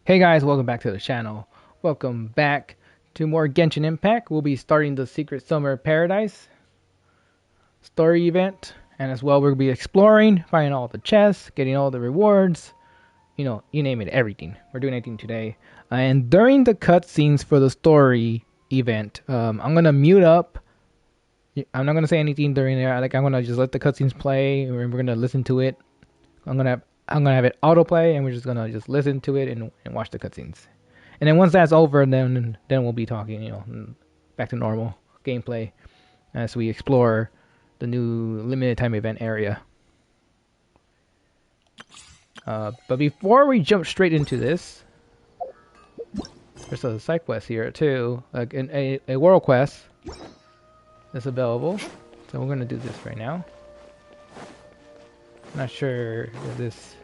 Hey guys, welcome back to the channel. Welcome back to more Genshin Impact. We'll be starting the Secret Summer Paradise story event, and as well we'll be exploring, finding all the chests, getting all the rewards, you name it, everything. We're doing everything today. And during the cutscenes for the story event, I'm gonna mute up. I'm not gonna say anything during there. I'm gonna just let the cutscenes play, and we're gonna listen to it. I'm gonna have it autoplay, and we're just gonna listen to it and watch the cutscenes. And then once that's over, then we'll be talking, back to normal gameplay as we explore the new limited time event area. But before we jump straight into this, there's a side quest here too, like a world quest that's available. So we're gonna do this right now. Not sure if this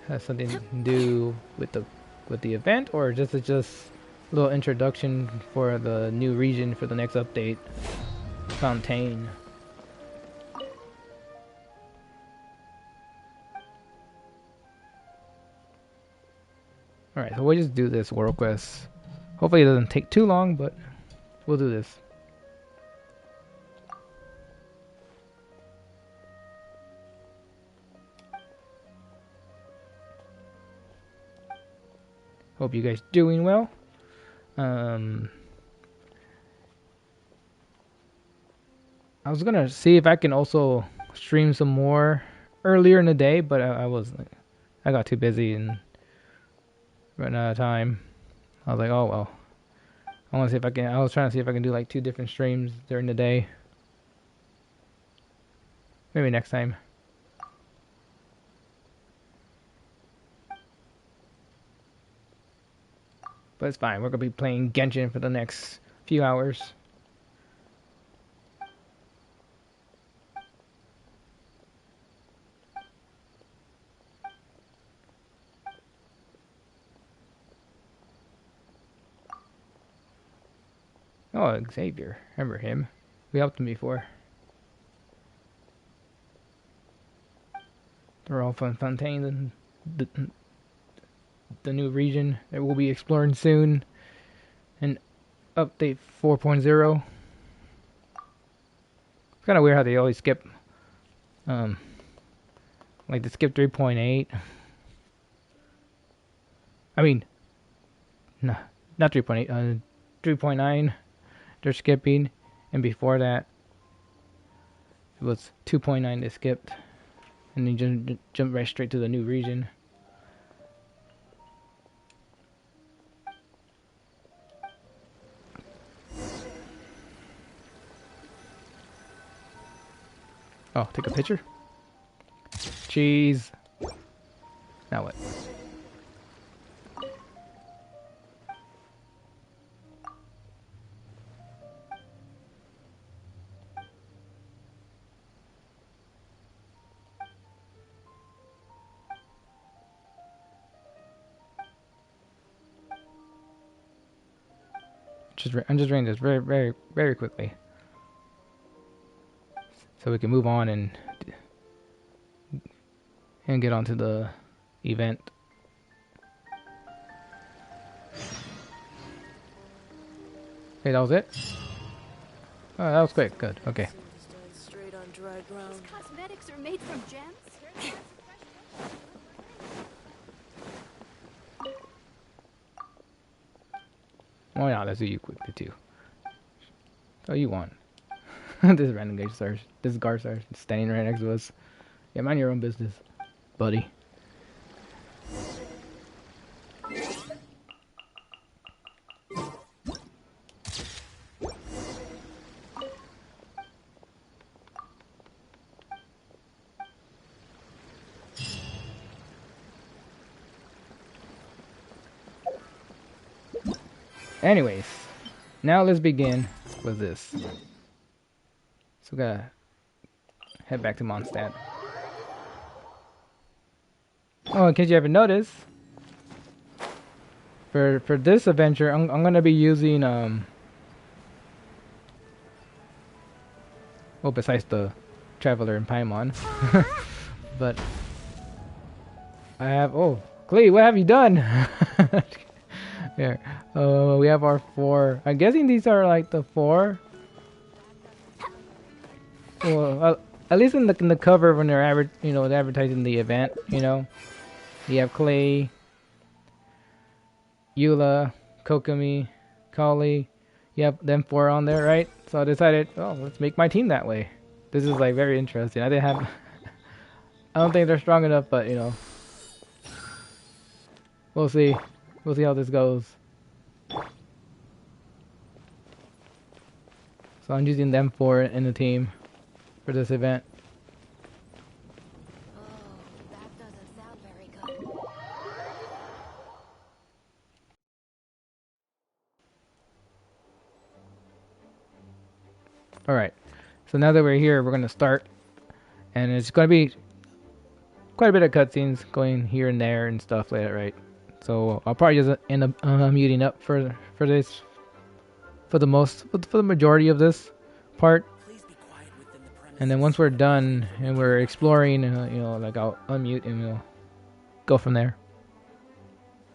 has something to do with the event, or just a little introduction for the new region for the next update, Fontaine. Alright, so we'll just do this world quest. Hopefully it doesn't take too long, but we'll do this. Hope you guys doing well. I was gonna see if I can also stream some more earlier in the day, but I got too busy and ran out of time. I was like, oh well. I want to see if I can. I was trying to see if I can do like 2 different streams during the day. Maybe next time. But it's fine. We're gonna be playing Genshin for the next few hours. Oh, Xavier. Remember him. We helped him before. They're all Fontaine and the new region that we'll be exploring soon. And update 4.0. It's kind of weird how they always skip, like they skip 3.8. I mean, no, not 3.8. 3.9. They're skipping, and before that, it was 2.9 they skipped, and then jump right straight to the new region. Oh, take a picture? Cheese. Now what? I'm just reading this very, very, very quickly, so we can move on and get onto the event. Okay, that was it. Oh, that was quick. Good. Okay. Straight on dry ground. These cosmetics are made from gems? Oh yeah, let's do you quickly too. Oh, you want? This random guy starts. This guard starts standing right next to us. Yeah, mind your own business, buddy. Anyways, now let's begin with this. So we gotta head back to Mondstadt. Oh, in case you haven't noticed, for this adventure, I'm gonna be using well, besides the Traveler and Paimon, but I have Clee, what have you done? Here. We have our 4. I'm guessing these are like the 4. Well, at least in the cover when they're advertising the event, you know. You have Clay, Eula, Kokomi, Kali. You have them 4 on there, right? So I decided, oh, let's make my team that way. This is like very interesting. I didn't have. I don't think they're strong enough, but you know, we'll see. We'll see how this goes. So I'm using them 4 in the team for this event. Oh, that doesn't sound very good. Alright, so now that we're here, we're going to start. And it's going to be quite a bit of cutscenes going here and there and stuff like that, right? So I'll probably just end up muting up for this, for the majority of this part. And then once we're done and we're exploring, you know, like I'll unmute and we'll go from there.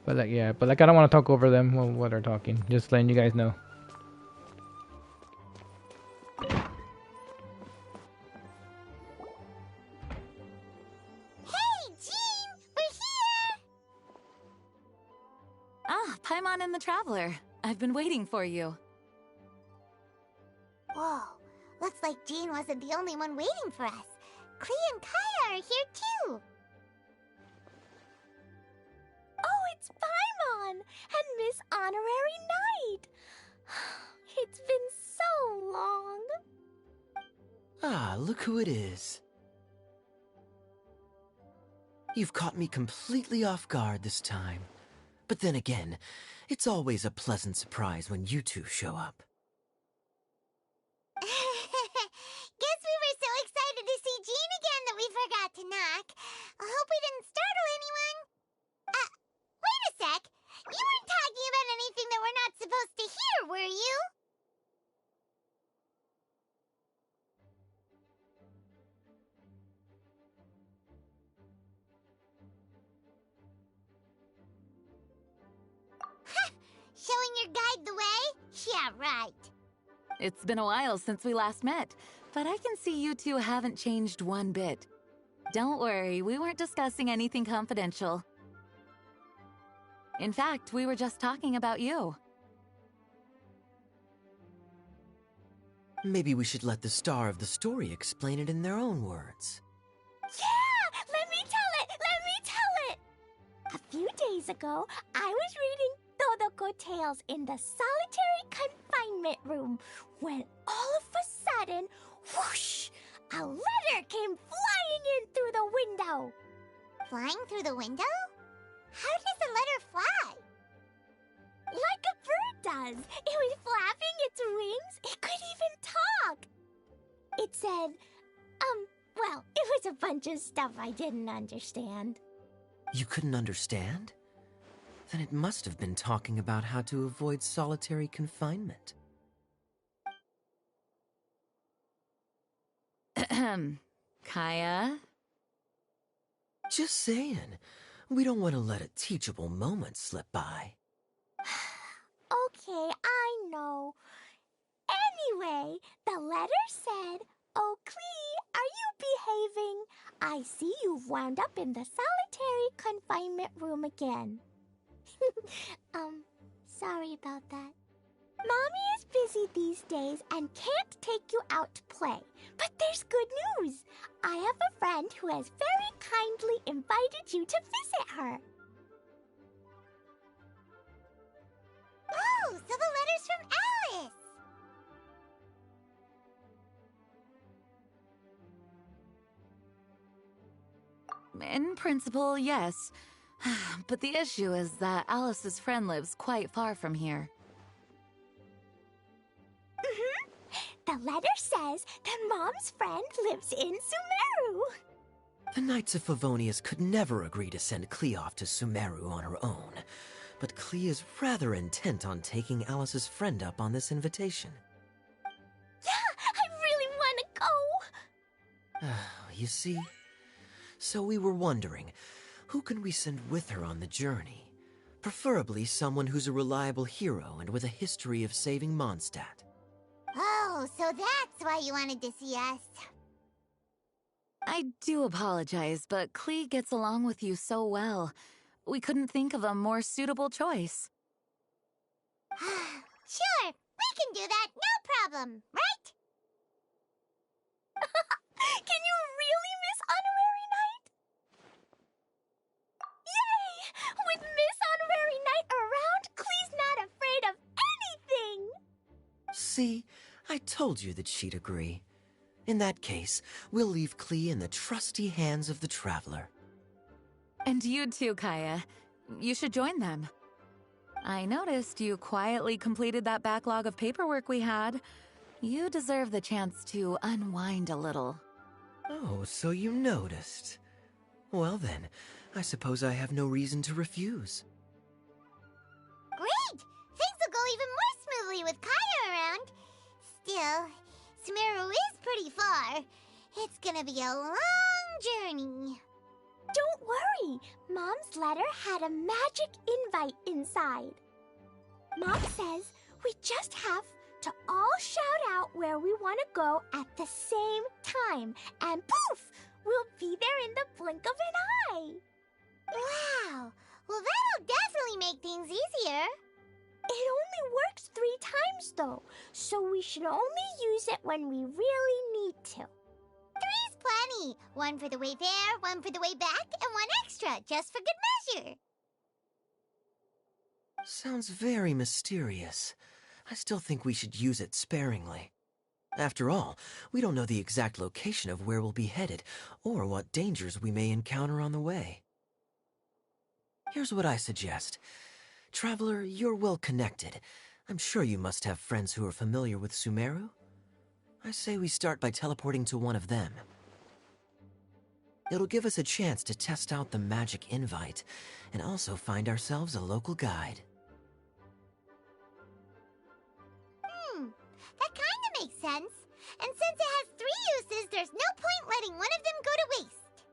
But like, yeah, but like I don't want to talk over them while they're talking. Just letting you guys know. Ah, Paimon and the Traveler. I've been waiting for you. Whoa, looks like Jean wasn't the only one waiting for us. Klee and Kaya are here too. Oh, it's Paimon and Miss Honorary Knight. It's been so long. Ah, look who it is. You've caught me completely off guard this time. But then again, it's always a pleasant surprise when you two show up. Guess we were so excited to see Jean again that we forgot to knock. I hope we didn't startle anyone. Wait a sec. You weren't talking about anything that we're not supposed to hear, were you? Showing your guide the way? Yeah, right. It's been a while since we last met, but I can see you two haven't changed one bit. Don't worry, we weren't discussing anything confidential. In fact, we were just talking about you. Maybe we should let the star of the story explain it in their own words. Yeah! Let me tell it! Let me tell it! A few days ago, I was reading Todoko Tales in the solitary confinement room when all of a sudden, whoosh! A letter came flying in through the window. Flying through the window? How does a letter fly? Like a bird does. It was flapping its wings. It could even talk. It said, well, it was a bunch of stuff I didn't understand. You couldn't understand? Then it must have been talking about how to avoid solitary confinement. Kaya? Just saying. We don't want to let a teachable moment slip by. Okay, I know. Anyway, the letter said, "Oh, Klee, are you behaving? I see you've wound up in the solitary confinement room again." Sorry about that. Mommy is busy these days and can't take you out to play. But there's good news. I have a friend who has very kindly invited you to visit her. Oh, so the letter's from Alice! In principle, yes. But the issue is that Alice's friend lives quite far from here. The letter says that Mom's friend lives in Sumeru. The Knights of Favonius could never agree to send Klee off to Sumeru on her own. But Klee is rather intent on taking Alice's friend up on this invitation. Yeah, I really want to go. You see? So we were wondering, Who can we send with her on the journey? Preferably someone who's a reliable hero and with a history of saving Mondstadt. Oh, so that's why you wanted to see us. I do apologize, but Klee gets along with you so well. We couldn't think of a more suitable choice. Sure, we can do that, no problem, right? Can you really miss Honorary Knight? Yay! With Miss Honorary Knight around, Klee's not afraid of anything! See, I told you that she'd agree. In that case, we'll leave Klee in the trusty hands of the Traveler. And you too, Kaya. You should join them. I noticed you quietly completed that backlog of paperwork we had. You deserve the chance to unwind a little. Oh, so you noticed. Well then, I suppose I have no reason to refuse. Great! Things will go even more smoothly with Kaya around. Still, Sumeru is pretty far. It's gonna be a long journey. Don't worry, Mom's letter had a magic invite inside. Mom says we just have to all shout out where we want to go at the same time, and poof, we'll be there in the blink of an eye. Wow! Well, that'll definitely make things easier. It only works 3 times though, so we should only use it when we really need to. 3's plenty. 1 for the way there, 1 for the way back, and 1 extra, just for good measure. Sounds very mysterious. I still think we should use it sparingly. After all, we don't know the exact location of where we'll be headed, or what dangers we may encounter on the way. Here's what I suggest. Traveler, you're well connected. I'm sure you must have friends who are familiar with Sumeru. I say we start by teleporting to one of them. It'll give us a chance to test out the magic invite, and also find ourselves a local guide. That kinda makes sense. And since it has 3 uses, there's no point letting one of them go to waste.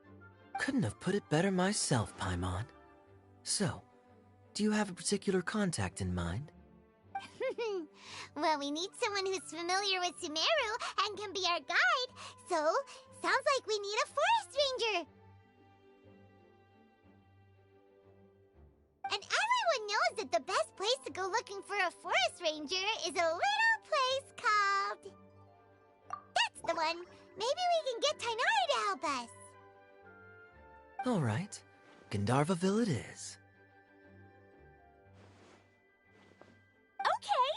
Couldn't have put it better myself, Paimon. So, do you have a particular contact in mind? Well, we need someone who's familiar with Sumeru and can be our guide, so sounds like we need a forest ranger. And everyone knows that the best place to go looking for a forest ranger is a little place called... That's the one. Maybe we can get Tainari to help us. All right, Gandharvaville it is. Okay,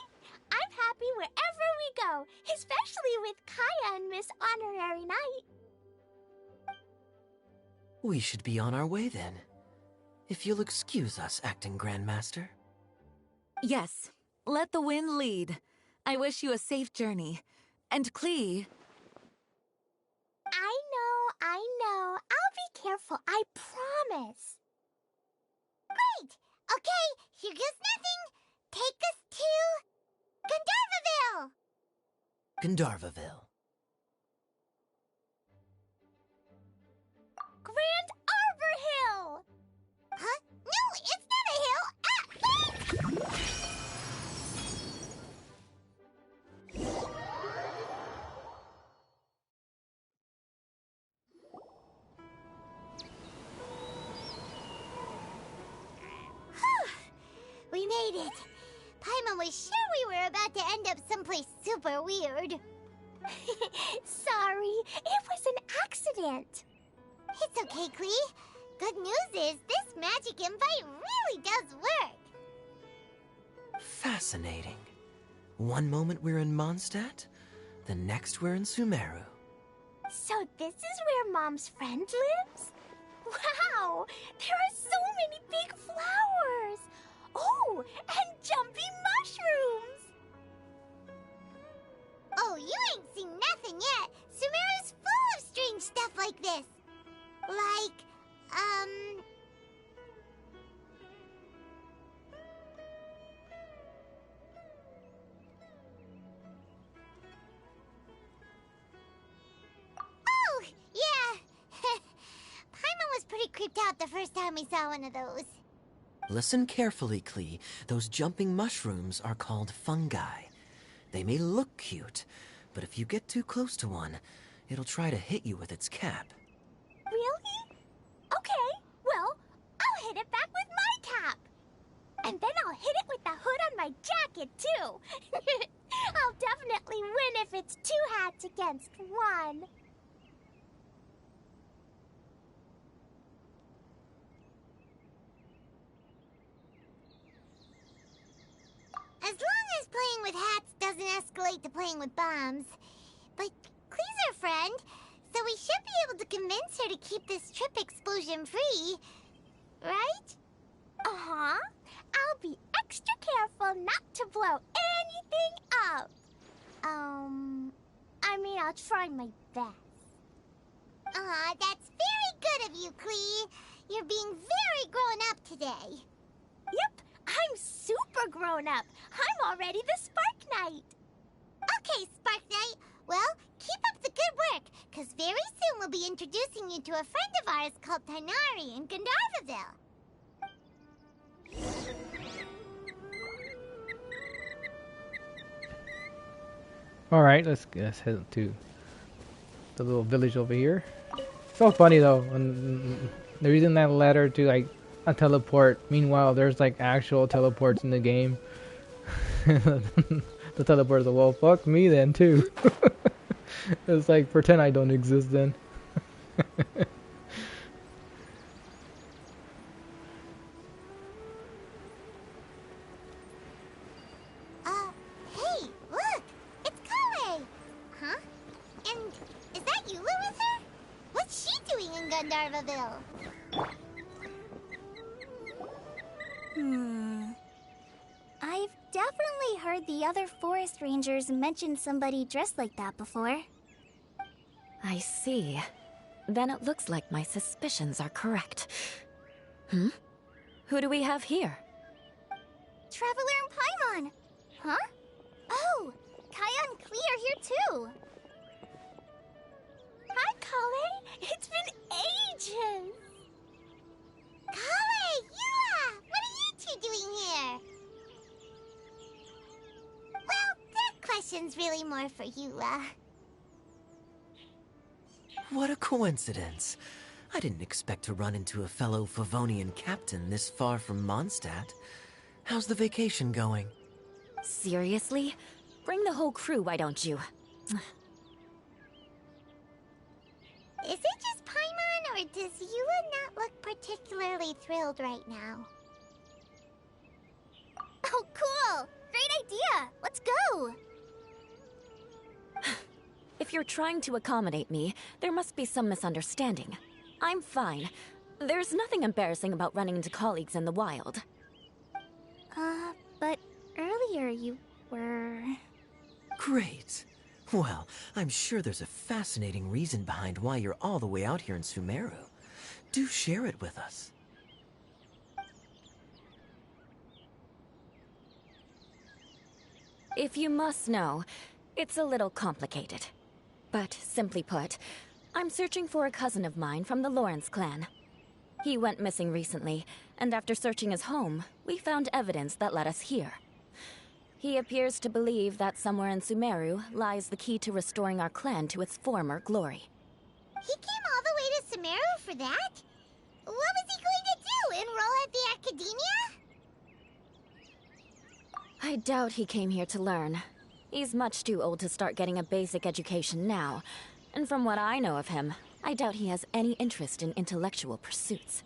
I'm happy wherever we go, especially with Kaya and Miss Honorary Knight. We should be on our way then. If you'll excuse us, Acting Grandmaster. Yes, let the wind lead. I wish you a safe journey. And Klee... I know. I'll be careful, I promise. Great! Okay, here goes nothing. Take us to... Gandharvaville! Gandharvaville. Grand Arbor Hill! Huh? No, it's not a hill! We made it. Paimon was sure we were about to end up someplace super weird. Sorry, it was an accident. It's okay, Klee. Good news is this magic invite really does work. Fascinating. One moment we're in Mondstadt, the next we're in Sumeru. So this is where Mom's friend lives? Wow, there are so many big flowers. Oh, and jumpy mushrooms. Oh, you ain't seen nothing yet. Sumeru's full of strange stuff like this. Like, Oh, yeah. Paimon was pretty creeped out the first time we saw one of those. Listen carefully, Klee. Those jumping mushrooms are called fungi. They may look cute, but if you get too close to one, it'll try to hit you with its cap. Really? Okay, well, I'll hit it back with my cap. And then I'll hit it with the hood on my jacket, too. I'll definitely win if it's 2 hats against 1. As long as playing with hats doesn't escalate to playing with bombs. But Klee's our friend, so we should be able to convince her to keep this trip explosion-free. Right? Uh-huh. I'll be extra careful not to blow anything up. I mean, I'll try my best. Aw, that's very good of you, Klee. You're being very grown up today. Yep, I'm super grown up. I'm already the Spark Knight. Okay, Spark Knight. Well, keep up the good work, because very soon we'll be introducing you to a friend of ours called Tighnari in Gandharvaville. Alright, let's head to the little village over here. So funny though, when they're using that ladder to like a teleport. Meanwhile, there's like actual teleports in the game. The teleport's like, well, fuck me then too. It's like, pretend I don't exist then. Hey, look! It's Kale! Huh? And is that Eula with her? What's she doing in Gandharvaville? I've definitely heard the other forest rangers mention somebody dressed like that before. I see. Then it looks like my suspicions are correct. Who do we have here? Traveler and Paimon! Huh? Oh! Kaya and Klee are here too! Hi, Kale. It's been ages. Kale! Eula! What are you two doing here? Well, that question's really more for Eula. What a coincidence. I didn't expect to run into a fellow Favonian captain this far from Mondstadt. How's the vacation going? Seriously? Bring the whole crew, why don't you? Is it just Paimon, or does Eula not look particularly thrilled right now? Oh, cool! Great idea! Let's go! If you're trying to accommodate me, there must be some misunderstanding. I'm fine. There's nothing embarrassing about running into colleagues in the wild. But earlier you were... Great. Well, I'm sure there's a fascinating reason behind why you're all the way out here in Sumeru. Do share it with us. If you must know, it's a little complicated. But simply put, I'm searching for a cousin of mine from the Lawrence clan. He went missing recently, and after searching his home, we found evidence that led us here. He appears to believe that somewhere in Sumeru lies the key to restoring our clan to its former glory. He came all the way to Sumeru for that? What was he going to do? Enroll at the academia? I doubt he came here to learn. He's much too old to start getting a basic education now. And from what I know of him, I doubt he has any interest in intellectual pursuits.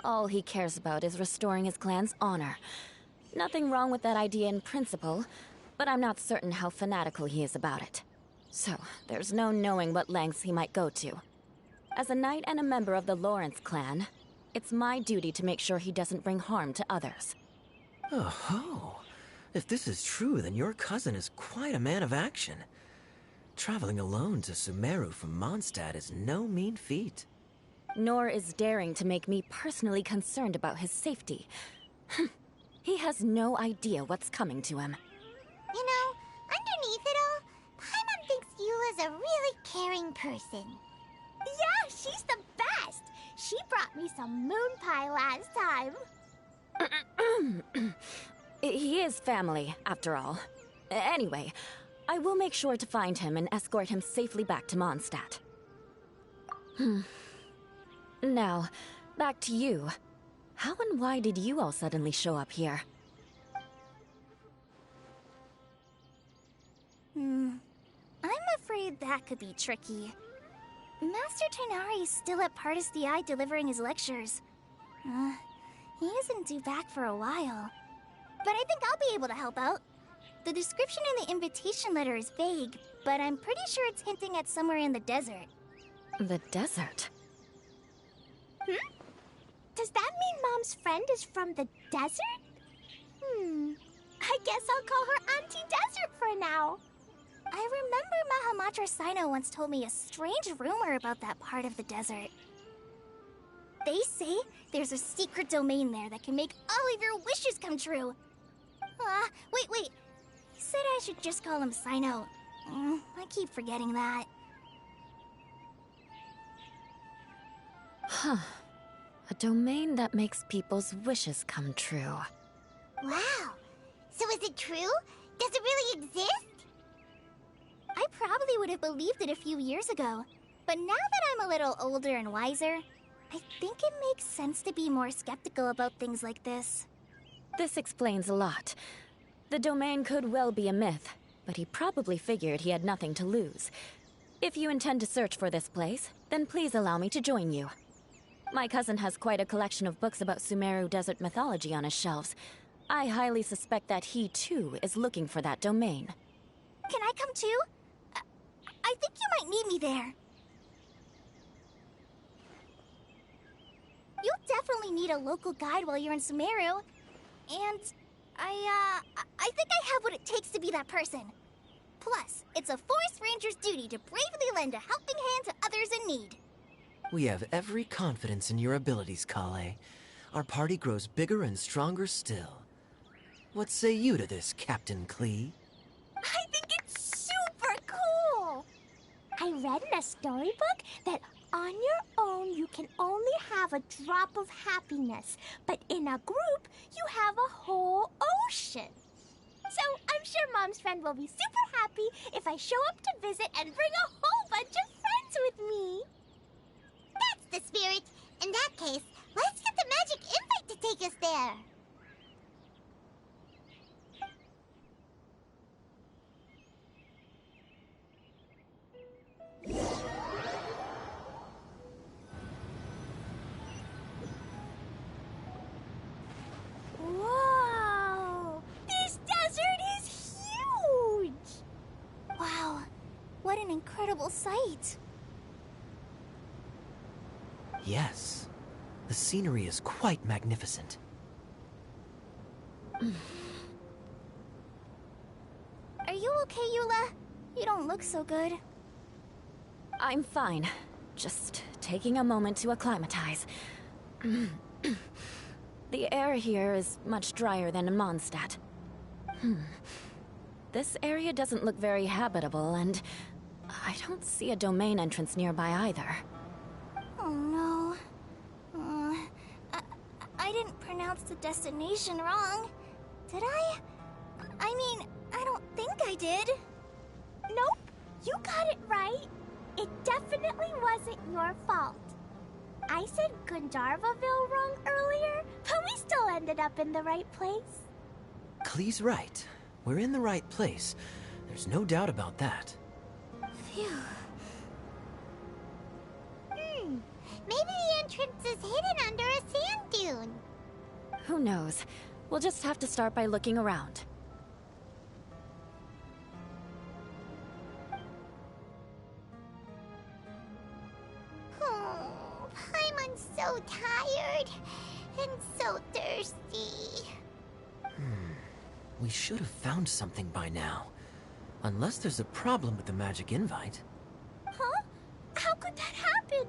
All he cares about is restoring his clan's honor. Nothing wrong with that idea in principle, but I'm not certain how fanatical he is about it. So, there's no knowing what lengths he might go to. As a knight and a member of the Lawrence clan, it's my duty to make sure he doesn't bring harm to others. Oh-ho. If this is true, then your cousin is quite a man of action. Traveling alone to Sumeru from Mondstadt is no mean feat. Nor is daring to make me personally concerned about his safety. He has no idea what's coming to him. You know, underneath it all, Paimon thinks Eula's a really caring person. Yeah, she's the best. She brought me some moon pie last time. He is family, after all. Anyway, I will make sure to find him and escort him safely back to Mondstadt. Now, back to you. How and why did you all suddenly show up here? I'm afraid that could be tricky. Master Tighnari is still at Partis the Eye delivering his lectures. He isn't due back for a while. But I think I'll be able to help out. The description in the invitation letter is vague, but I'm pretty sure it's hinting at somewhere in the desert. The desert? Does that mean Mom's friend is from the desert? I guess I'll call her Auntie Desert for now. I remember Mahamatra Sino once told me a strange rumor about that part of the desert. They say there's a secret domain there that can make all of your wishes come true. Wait. He said I should just call him Sino. I keep forgetting that. Huh. A domain that makes people's wishes come true. Wow. So is it true? Does it really exist? I probably would have believed it a few years ago. But now that I'm a little older and wiser, I think it makes sense to be more skeptical about things like this. This explains a lot. The domain could well be a myth, but he probably figured he had nothing to lose. If you intend to search for this place, then please allow me to join you. My cousin has quite a collection of books about Sumeru desert mythology on his shelves. I highly suspect that he, too, is looking for that domain. Can I come too? I think you might need me there. You'll definitely need a local guide while you're in Sumeru. And I think I have what it takes to be that person. Plus, it's a forest ranger's duty to bravely lend a helping hand to others in need. We have every confidence in your abilities, Kale. Our party grows bigger and stronger still. What say you to this, Captain Klee? I think it's super cool! I read in a storybook that on your own you can only have a drop of happiness, but in a group you have a whole ocean. So I'm sure Mom's friend will be super happy if I show up to visit and bring a whole bunch of friends with me. That's the spirit. In that case, let's get the magic invite to take us there. Whoa! This desert is huge! Wow, what an incredible sight. Yes. The scenery is quite magnificent. Are you okay, Eula? You don't look so good. I'm fine. Just taking a moment to acclimatize. The air here is much drier than in Mondstadt. This area doesn't look very habitable, and I don't see a domain entrance nearby either. Oh no. I didn't pronounce the destination wrong. Did I? I mean, I don't think I did. Nope, you got it right. It definitely wasn't your fault. I said Gandharvaville wrong earlier, but we still ended up in the right place. Klee's right. We're in the right place. There's no doubt about that. Phew. Maybe the entrance is hidden under a sand dune. Who knows? We'll just have to start by looking around. Oh, Paimon's so tired and so thirsty. We should have found something by now. Unless there's a problem with the magic invite. Huh? How could that happen?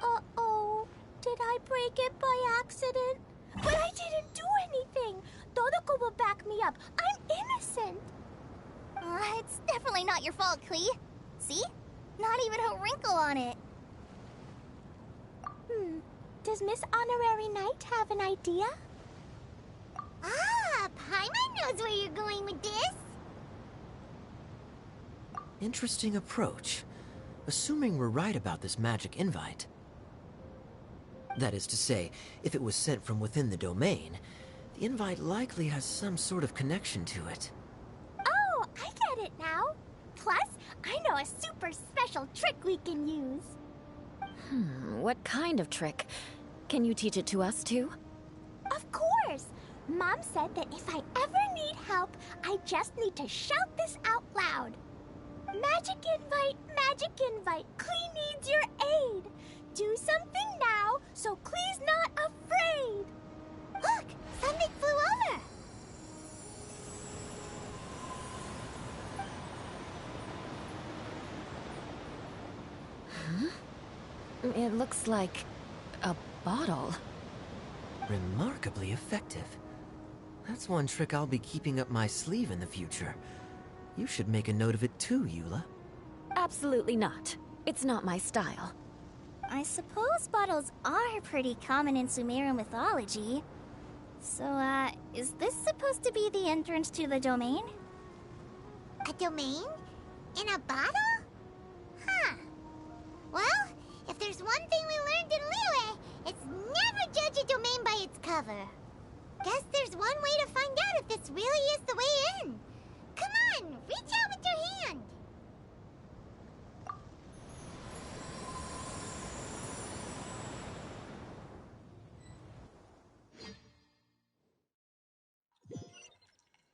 Uh-oh. Did I break it by accident? But I didn't do anything. Todoko will back me up. I'm innocent. It's definitely not your fault, Klee. See? Not even a wrinkle on it. Does Miss Honorary Knight have an idea? Ah, Paimon knows where you're going with this. Interesting approach. Assuming we're right about this magic invite. That is to say, if it was sent from within the domain, the invite likely has some sort of connection to it. Oh, I get it now. Plus, I know a super special trick we can use. What kind of trick? Can you teach it to us too? Of course! Mom said that if I ever need help, I just need to shout this out loud. Magic invite, Klee needs your aid. Do something now, so Klee's not afraid. Look, something flew over. It looks like a bottle. Remarkably effective. That's one trick I'll be keeping up my sleeve in the future. You should make a note of it too, Eula. Absolutely not. It's not my style. I suppose bottles are pretty common in Sumerian mythology. So, is this supposed to be the entrance to the domain? A domain? In a bottle? Huh. Well, if there's one thing we learned in Liyue, it's never judge a domain by its cover. Guess there's one way to find out if this really is the way in. Come on, reach out with your hand.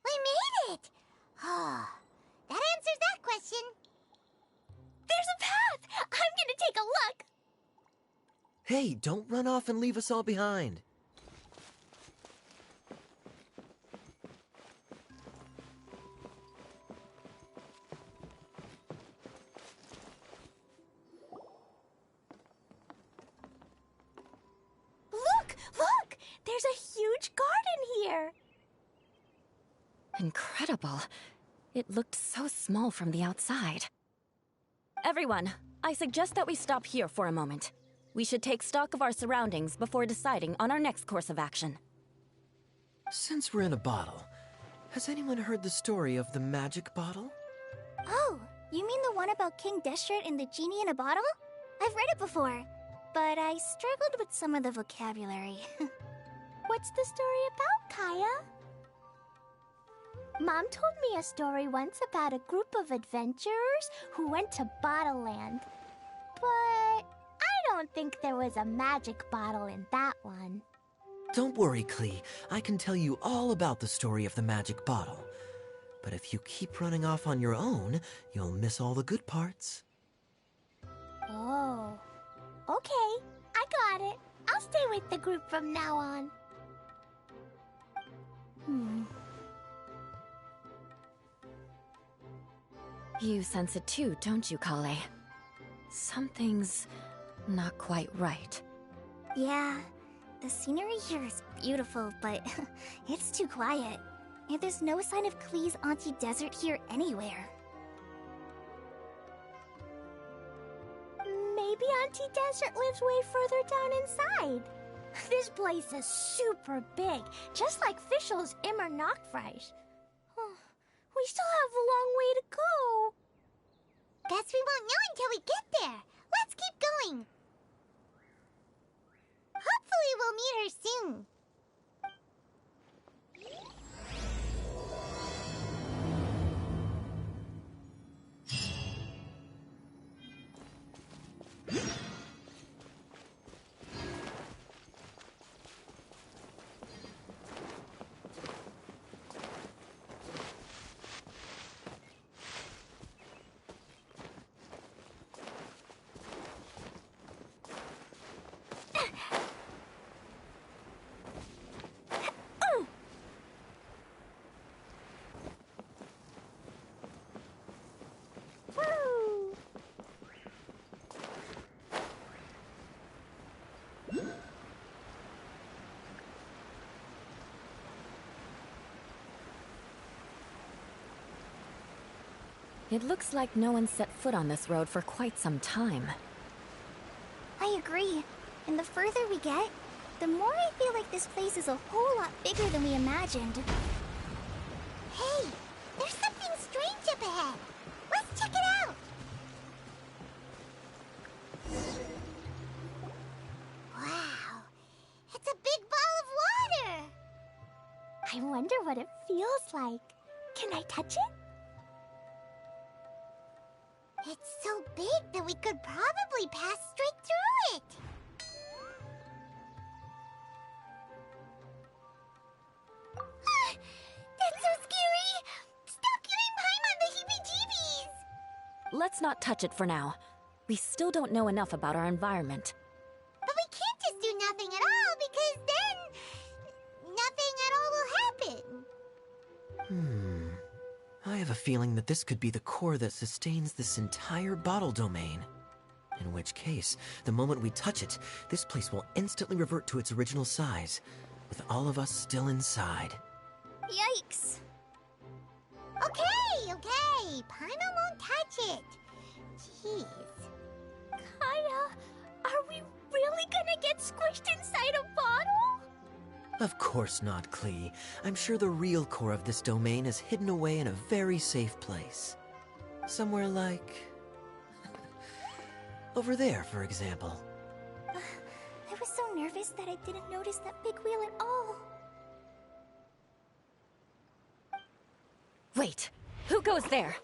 We made it! Oh, that answers that question. There's a path! I'm gonna take a look! Hey, don't run off and leave us all behind. Look! There's a huge garden here! Incredible. It looked so small from the outside. Everyone, I suggest that we stop here for a moment. We should take stock of our surroundings before deciding on our next course of action. Since we're in a bottle, has anyone heard the story of the magic bottle? Oh, you mean the one about King Destret and the genie in a bottle? I've read it before, but I struggled with some of the vocabulary. What's the story about, Kaya? Mom told me a story once about a group of adventurers who went to Bottle Land. But I don't think there was a magic bottle in that one. Don't worry, Klee. I can tell you all about the story of the magic bottle. But if you keep running off on your own, you'll miss all the good parts. Oh. Okay, I got it. I'll stay with the group from now on. You sense it too, don't you, Kale? Something's not quite right. Yeah, the scenery here is beautiful, but it's too quiet. And there's no sign of Klee's Auntie Desert here anywhere. Maybe Auntie Desert lives way further down inside. This place is super big, just like Fischl's Immer Nachtreich. We still have a long way to go. Guess we won't know until we get there. Let's keep going. Hopefully we'll meet her soon. It looks like no one set foot on this road for quite some time. I agree. And the further we get, the more I feel like this place is a whole lot bigger than we imagined. Hey, there's something strange up ahead. Let's check it out. Wow, it's a big ball of water. I wonder what it feels like. Can I touch it? It's so big that we could probably pass straight through it. That's so scary! Stop giving Paimon the heebie-jeebies! Let's not touch it for now. We still don't know enough about our environment. But we can't just do nothing at all, because then nothing at all will happen. I have a feeling that this could be the core that sustains this entire bottle domain. In which case, the moment we touch it, this place will instantly revert to its original size, with all of us still inside. Yikes! Okay. Paimon won't touch it. Jeez. Kaya, are we really gonna get squished inside a bottle? Of course not, Klee. I'm sure the real core of this domain is hidden away in a very safe place. Somewhere like... over there, for example. I was so nervous that I didn't notice that big wheel at all. Wait, who goes there?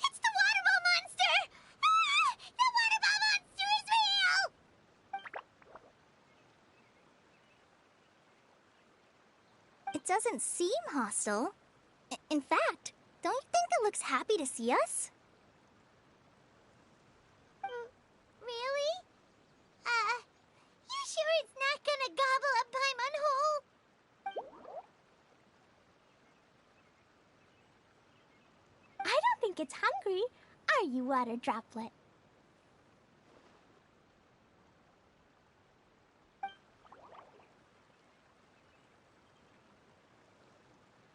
It's the water ball monster! Ah! The water ball monster is real! It doesn't seem hostile. In fact, don't you think it looks happy to see us? Really? You sure it's not gonna gobble up Paimon whole? I don't think it's hungry. Are you, Water Droplet?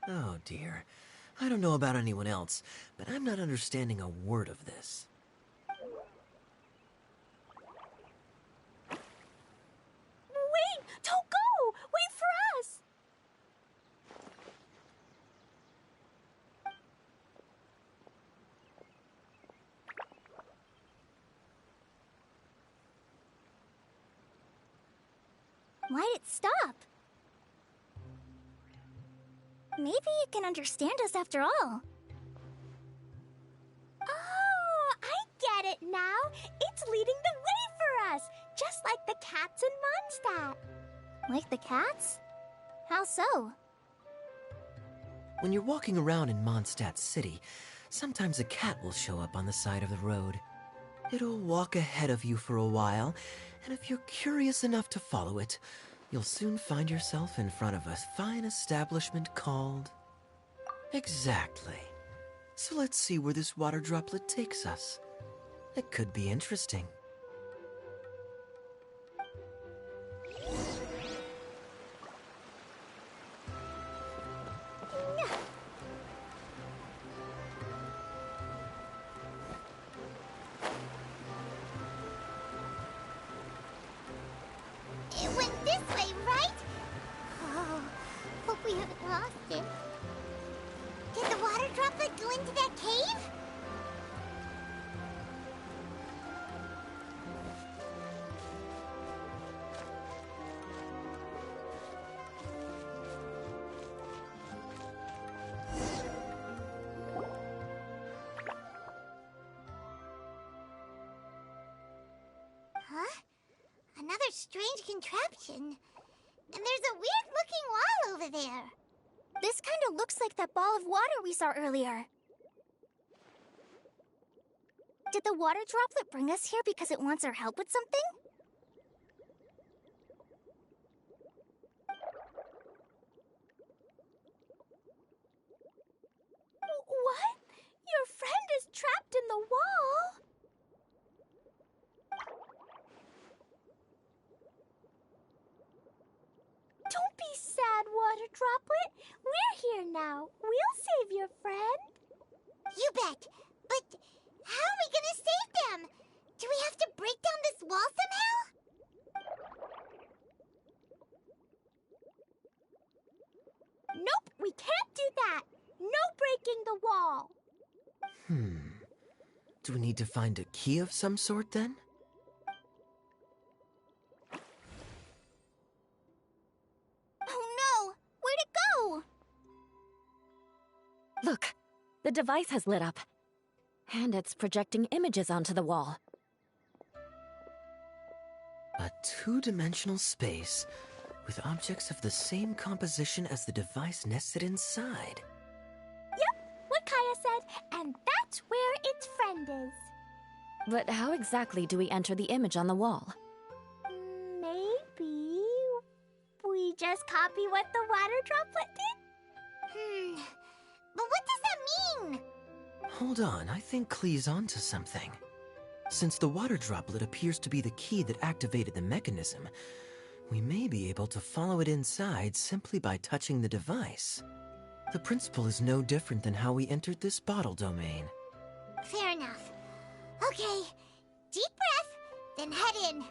Oh dear. I don't know about anyone else, but I'm not understanding a word of this. Wait! Don't go! Wait for us! Why'd it stop? Maybe it can understand us after all. Oh, I get it now. It's leading the way for us, just like the cats in Mondstadt. Like the cats? How so? When you're walking around in Mondstadt City, sometimes a cat will show up on the side of the road. It'll walk ahead of you for a while, and if you're curious enough to follow it, you'll soon find yourself in front of a fine establishment called... Exactly. So let's see where this water droplet takes us. It could be interesting. It went this way, right? Oh, hope we haven't lost it. Did the water droplet go into that cave? Huh? Another strange contraption. And there's a weird-looking wall over there. This kind of looks like that ball of water we saw earlier. Did the water droplet bring us here because it wants our help with something? What? Your friend is trapped in the wall? Don't be sad, Water Droplet. We're here now. We'll save your Do we need to find a key of some sort then? Oh no! Where'd it go? Look, the device has lit up. And it's projecting images onto the wall. A two-dimensional space with objects of the same composition as the device nested inside. Yep, what Kaya said, and that's where its friend is. But how exactly do we enter the image on the wall? Maybe we just copy what the water droplet did? But what does that mean? Hold on, I think Klee's onto something. Since the water droplet appears to be the key that activated the mechanism, we may be able to follow it inside simply by touching the device. The principle is no different than how we entered this bottle domain. Fair enough. Okay, deep breath, then head in.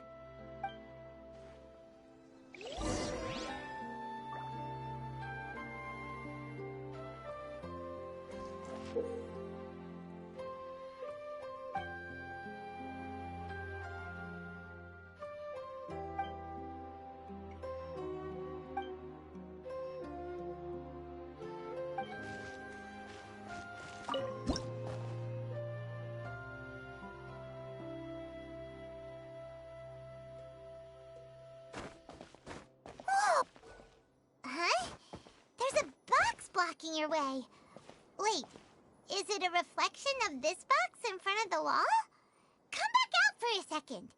Huh? There's a box blocking your way. Wait, is it a reflection of this box in front of the wall? Come back out for a second.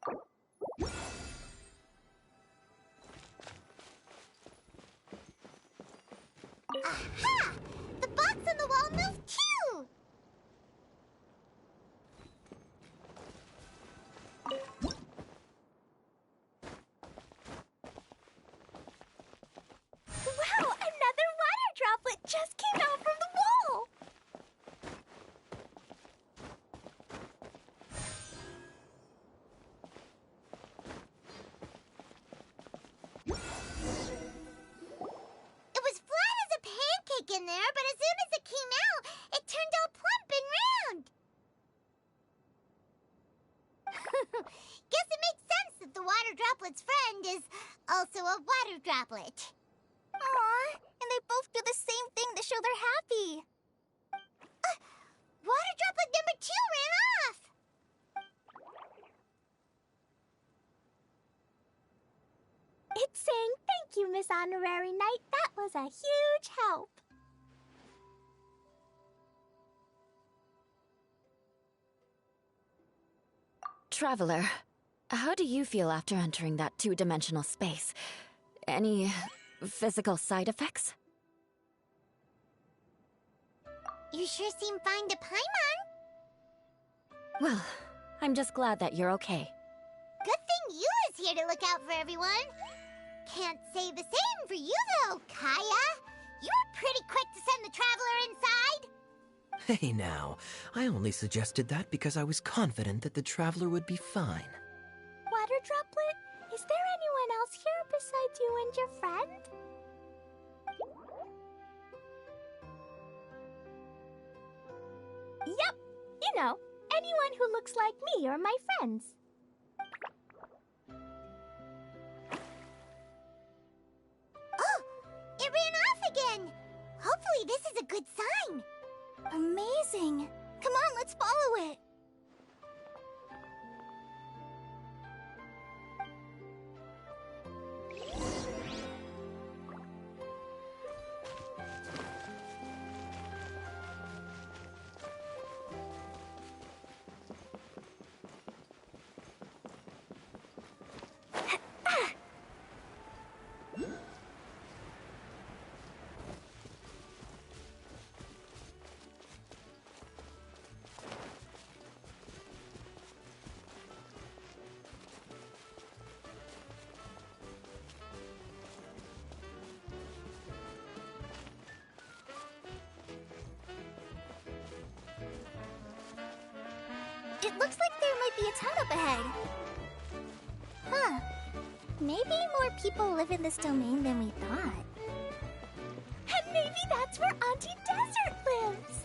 Aha! The box on the wall moved too! Wow, another water droplet just came out from the wall! It was flat as a pancake in there, but as soon as it came out, it turned all plump and round. Guess it makes sense that the water droplet's friend is also a water droplet. Aw, and they both do the same thing to show they're happy. Water droplet number 2 ran off. It's saying thank you, Miss Honorary Knight. That was a huge help. Traveler, how do you feel after entering that two-dimensional space? Any physical side effects? You sure seem fine to Paimon. Well, I'm just glad that you're okay. Good thing Eula's here to look out for everyone. Can't say the same for you, though, Kaya. You were pretty quick to send the traveler inside. Hey now, I only suggested that because I was confident that the traveler would be fine. Water droplet, is there anyone else here besides you and your friend? Yep, you know, anyone who looks like me or my friends. Oh, it ran off again. Hopefully this is a good sign. Amazing. Come on, let's follow it. It looks like there might be a town up ahead. Huh. Maybe more people live in this domain than we thought. And maybe that's where Auntie Desert lives.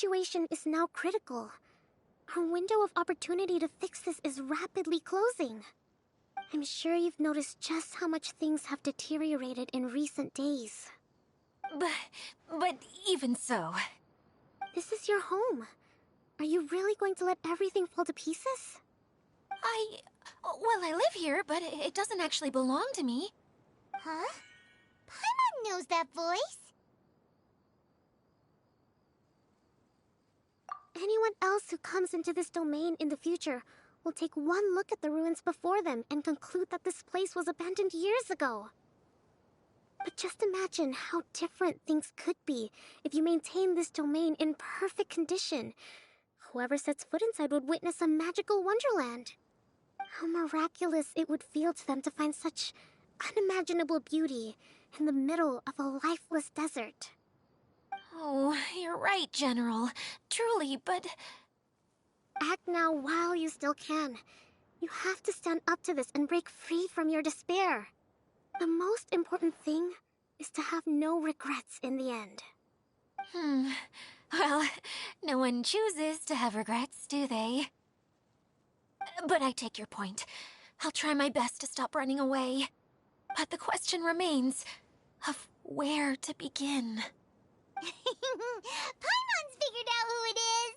situation is now critical. Our window of opportunity to fix this is rapidly closing. I'm sure you've noticed just how much things have deteriorated in recent days. But even so... This is your home. Are you really going to let everything fall to pieces? Well, I live here, but it doesn't actually belong to me. Huh? Paimon knows that voice. Anyone else who comes into this domain in the future will take one look at the ruins before them and conclude that this place was abandoned years ago. But just imagine how different things could be if you maintain this domain in perfect condition. Whoever sets foot inside would witness a magical wonderland. How miraculous it would feel to them to find such unimaginable beauty in the middle of a lifeless desert. Oh, you're right, General. Truly, but... Act now while you still can. You have to stand up to this and break free from your despair. The most important thing is to have no regrets in the end. Well, no one chooses to have regrets, do they? But I take your point. I'll try my best to stop running away. But the question remains of where to begin. Paimon's figured out who it is!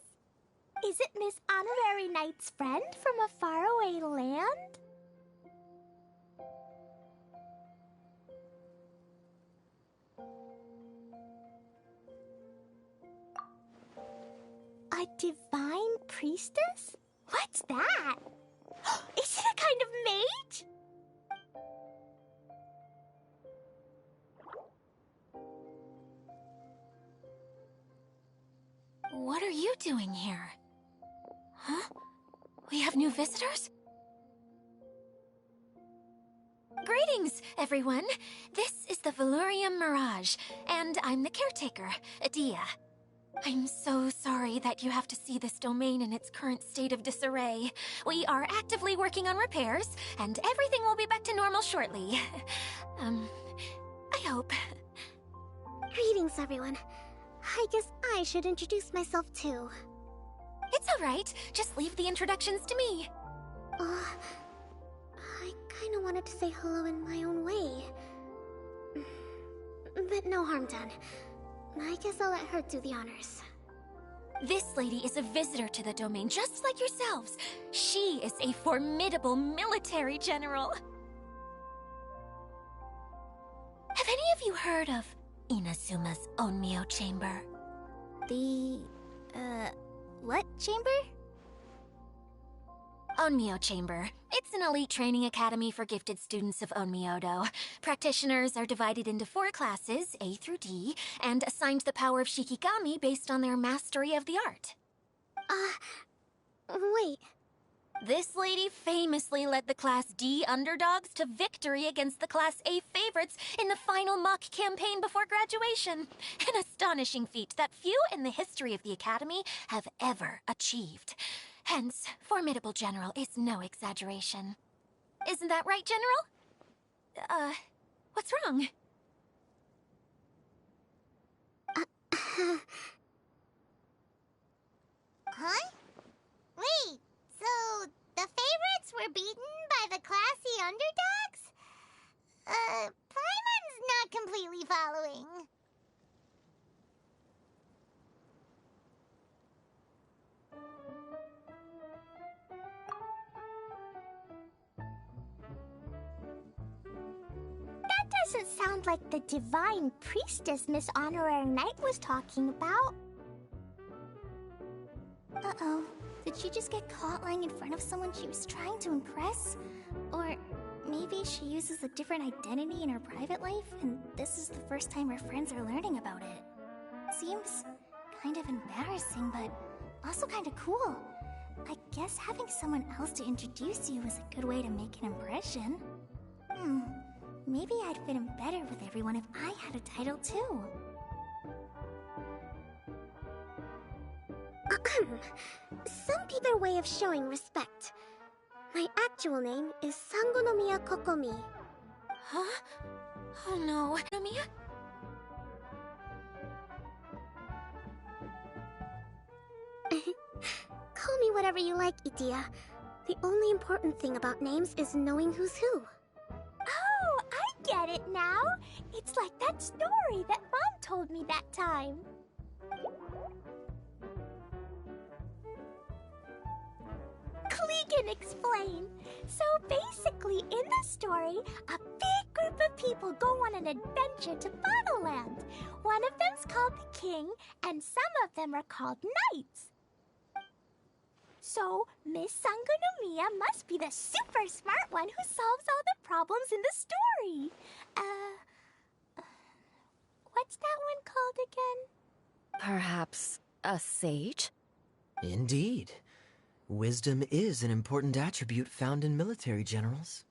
Is it Miss Honorary Knight's friend from a faraway land? A divine priestess? What's that? Is it a kind of mage? What are you doing here? Huh? We have new visitors? Greetings, everyone. This is the Valurium Mirage, and I'm the caretaker, Adia. I'm so sorry that you have to see this domain in its current state of disarray. We are actively working on repairs, and everything will be back to normal shortly. I hope. Greetings, everyone. I guess I should introduce myself too. It's alright. Just leave the introductions to me. I kinda wanted to say hello in my own way. But no harm done. I guess I'll let her do the honors. This lady is a visitor to the domain, just like yourselves. She is a formidable military general. Have any of you heard of Inazuma's Onmyo Chamber? What chamber? Onmyo Chamber. It's an elite training academy for gifted students of Onmyodo. Practitioners are divided into 4 classes, A through D, and assigned the power of Shikigami based on their mastery of the art. Wait. This lady famously led the Class D underdogs to victory against the Class A favorites in the final mock campaign before graduation. An astonishing feat that few in the history of the Academy have ever achieved. Hence, formidable general is no exaggeration. Isn't that right, General? What's wrong? Huh? Wait, so the favorites were beaten by the classy underdogs? Paimon's not completely following. That doesn't sound like the divine priestess Miss Honorary Knight was talking about. Uh-oh. Did she just get caught lying in front of someone she was trying to impress? Or maybe she uses a different identity in her private life, and this is the first time her friends are learning about it. Seems kind of embarrassing, but also kind of cool. I guess having someone else to introduce you is a good way to make an impression. Maybe I'd fit in better with everyone if I had a title too. Some people way of showing respect. My actual name is Sangonomiya Kokomi. Huh? Oh no, Nomiya? me whatever you like, Itia. The only important thing about names is knowing who's who. Oh, I get it now. It's like that story that Mom told me that time. Klee can explain. So basically, in the story, a big group of people go on an adventure to Bottleland. One of them's called the King, and some of them are called Knights. So, Miss Sangonomiya must be the super smart one who solves all the problems in the story. What's that one called again? Perhaps a sage? Indeed. Wisdom is an important attribute found in military generals.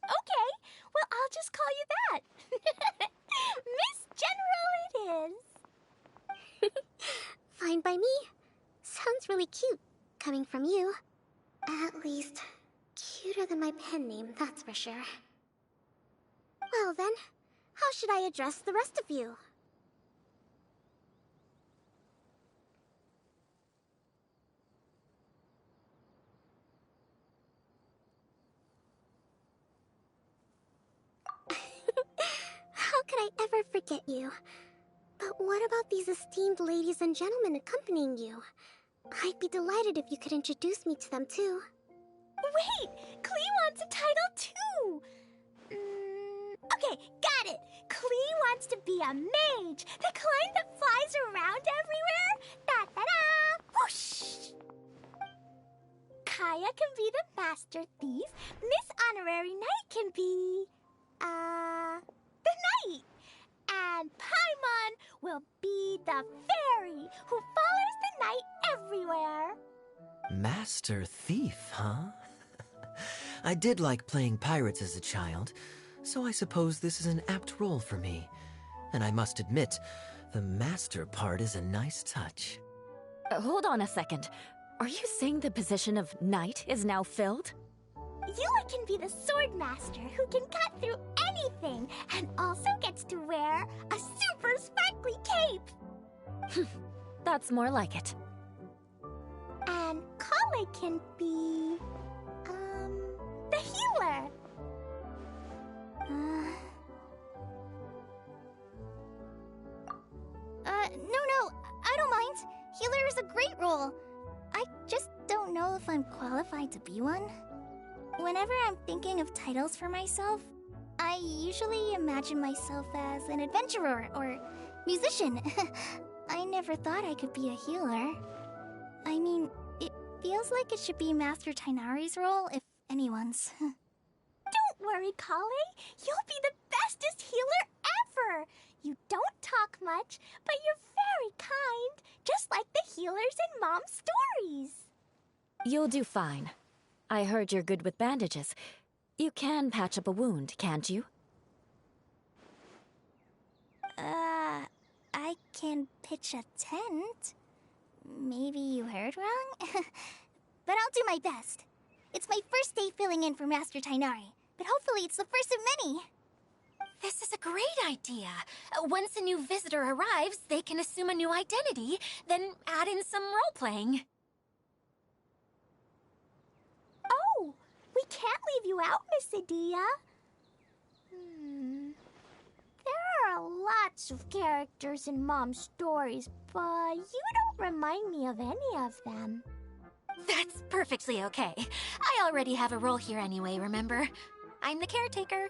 Okay, well, I'll just call you that. Miss General it is. Fine by me. Sounds really cute, coming from you. At least, cuter than my pen name, that's for sure. Well then, how should I address the rest of you? How could I ever forget you? But what about these esteemed ladies and gentlemen accompanying you? I'd be delighted if you could introduce me to them too. Wait, Klee wants a title too. Okay, got it. Klee wants to be a mage, the kind that flies around everywhere. Da-da-da! Whoosh! Kaya can be the master thief. Miss Honorary Knight can be... the knight. And Paimon will be the fairy who follows the knight everywhere. Master Thief, huh? I did like playing pirates as a child, so I suppose this is an apt role for me. And I must admit, the master part is a nice touch. Hold on a second. Are you saying the position of knight is now filled? Eula can be the sword master who can cut through anything and also gets to wear a super sparkly cape. That's more like it. And Kale can be... the healer. No, I don't mind. Healer is a great role. I just don't know if I'm qualified to be one. Whenever I'm thinking of titles for myself, I usually imagine myself as an adventurer or musician. I never thought I could be a healer. I mean, it feels like it should be Master Tainari's role, if anyone's. Don't worry, Kale. You'll be the bestest healer ever. You don't talk much, but you're very kind, just like the healers in Mom's stories. You'll do fine. I heard you're good with bandages. You can patch up a wound, can't you? I can pitch a tent. Maybe you heard wrong? But I'll do my best. It's my first day filling in for Master Tainari, but hopefully it's the first of many. This is a great idea. Once a new visitor arrives, they can assume a new identity, then add in some role-playing. Oh, we can't leave you out, Miss Adia. There are lots of characters in Mom's stories, but you don't remind me of any of them. That's perfectly okay. I already have a role here anyway, remember? I'm the caretaker.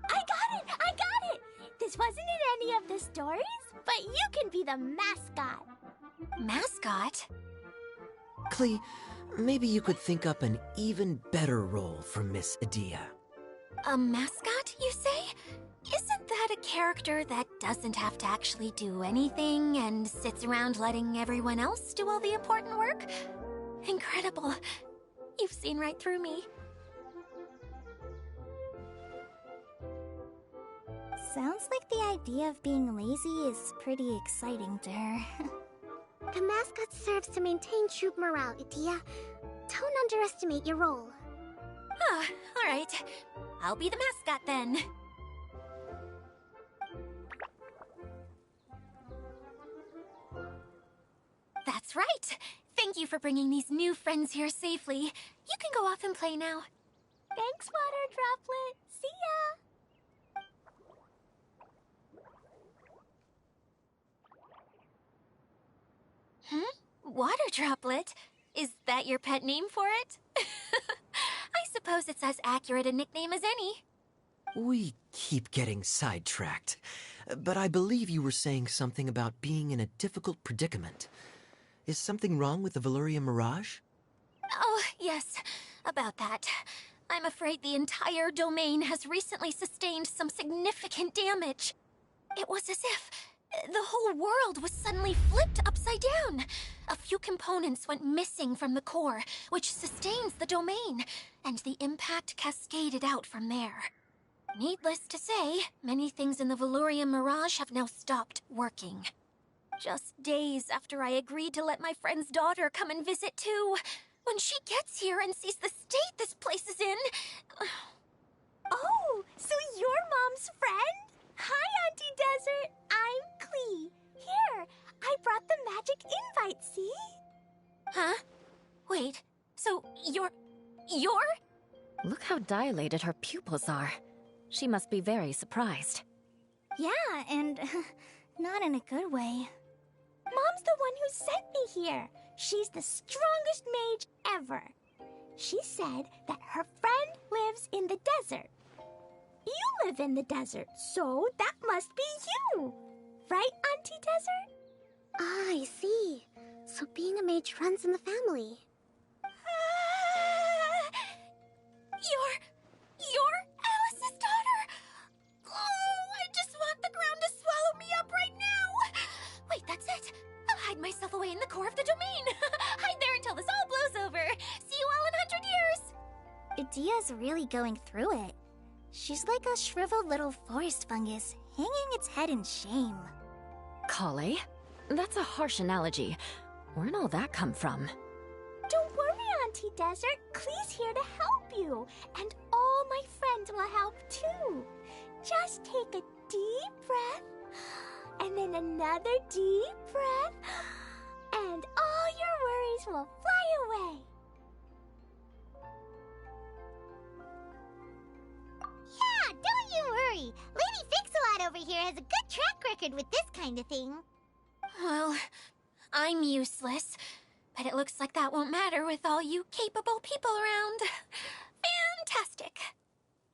I got it! This wasn't in any of the stories, but you can be the mascot. Mascot? Klee, maybe you could think up an even better role for Miss Adia. A mascot, you say? Isn't that a character that doesn't have to actually do anything and sits around letting everyone else do all the important work? Incredible. You've seen right through me. Sounds like the idea of being lazy is pretty exciting to her. The mascot serves to maintain troop morale, Itia. Don't underestimate your role. Ah, alright. I'll be the mascot then. That's right. Thank you for bringing these new friends here safely. You can go off and play now. Thanks, Water Droplet. See ya! Water Droplet? Is that your pet name for it? I suppose it's as accurate a nickname as any. We keep getting sidetracked, but I believe you were saying something about being in a difficult predicament. Is something wrong with the Valyria Mirage? Oh, yes, about that. I'm afraid the entire domain has recently sustained some significant damage. It was as if the whole world was suddenly flipped upside down. A few components went missing from the core, which sustains the domain, and the impact cascaded out from there. Needless to say, many things in the Valyria Mirage have now stopped working. Just days after I agreed to let my friend's daughter come and visit too. When she gets here and sees the state this place is in... Oh, so you're Mom's friend? Hi, Auntie Desert. I'm Klee. Here, I brought the magic invite, see? Huh? Wait, so you're... Look how dilated her pupils are. She must be very surprised. Yeah, and not in a good way. Mom's the one who sent me here. She's the strongest mage ever. She said that her friend lives in the desert. You live in the desert, so that must be you. Right, Auntie Desert? Ah, I see. So being a mage runs in the family. You're Alice's daughter? Oh, I just want the ground to swallow me up right now. Wait, that's it. I'll hide myself away in the core of the domain. Hide there until this all blows over. See you all in 100 years. Idia's really going through it. She's like a shriveled little forest fungus, hanging its head in shame. Kale? That's a harsh analogy. Where'd all that come from? Don't worry, Auntie Desert. Klee's here to help you. And all my friends will help too. Just take a deep breath. And then another deep breath. And all your worries will fly away. Yeah, don't you worry. Lady Fix-A-Lot over here has a good track record with this kind of thing. Well, I'm useless. But it looks like that won't matter with all you capable people around. Fantastic.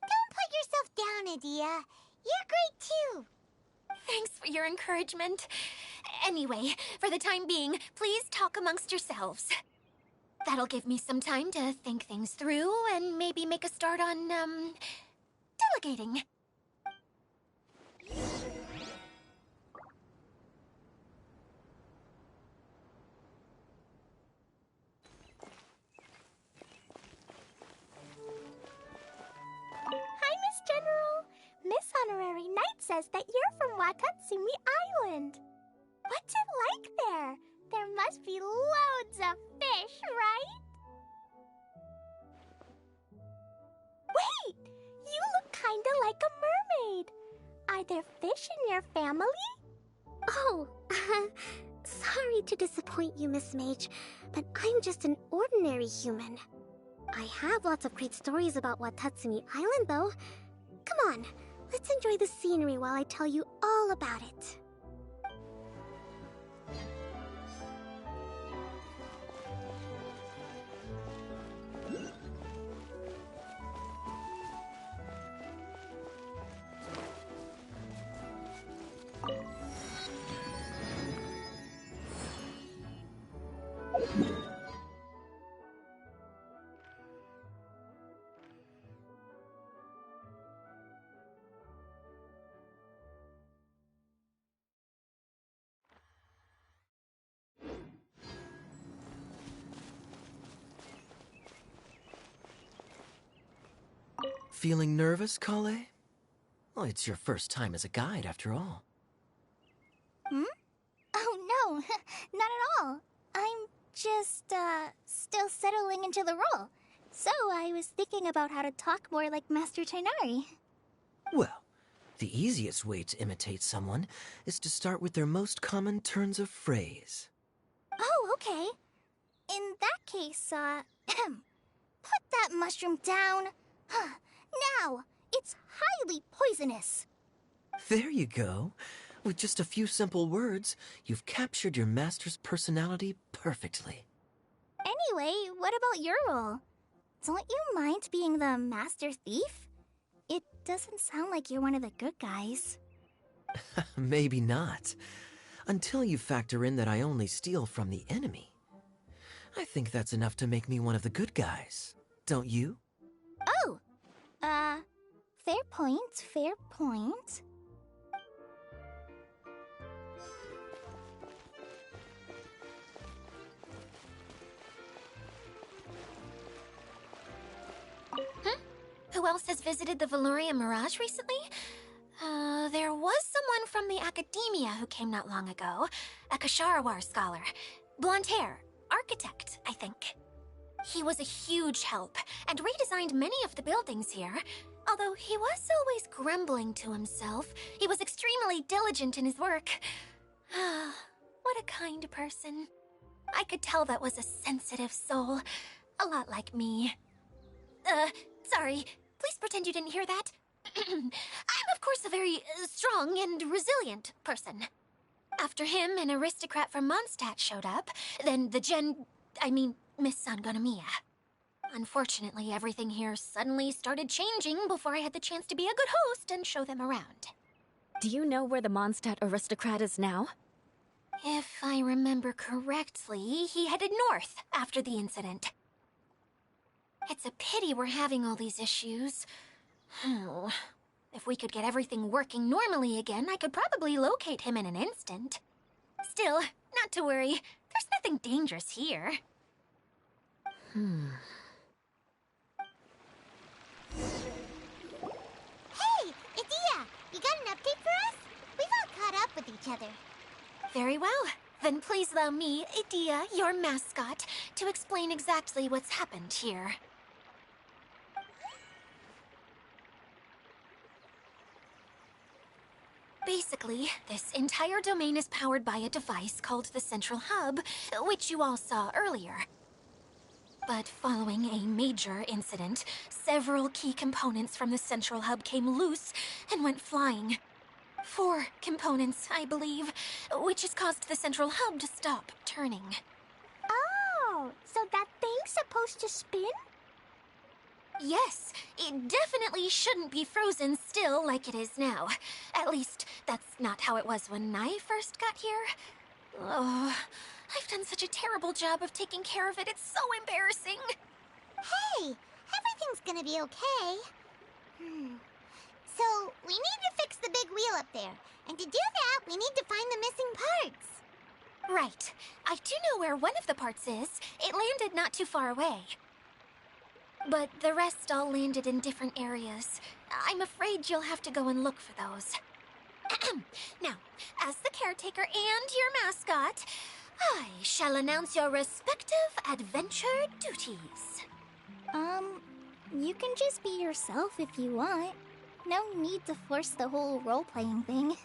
Don't put yourself down, Adia. You're great too. Thanks for your encouragement. Anyway, for the time being, please talk amongst yourselves. That'll give me some time to think things through and maybe make a start on, delegating. Hi, Miss General. Miss Honorary Knight says that you're from Watatsumi Island. What's it like there? There must be loads of fish, right? Wait! You look kinda like a mermaid. Are there fish in your family? Oh, sorry to disappoint you, Miss Mage, but I'm just an ordinary human. I have lots of great stories about Watatsumi Island, though. Come on, let's enjoy the scenery while I tell you all about it. Feeling nervous, Kale? Well, it's your first time as a guide, after all. Oh no, not at all. I'm just, still settling into the role. So I was thinking about how to talk more like Master Tighnari. Well, the easiest way to imitate someone is to start with their most common turns of phrase. Oh, okay. In that case, put that mushroom down. Now, it's highly poisonous. There you go. With just a few simple words, you've captured your master's personality perfectly. Anyway, what about your role? Don't you mind being the master thief? It doesn't sound like you're one of the good guys. Maybe not. Until you factor in that I only steal from the enemy. I think that's enough to make me one of the good guys. Don't you? Oh! Fair point, fair point. Who else has visited the Veloria Mirage recently? There was someone from the academia who came not long ago. A Kasharawar scholar. Blonde hair. Architect, I think. He was a huge help, and redesigned many of the buildings here. Although he was always grumbling to himself, he was extremely diligent in his work. What a kind person. I could tell that was a sensitive soul. A lot like me. Sorry. Please pretend you didn't hear that. I'm, of course, a very strong and resilient person. After him, an aristocrat from Mondstadt showed up, then Miss Sangonomiya. Unfortunately, everything here suddenly started changing before I had the chance to be a good host and show them around. Do you know where the Mondstadt aristocrat is now? If I remember correctly, he headed north after the incident. It's a pity we're having all these issues. If we could get everything working normally again, I could probably locate him in an instant. Still, not to worry. There's nothing dangerous here. Hey, Idia! You got an update for us? We've all caught up with each other. Very well. Then please allow me, Idia, your mascot, to explain exactly what's happened here. Basically, this entire domain is powered by a device called the Central Hub, which you all saw earlier. But following a major incident, several key components from the Central Hub came loose and went flying. 4 components, I believe, which has caused the Central Hub to stop turning. Oh, so that thing's supposed to spin? Yes, it definitely shouldn't be frozen still like it is now. At least, that's not how it was when I first got here. Oh, I've done such a terrible job of taking care of it, it's so embarrassing. Hey, everything's gonna be okay. So, we need to fix the big wheel up there. And to do that, we need to find the missing parts. Right. I do know where one of the parts is. It landed not too far away. But the rest all landed in different areas. I'm afraid you'll have to go and look for those. Now, as the caretaker and your mascot, I shall announce your respective adventure duties. You can just be yourself if you want. No need to force the whole role-playing thing.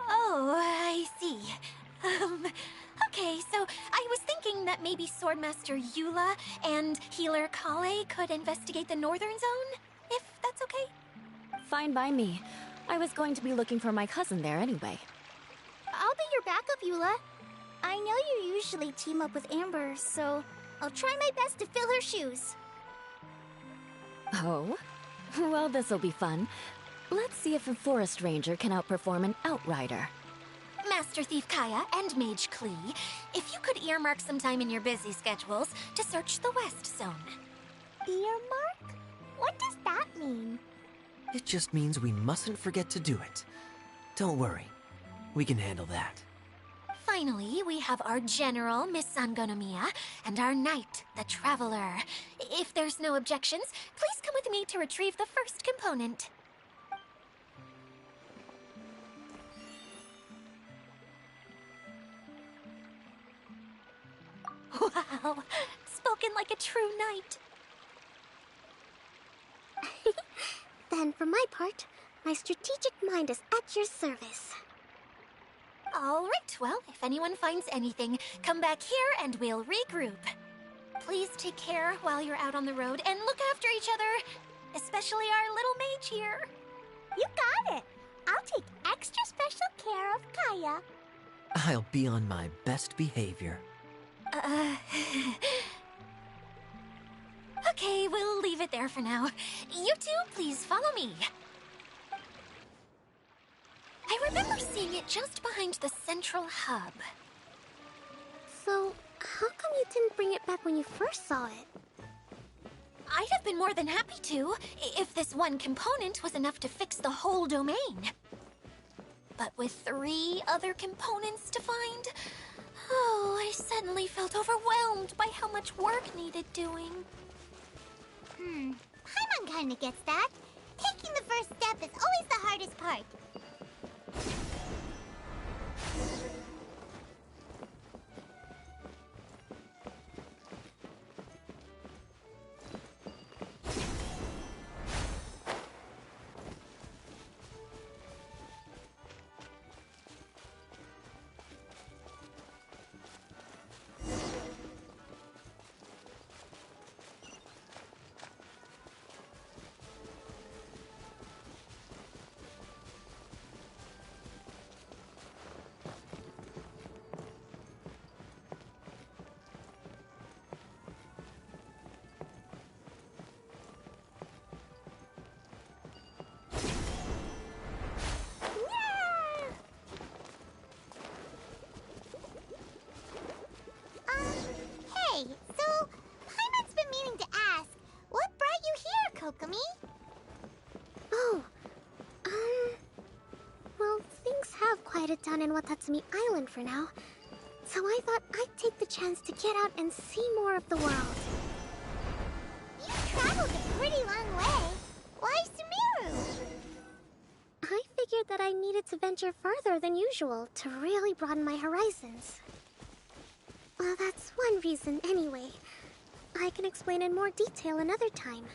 Oh, I see. Okay, so I was thinking that maybe Swordmaster Eula and Healer Kale could investigate the Northern Zone, if that's okay? Fine by me. I was going to be looking for my cousin there anyway. I'll be your backup, Eula. I know you usually team up with Amber, so I'll try my best to fill her shoes. Oh? Well, this'll be fun. Let's see if a forest ranger can outperform an outrider. Master Thief Kaya and Mage Klee, if you could earmark some time in your busy schedules to search the West Zone. Earmark? What does that mean? It just means we mustn't forget to do it. Don't worry. We can handle that. Finally, we have our General, Miss Sangonomiya, and our Knight, the Traveler. If there's no objections, please come with me to retrieve the first component. Wow, spoken like a true knight. Then, for my part, my strategic mind is at your service. Alright, well, if anyone finds anything, come back here and we'll regroup. Please take care while you're out on the road and look after each other, especially our little mage here. You got it. I'll take extra special care of Kaya. I'll be on my best behavior. Okay, we'll leave it there for now. You two, please follow me. I remember seeing it just behind the central hub. So, how come you didn't bring it back when you first saw it? I'd have been more than happy to, if this one component was enough to fix the whole domain. But with 3 other components to find, oh, I suddenly felt overwhelmed by how much work needed doing. Paimon kinda gets that. Taking the first step is always the hardest part. Hey, so Paimon's been meaning to ask, what brought you here, Kokomi? Oh, well, things have quieted down in Watatsumi Island for now. So I thought I'd take the chance to get out and see more of the world. You traveled a pretty long way. Why Sumeru? I figured that I needed to venture further than usual to really broaden my horizons. Well, that's one reason anyway. I can explain in more detail another time.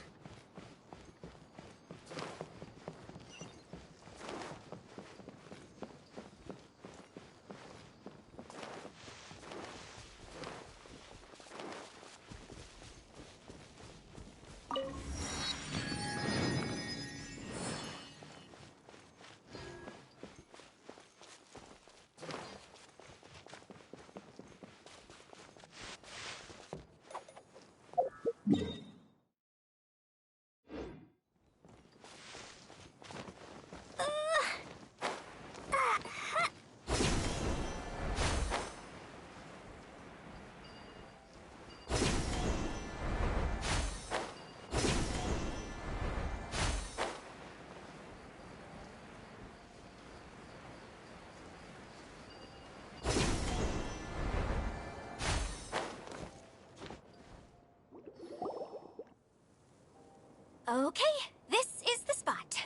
Okay, this is the spot.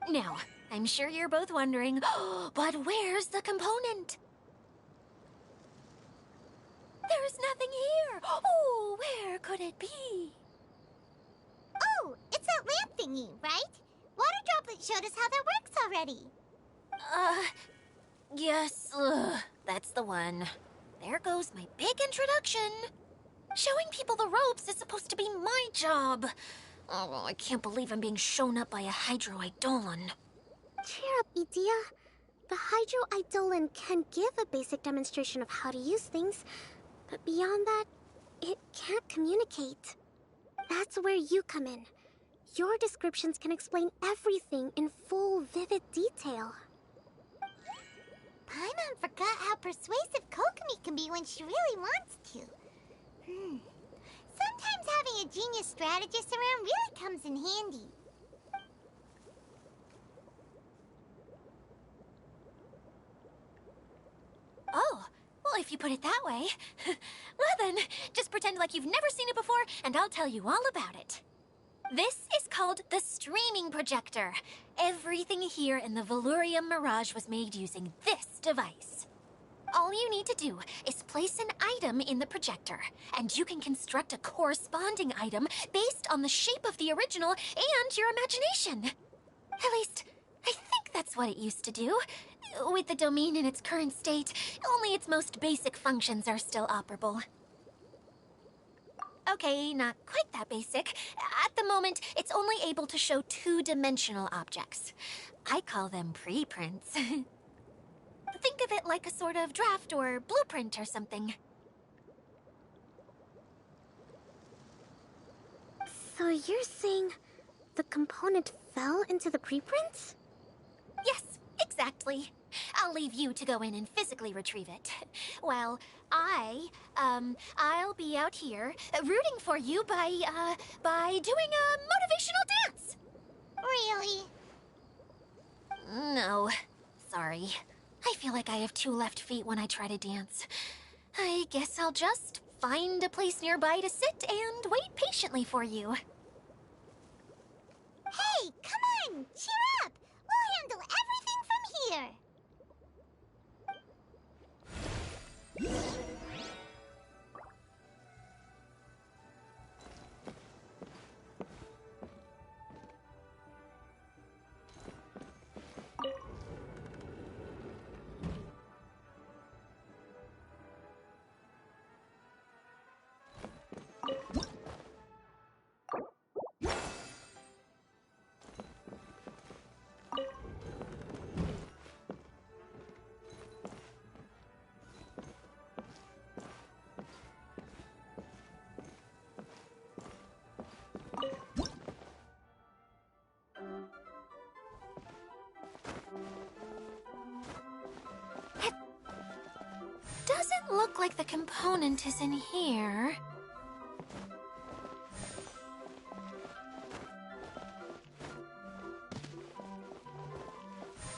Now, I'm sure you're both wondering, but where's the component? There's nothing here. Oh, where could it be? Oh, it's that lamp thingy, right? Water Droplet showed us how that works already. Yes, that's the one. There goes my big introduction. Showing people the ropes is supposed to be my job. Oh, I can't believe I'm being shown up by a Hydro Eidolon. Cheer up, Edea. The Hydro Eidolon can give a basic demonstration of how to use things, but beyond that, it can't communicate. That's where you come in. Your descriptions can explain everything in full, vivid detail. Paimon forgot how persuasive Kokomi can be when she really wants to. Sometimes having a genius strategist around really comes in handy. Oh, well, if you put it that way. Well then, just pretend like you've never seen it before, and I'll tell you all about it. This is called the streaming projector. Everything here in the Valurium Mirage was made using this device. All you need to do is place an item in the projector, and you can construct a corresponding item based on the shape of the original and your imagination. At least, I think think that's what it used to do. With the domain in its current state, only its most basic functions are still operable. Okay, not quite that basic. At the moment, it's only able to show two-dimensional objects. I call them preprints. Think of it like a sort of draft or blueprint or something. So you're saying the component fell into the preprints? Yes, exactly. I'll leave you to go in and physically retrieve it. Well, I'll be out here rooting for you by doing a motivational dance. Really? No, sorry. I feel like I have two left feet when I try to dance. I guess I'll just find a place nearby to sit and wait patiently for you. Hey, come on! Cheer up! We'll handle everything from here! Doesn't look like the component is in here.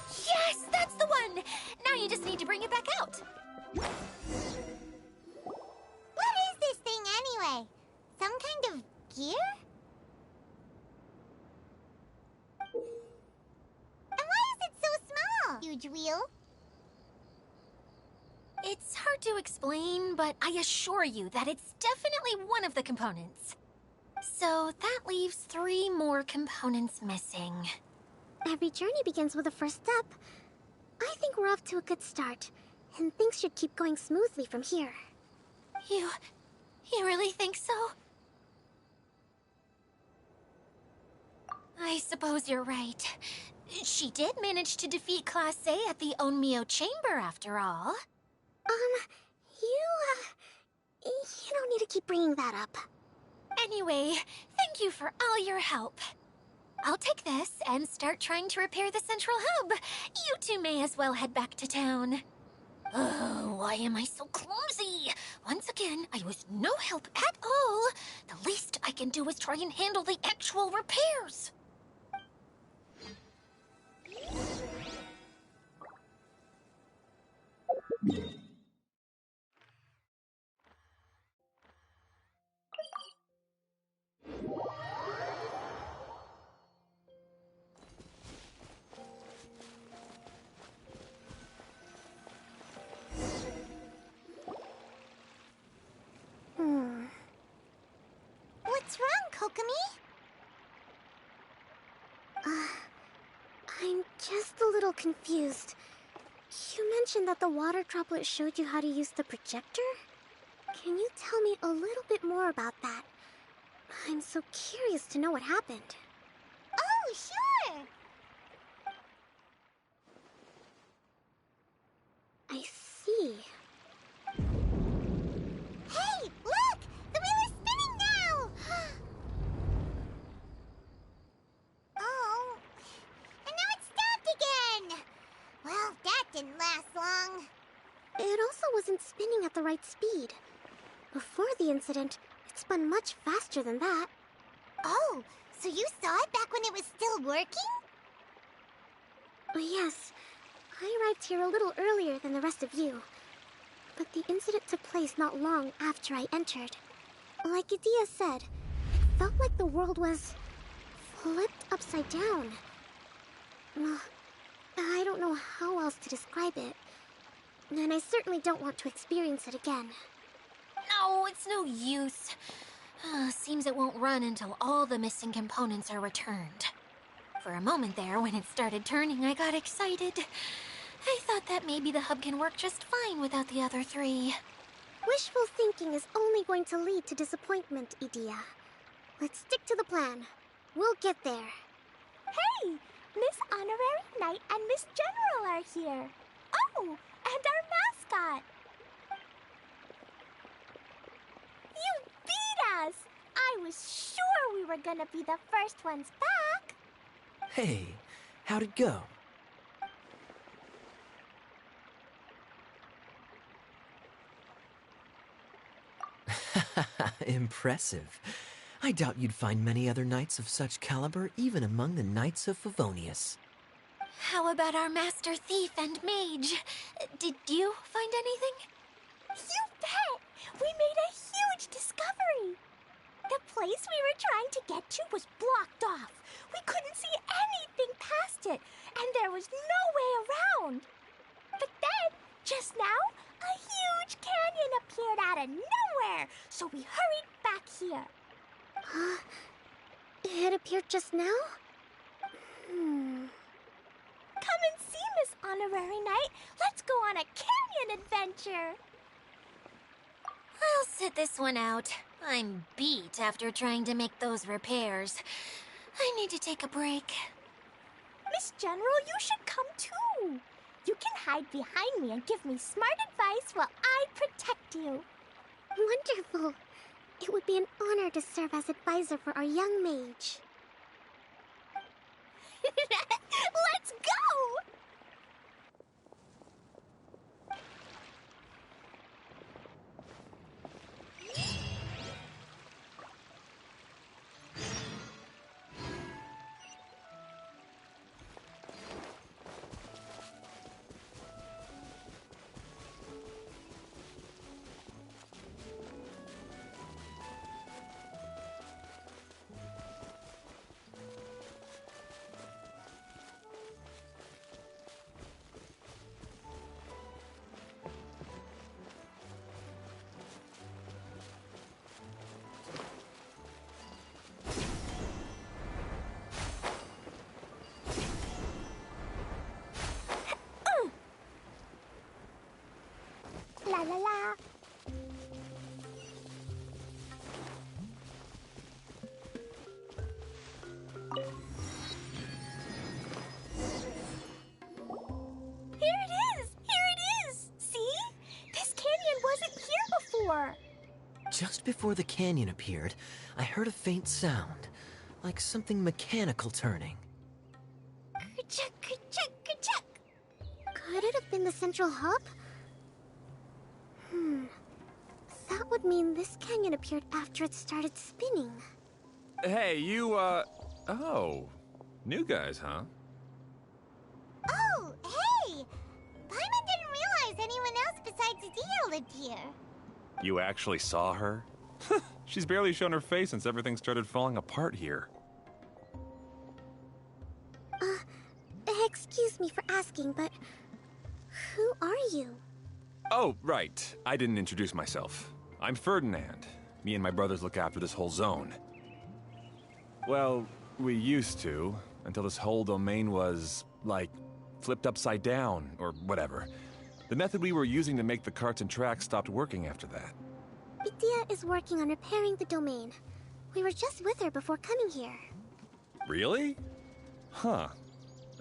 Yes, that's the one! Now you just need to bring it back out. What is this thing anyway? Some kind of gear? And why is it so small? Huge wheel? It's hard to explain, but I assure you that it's definitely one of the components. So that leaves 3 more components missing. Every journey begins with a first step. I think we're off to a good start, and things should keep going smoothly from here. You really think so? I suppose you're right. She did manage to defeat Class A at the Onmyo Chamber after all. You don't need to keep bringing that up. Anyway, thank you for all your help. I'll take this and start trying to repair the central hub. You two may as well head back to town. Oh, why am I so clumsy? Once again, I was no help at all. The least I can do is try and handle the actual repairs. What's wrong, Kokomi? I'm just a little confused. You mentioned that the water droplet showed you how to use the projector? Can you tell me a little bit more about that? I'm so curious to know what happened. Oh, sure! I see. Hey, look! The wheel is spinning now! Oh, and now it's stopped again! Well, that didn't last long. It also wasn't spinning at the right speed. Before the incident, it spun much faster than that. Oh, so you saw it back when it was still working? Yes, I arrived here a little earlier than the rest of you. But the incident took place not long after I entered. Like Idia said, it felt like the world was flipped upside down. I don't know how else to describe it. And I certainly don't want to experience it again. No, it's no use. Seems it won't run until all the missing components are returned. For a moment there, when it started turning, I got excited. I thought that maybe the hub can work just fine without the other three. Wishful thinking is only going to lead to disappointment, Idia. Let's stick to the plan. We'll get there. Hey! Miss Honorary Knight and Miss General are here. Oh, and our mascot. You beat us! I was sure we were gonna be the first ones back. Hey, how'd it go? Impressive. I doubt you'd find many other knights of such caliber even among the Knights of Favonius. How about our Master Thief and Mage? Did you find anything? You bet! We made a huge discovery. The place we were trying to get to was blocked off. We couldn't see anything past it, and there was no way around. But then, just now, a huge canyon appeared out of nowhere, so we hurried back here. Huh? It appeared just now? Come and see, Miss Honorary Knight. Let's go on a canyon adventure. I'll sit this one out. I'm beat after trying to make those repairs. I need to take a break. Miss General, you should come too. You can hide behind me and give me smart advice while I protect you. Wonderful. It would be an honor to serve as advisor for our young mage. Let's go! La la la. Here it is! Here it is! See? This canyon wasn't here before. Just before the canyon appeared, I heard a faint sound, like something mechanical turning. Ka-chuck, ka-chuck, ka-chuck. Could it have been the central hub? That would mean this canyon appeared after it started spinning. Hey, you, oh. New guys, huh? Oh, hey! Paimon didn't realize anyone else besides Adia lived here. You actually saw her? She's barely shown her face since everything started falling apart here. Excuse me for asking, but who are you? Oh, right. I didn't introduce myself. I'm Ferdinand. Me and my brothers look after this whole zone. Well, we used to, until this whole domain was, like, flipped upside down, or whatever. The method we were using to make the carts and tracks stopped working after that. Idia is working on repairing the domain. We were just with her before coming here. Really? Huh.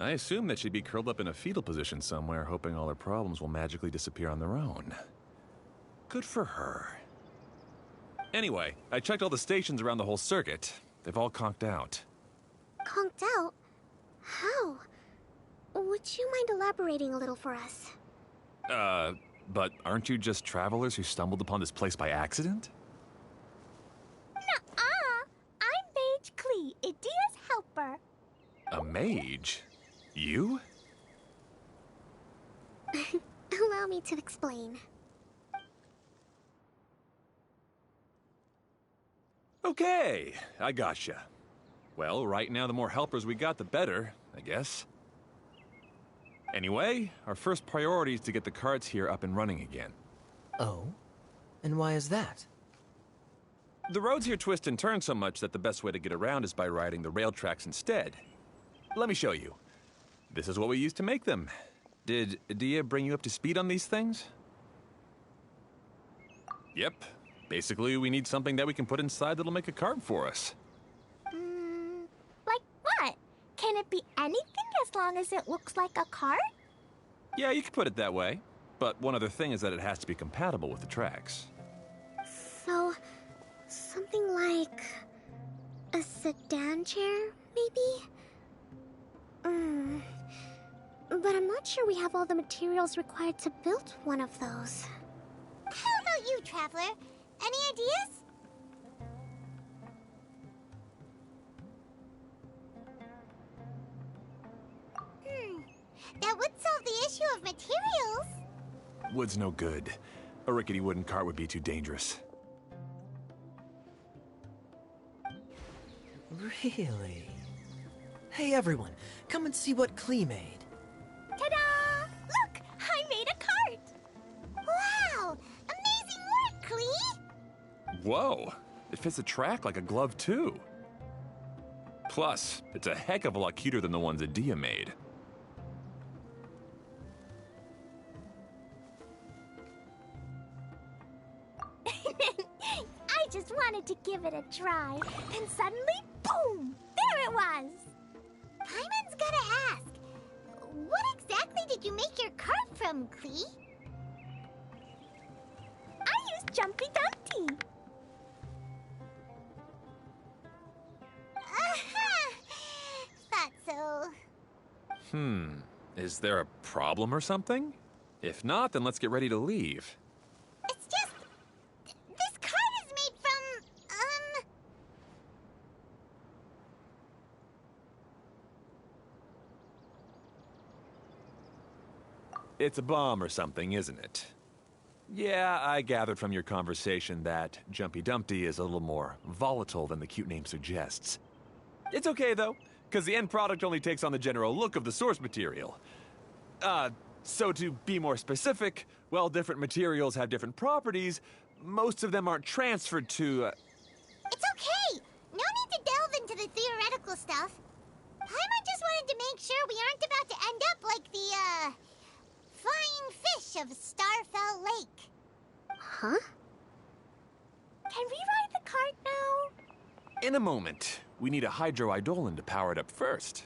I assume that she'd be curled up in a fetal position somewhere, hoping all her problems will magically disappear on their own. Good for her. Anyway, I checked all the stations around the whole circuit. They've all conked out. Conked out? How? Would you mind elaborating a little for us? But aren't you just travelers who stumbled upon this place by accident? Nuh-uh. I'm Mage Klee, Idia's helper. A mage? You? Allow me to explain. Okay, I gotcha. Well, right now the more helpers we got, the better, I guess. Anyway, our first priority is to get the carts here up and running again. Oh? And why is that? The roads here twist and turn so much that the best way to get around is by riding the rail tracks instead. let me show you. This is what we used to make them. Did Dia bring you up to speed on these things? Yep. Basically, we need something that we can put inside that'll make a cart for us. Like what? Can it be anything as long as it looks like a cart? Yeah, you could put it that way. But one other thing is that it has to be compatible with the tracks. So, something like a sedan chair, maybe? But I'm not sure we have all the materials required to build one of those. How about you, Traveler? Any ideas? That would solve the issue of materials. Wood's no good. A rickety wooden cart would be too dangerous. Really? Hey everyone, come and see what Klee made. Ta-da! Look! I made a cart! Wow! Amazing work, Klee! Whoa! It fits the track like a glove, too. Plus, it's a heck of a lot cuter than the ones that Dia made. I just wanted to give it a try, and suddenly, boom! There it was! Paimon's gotta ask, what exactly did you make your cart from, Klee? I used Jumpy Dumpty! Aha! Thought so. Is there a problem or something? If not, then let's get ready to leave. It's just... this cart is made from, It's a bomb or something, isn't it? Yeah, I gathered from your conversation that Jumpy Dumpty is a little more volatile than the cute name suggests. It's okay, though, because the end product only takes on the general look of the source material. So to be more specific, while different materials have different properties, most of them aren't transferred to, It's okay! No need to delve into the theoretical stuff. Paimon just wanted to make sure we aren't about to end up like the, flying fish of Starfell Lake. Huh? Can we ride the cart now? In a moment. We need a hydroidolin to power it up first.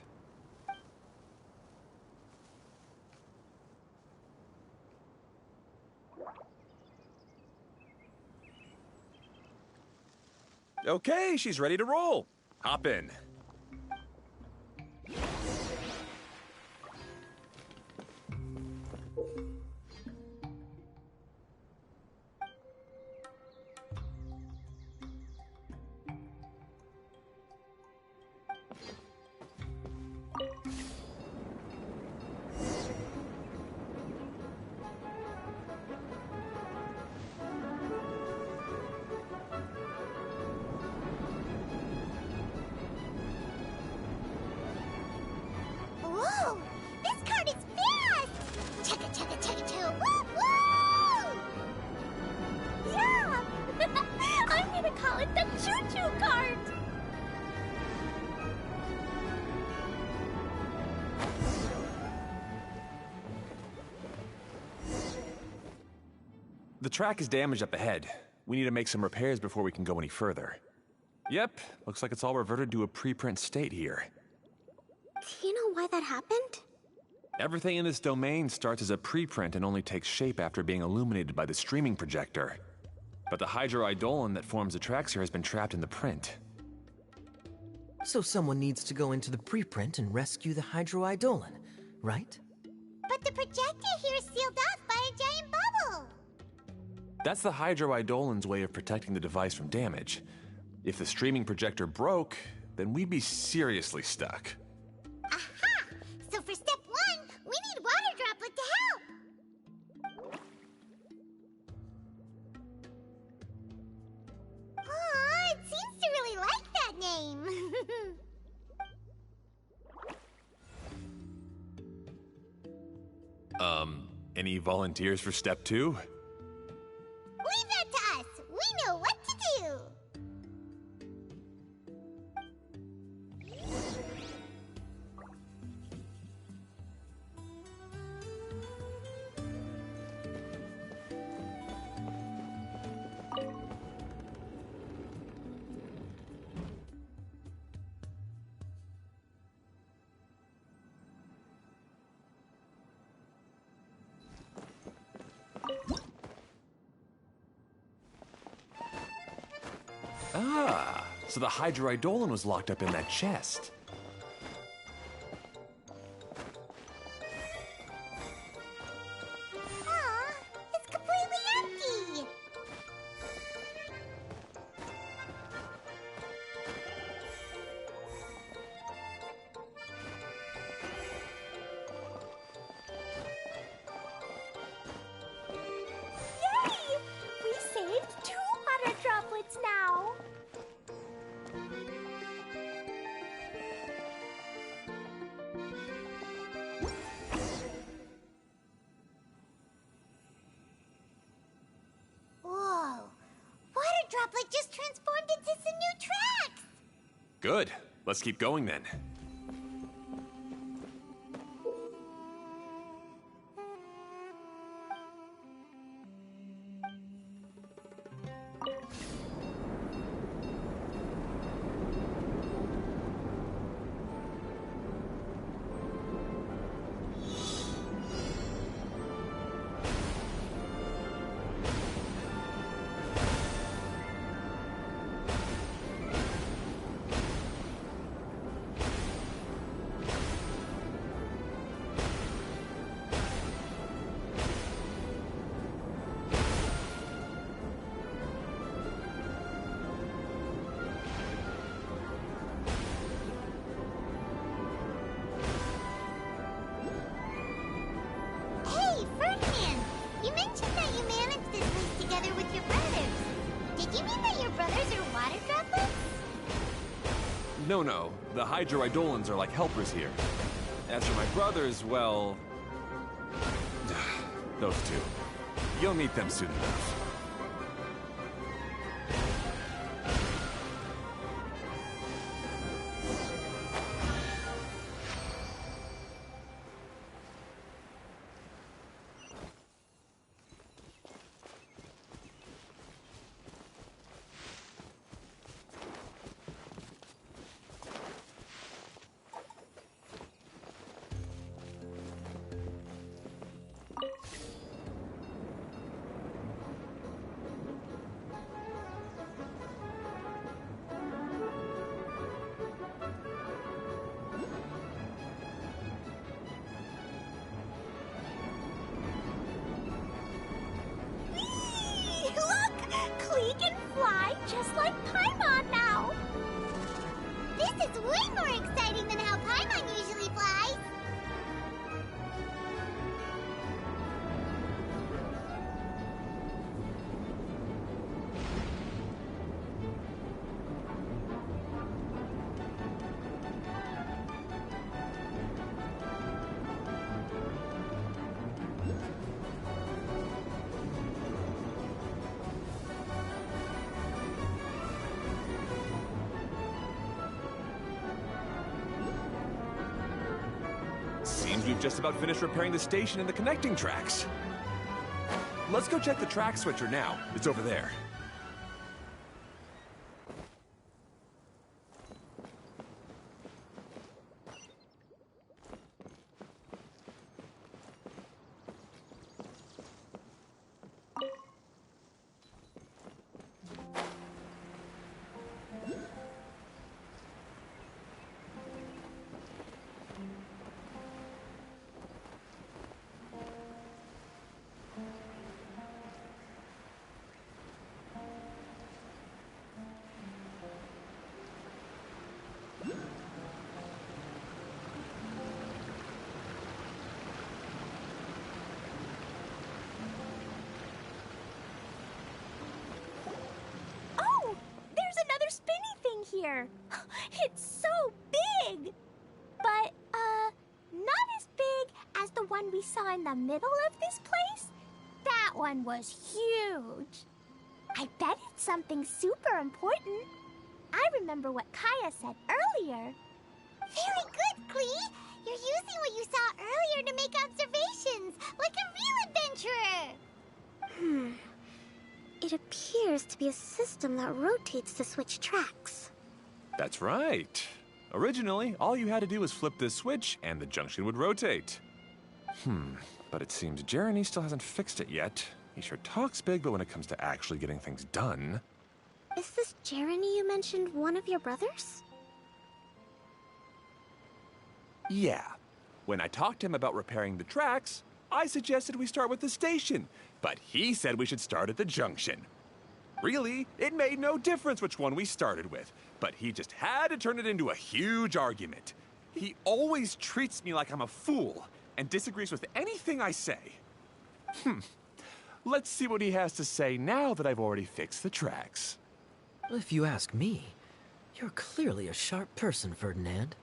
Okay, she's ready to roll. Hop in. Whoa! This cart is fast! Chugga chugga chugga choo! Woo woo! Yeah! I'm gonna call it the choo-choo cart! The track is damaged up ahead. We need to make some repairs before we can go any further. Yep, looks like it's all reverted to a preprint state here. Do you know why that happened? Everything in this domain starts as a preprint and only takes shape after being illuminated by the streaming projector. But the hydroidolin that forms the tracks here has been trapped in the print. So someone needs to go into the preprint and rescue the hydroidolin, right? But the projector here is sealed off by a giant bubble! That's the hydroidolin's way of protecting the device from damage. If the streaming projector broke, then we'd be seriously stuck. Aha! So for step one, we need water droplet to help! Aw, it seems to really like that name! Any volunteers for step two? Leave that to us! We know what to do! Ah, so the Hydroidolin was locked up in that chest. Aw, it's completely empty! Yay! We saved 2 water droplets now. Whoa! Water Droplet just transformed into some new tracks! Good. Let's keep going then. Hey, Ferdinand! You mentioned that you managed this place together with your brothers. Did you mean that your brothers are water droplets? No. The Hydroidolins are like helpers here. As for my brothers, well... those two. You'll meet them soon enough. Whee! Look! Klee can fly just like Paimon now. This is way more exciting than how Paimon usually flies! Seems we've just about finished repairing the station and the connecting tracks. Let's go check the track switcher now. It's over there. Oh, there's another spinny thing here. It's so big. But, not as big as the one we saw in the middle of this place. That one was huge. I bet it's something super important. I remember what Kaya said earlier. Very good, Klee! You're using what you saw earlier to make observations, like a real adventurer! It appears to be a system that rotates to switch tracks. That's right. Originally, all you had to do was flip this switch and the junction would rotate. But it seems Jeremy still hasn't fixed it yet. He sure talks big, but when it comes to actually getting things done... Is this Jeremy you mentioned one of your brothers? Yeah. When I talked to him about repairing the tracks, I suggested we start with the station, but he said we should start at the junction. Really, it made no difference which one we started with, but he just had to turn it into a huge argument. He always treats me like I'm a fool and disagrees with anything I say. Let's see what he has to say now that I've already fixed the tracks. If you ask me, you're clearly a sharp person, Ferdinand.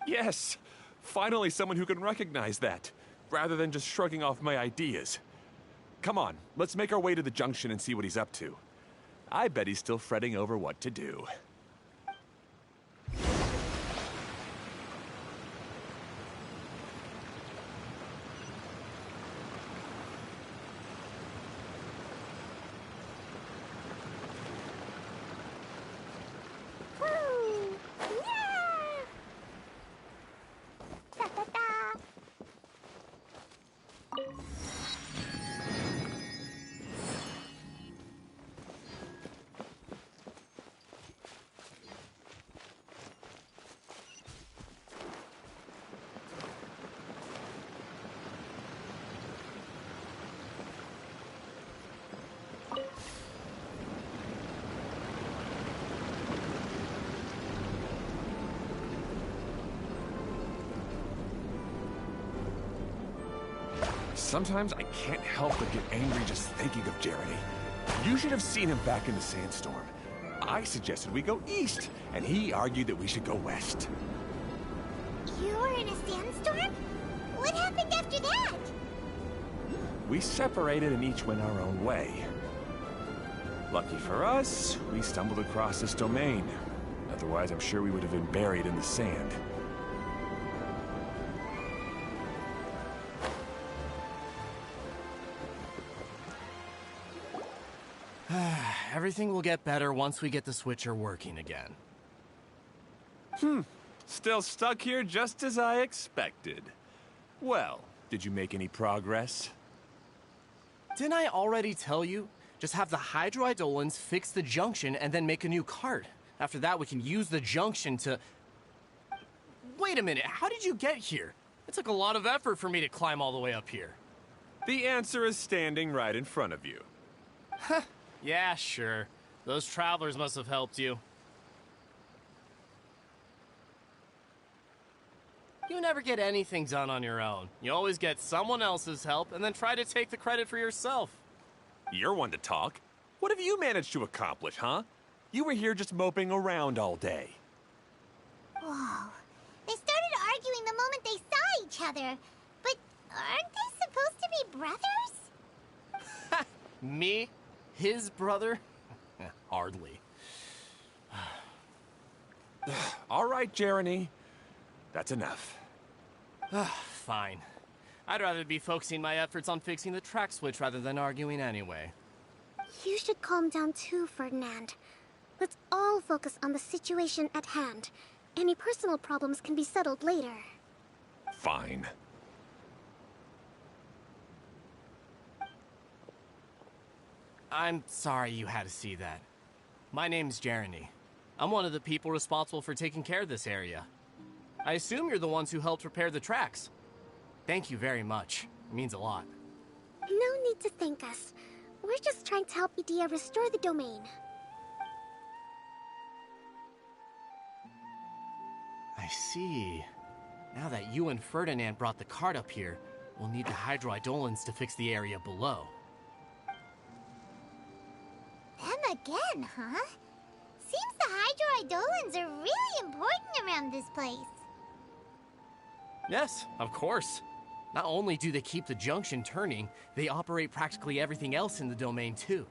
Yes, finally someone who can recognize that, rather than just shrugging off my ideas. Come on, let's make our way to the junction and see what he's up to. I bet he's still fretting over what to do. Sometimes I can't help but get angry just thinking of Jeremy. You should have seen him back in the sandstorm. I suggested we go east, and he argued that we should go west. You were in a sandstorm? What happened after that? We separated and each went our own way. Lucky for us, we stumbled across this domain. Otherwise, I'm sure we would have been buried in the sand. Everything will get better once we get the switcher working again. Still stuck here just as I expected. Well, did you make any progress? Didn't I already tell you? Just have the hydroidolins fix the junction and then make a new cart. After that, we can use the junction to... Wait a minute, how did you get here? It took a lot of effort for me to climb all the way up here. The answer is standing right in front of you. Yeah, sure. Those travelers must have helped you. You never get anything done on your own. You always get someone else's help and then try to take the credit for yourself. You're one to talk. What have you managed to accomplish, huh? You were here just moping around all day. Whoa. They started arguing the moment they saw each other. But aren't they supposed to be brothers? Me? His brother? Hardly. All right, Jeremy. That's enough. Fine. I'd rather be focusing my efforts on fixing the track switch rather than arguing anyway. You should calm down too, Ferdinand. Let's all focus on the situation at hand. Any personal problems can be settled later. Fine. I'm sorry you had to see that. My name's Jeremy. I'm one of the people responsible for taking care of this area. I assume you're the ones who helped repair the tracks. Thank you very much. It means a lot. No need to thank us. We're just trying to help Edea restore the domain. I see. Now that you and Ferdinand brought the cart up here, we'll need the hydroidolins to fix the area below. Them again, huh? Seems the hydroidolins are really important around this place. Yes, of course. Not only do they keep the junction turning, they operate practically everything else in the domain too.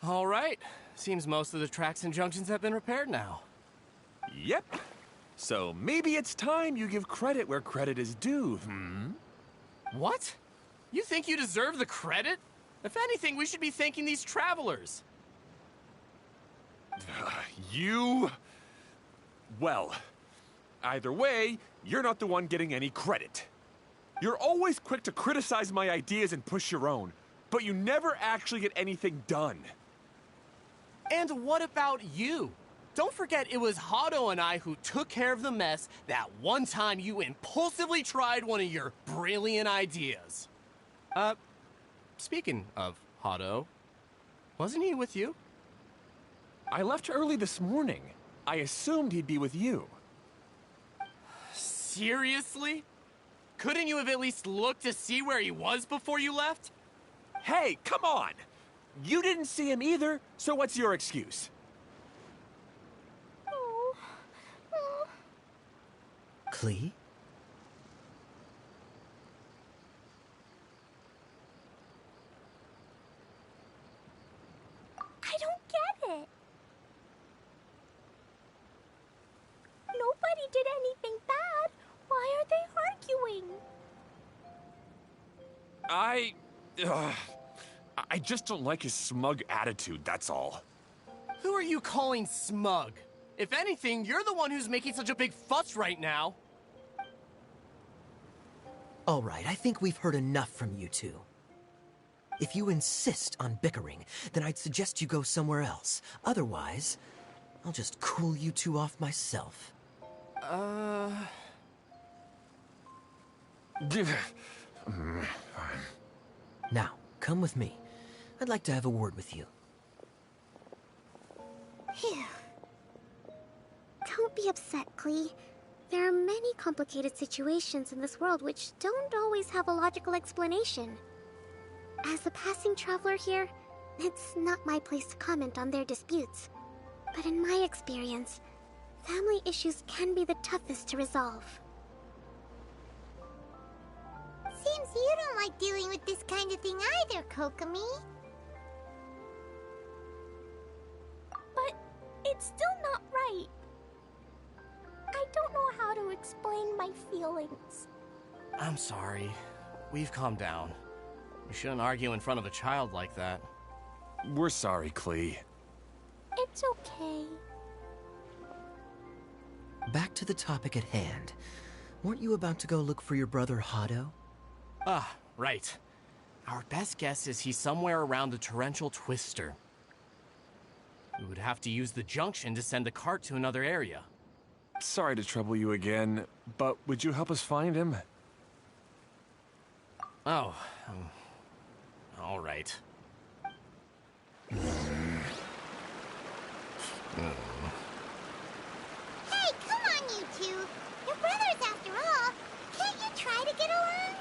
All right. Seems most of the tracks and junctions have been repaired now. Yep. So maybe it's time you give credit where credit is due, What? You think you deserve the credit? If anything, we should be thanking these travelers. You... Well, either way, you're not the one getting any credit. You're always quick to criticize my ideas and push your own, but you never actually get anything done. And what about you? Don't forget it was Hado and I who took care of the mess that one time you impulsively tried one of your brilliant ideas. Speaking of Hado, wasn't he with you? I left early this morning. I assumed he'd be with you. Seriously? Couldn't you have at least looked to see where he was before you left? Hey, come on! You didn't see him either, so what's your excuse? Klee? I don't get it. Nobody did anything bad. Why are they arguing? I just don't like his smug attitude, that's all. Who are you calling smug? If anything, you're the one who's making such a big fuss right now. All right, I think we've heard enough from you two. If you insist on bickering, then I'd suggest you go somewhere else. Otherwise, I'll just cool you two off myself. Now, come with me. I'd like to have a word with you. Phew. Don't be upset, Klee. There are many complicated situations in this world which don't always have a logical explanation. As a passing traveler here, it's not my place to comment on their disputes. But in my experience, family issues can be the toughest to resolve. Seems you don't like dealing with this kind of thing either, Kokomi. But it's still not right. I don't know how to explain my feelings. I'm sorry. We've calmed down. You shouldn't argue in front of a child like that. We're sorry, Klee. It's okay. Back to the topic at hand. Weren't you about to go look for your brother Hado? Ah, right. Our best guess is he's somewhere around the Torrential Twister. We would have to use the junction to send the cart to another area. Sorry to trouble you again, but would you help us find him? Oh, all right. Hey, come on, you two. You're brothers after all. Can't you try to get along?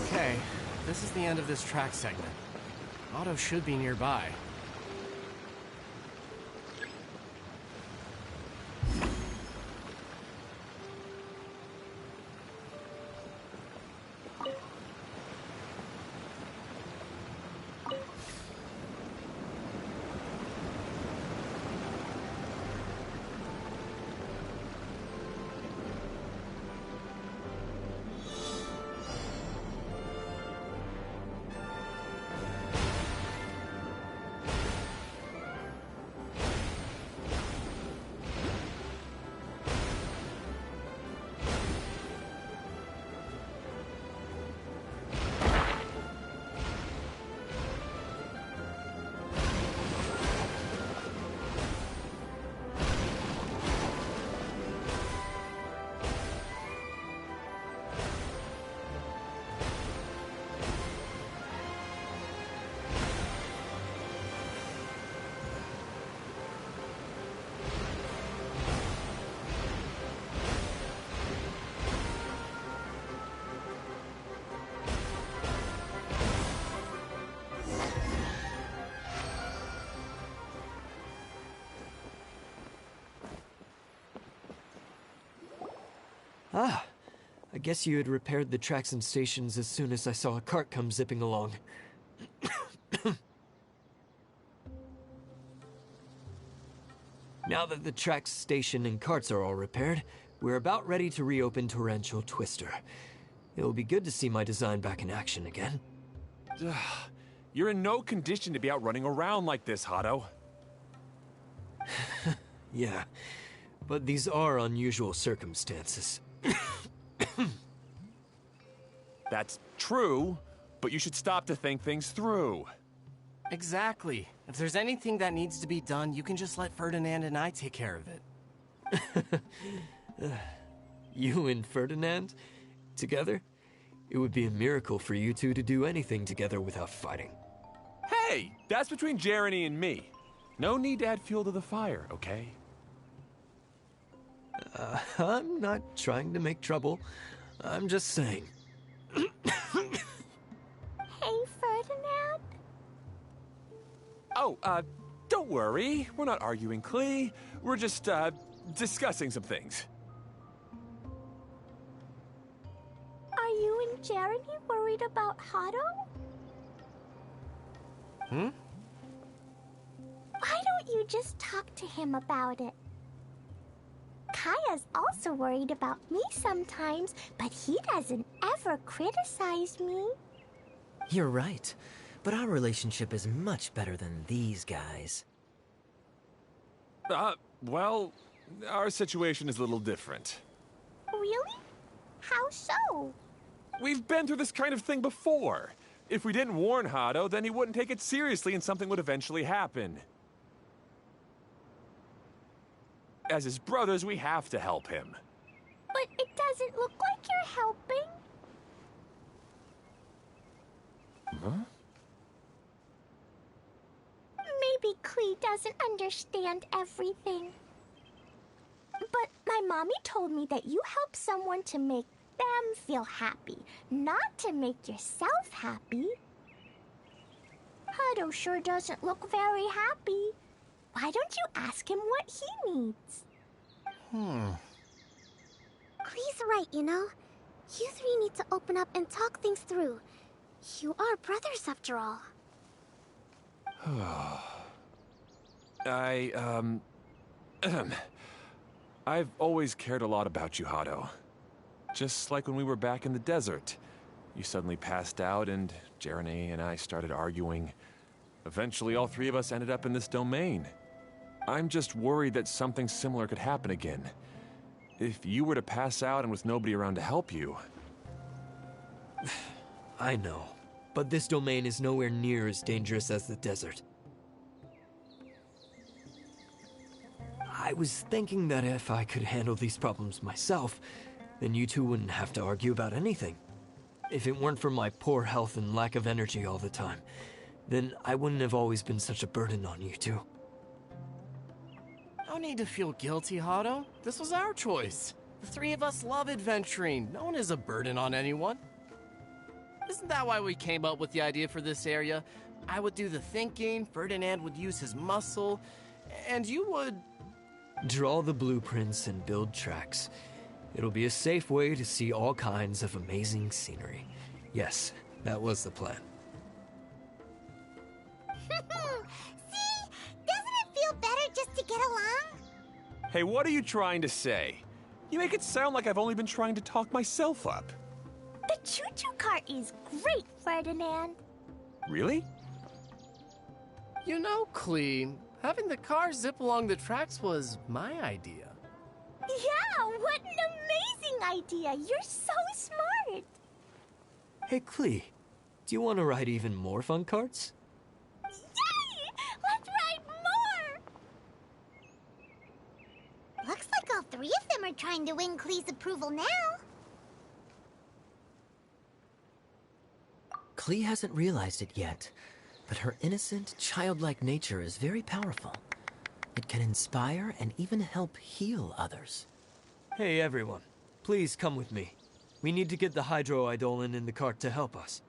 Okay, this is the end of this track segment. Otto should be nearby. Ah, I guess you had repaired the tracks and stations as soon as I saw a cart come zipping along. Now that the tracks, station, and carts are all repaired, we're about ready to reopen Torrential Twister. It'll be good to see my design back in action again. You're in no condition to be out running around like this, Hado. Yeah, but these are unusual circumstances. That's true, but you should stop to think things through. Exactly. If there's anything that needs to be done, you can just let Ferdinand and I take care of it. You and Ferdinand? Together? It would be a miracle for you two to do anything together without fighting. Hey, that's between Jeremy and me. No need to add fuel to the fire, okay? I'm not trying to make trouble. I'm just saying. Hey, Ferdinand? Oh, don't worry. We're not arguing, Klee. We're just, discussing some things. Are you and Jeremy worried about Hado? Hmm? Why don't you just talk to him about it? Kaya's also worried about me sometimes, but he doesn't ever criticize me. You're right, but our relationship is much better than these guys. Well, our situation is a little different. Really? How so? We've been through this kind of thing before. If we didn't warn Hado, then he wouldn't take it seriously and something would eventually happen. As his brothers, we have to help him. But it doesn't look like you're helping. Huh? Maybe Klee doesn't understand everything. But my mommy told me that you help someone to make them feel happy, not to make yourself happy. Hado sure doesn't look very happy. Why don't you ask him what he needs? Klee's right, you know. You three need to open up and talk things through. You are brothers after all. I've always cared a lot about you, Hado. Just like when we were back in the desert. You suddenly passed out and Jeremy and I started arguing. Eventually, all three of us ended up in this domain. I'm just worried that something similar could happen again. If you were to pass out and with nobody around to help you... I know, but this domain is nowhere near as dangerous as the desert. I was thinking that if I could handle these problems myself, then you two wouldn't have to argue about anything. If it weren't for my poor health and lack of energy all the time, then I wouldn't have always been such a burden on you two. No need to feel guilty, Hado. This was our choice. The three of us love adventuring. No one is a burden on anyone. Isn't that why we came up with the idea for this area? I would do the thinking, Ferdinand would use his muscle, and you would... Draw the blueprints and build tracks. It'll be a safe way to see all kinds of amazing scenery. Yes, that was the plan. See? Doesn't it feel better just to get along? Hey, what are you trying to say? You make it sound like I've only been trying to talk myself up. The choo-choo cart is great, Ferdinand. Really? You know, Klee, having the car zip along the tracks was my idea. Yeah, what an amazing idea. You're so smart. Hey, Klee, do you want to ride even more fun carts? Yay! Let's ride more! Looks like all three of them are trying to win Klee's approval now. Klee hasn't realized it yet, but her innocent, childlike nature is very powerful. It can inspire and even help heal others. Hey, everyone. Please come with me. We need to get the hydroidolin in the cart to help us.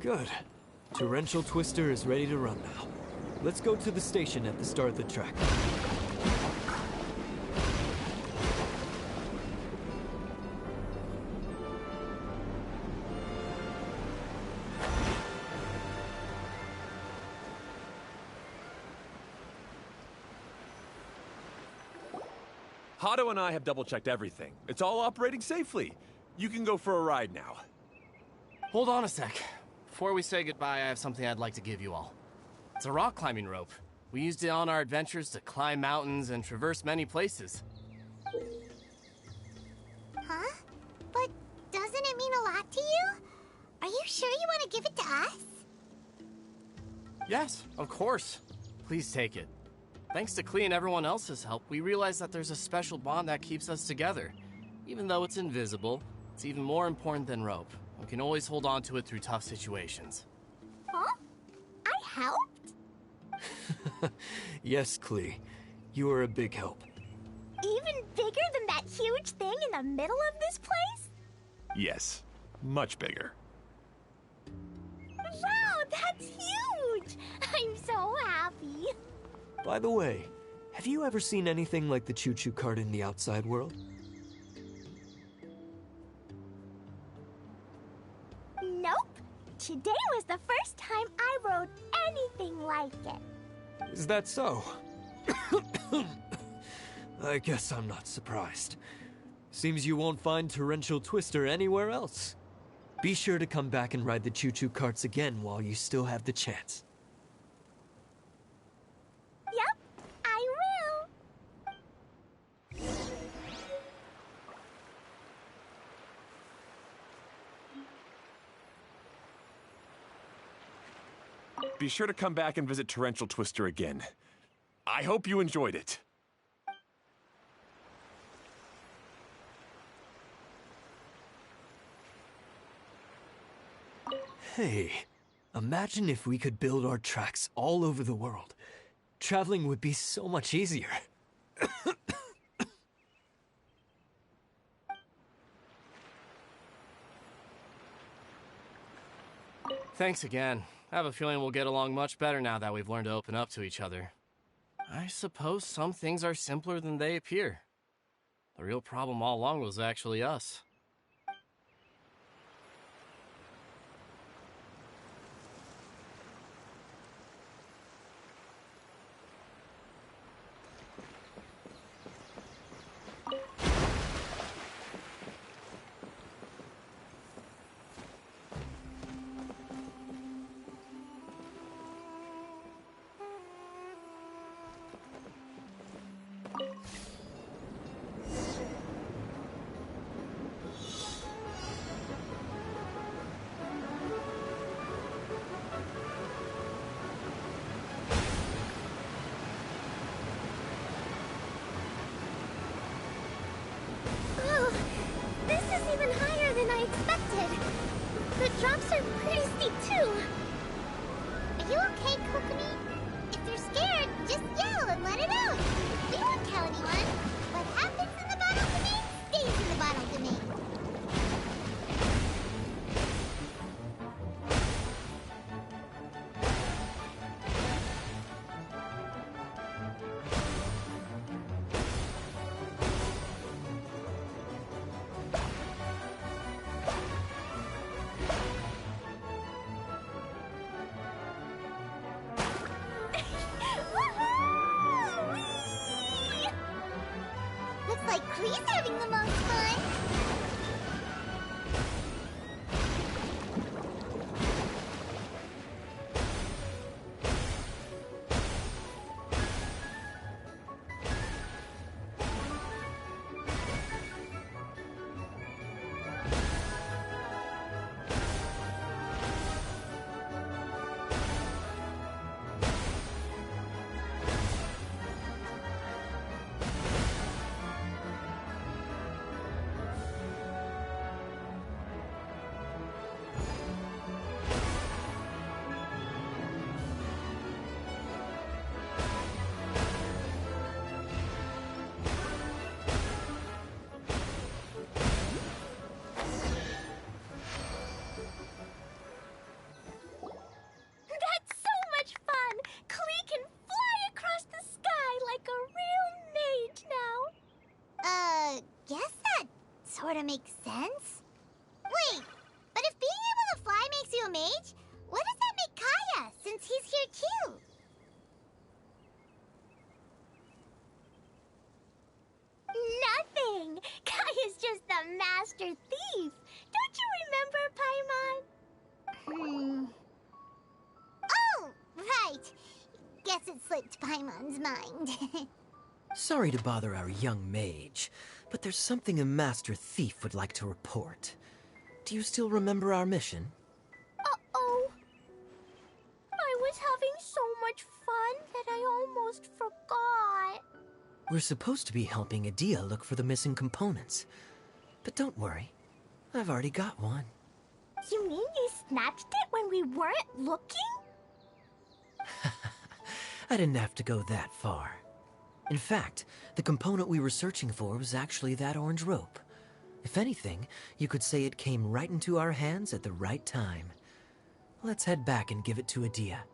Good. Torrential Twister is ready to run now. Let's go to the station at the start of the track. Hato and I have double-checked everything. It's all operating safely. You can go for a ride now. Hold on a sec. Before we say goodbye, I have something I'd like to give you all. It's a rock climbing rope. We used it on our adventures to climb mountains and traverse many places. Huh? But doesn't it mean a lot to you? Are you sure you want to give it to us? Yes, of course. Please take it. Thanks to Klee and everyone else's help, we realized that there's a special bond that keeps us together. Even though it's invisible, it's even more important than rope. We can always hold on to it through tough situations. Huh? I helped? Yes, Klee. You are a big help. Even bigger than that huge thing in the middle of this place? Yes, much bigger. Wow, that's huge! I'm so happy. By the way, have you ever seen anything like the choo-choo cart in the outside world? Nope. Today was the first time I rode anything like it. Is that so? I guess I'm not surprised. Seems you won't find Torrential Twister anywhere else. Be sure to come back and ride the choo-choo carts again while you still have the chance. Yep, I will. Be sure to come back and visit Torrential Twister again. I hope you enjoyed it. Hey, imagine if we could build our tracks all over the world. Traveling would be so much easier. Thanks again. I have a feeling we'll get along much better now that we've learned to open up to each other. I suppose some things are simpler than they appear. The real problem all along was actually us. Oh, this is even higher than I expected. The drops are pretty steep too. Are you okay, Kokomi? If you're scared, just yell and let it out. We won't tell anyone. What happens in the bottle domain stays in the bottle domain. sorta makes sense. Wait, but if being able to fly makes you a mage, what does that make Kaya, since he's here too? Nothing! Kaya's just the master thief! Don't you remember, Paimon? Oh, right. Guess it slipped Paimon's mind. Sorry to bother our young mage, but there's something a master thief would like to report. Do you still remember our mission? Uh-oh. I was having so much fun that I almost forgot. We're supposed to be helping Adia look for the missing components. But don't worry, I've already got one. You mean you snatched it when we weren't looking? I didn't have to go that far. In fact, the component we were searching for was actually that orange rope. If anything, you could say it came right into our hands at the right time. Let's head back and give it to Adia.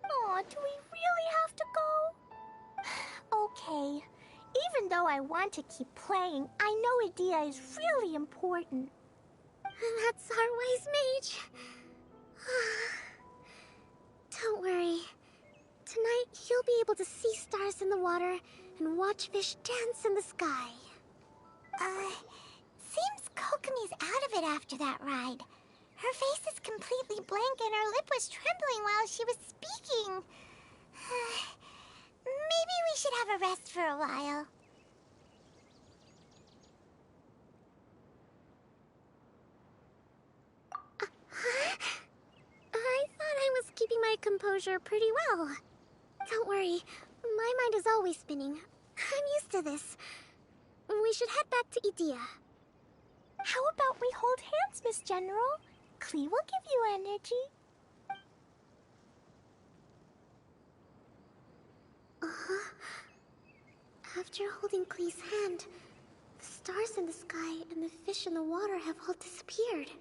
Aw, do we really have to go? Okay. Even though I want to keep playing, I know Adia is really important. That's our wise mage. Don't worry. Tonight, you'll be able to see stars in the water and watch fish dance in the sky. Seems Kokomi's out of it after that ride. Her face is completely blank and her lip was trembling while she was speaking. Maybe we should have a rest for a while. I thought I was keeping my composure pretty well. Don't worry, my mind is always spinning. I'm used to this. We should head back to Idia. How about we hold hands, Miss General? Klee will give you energy. After holding Klee's hand, the stars in the sky and the fish in the water have all disappeared.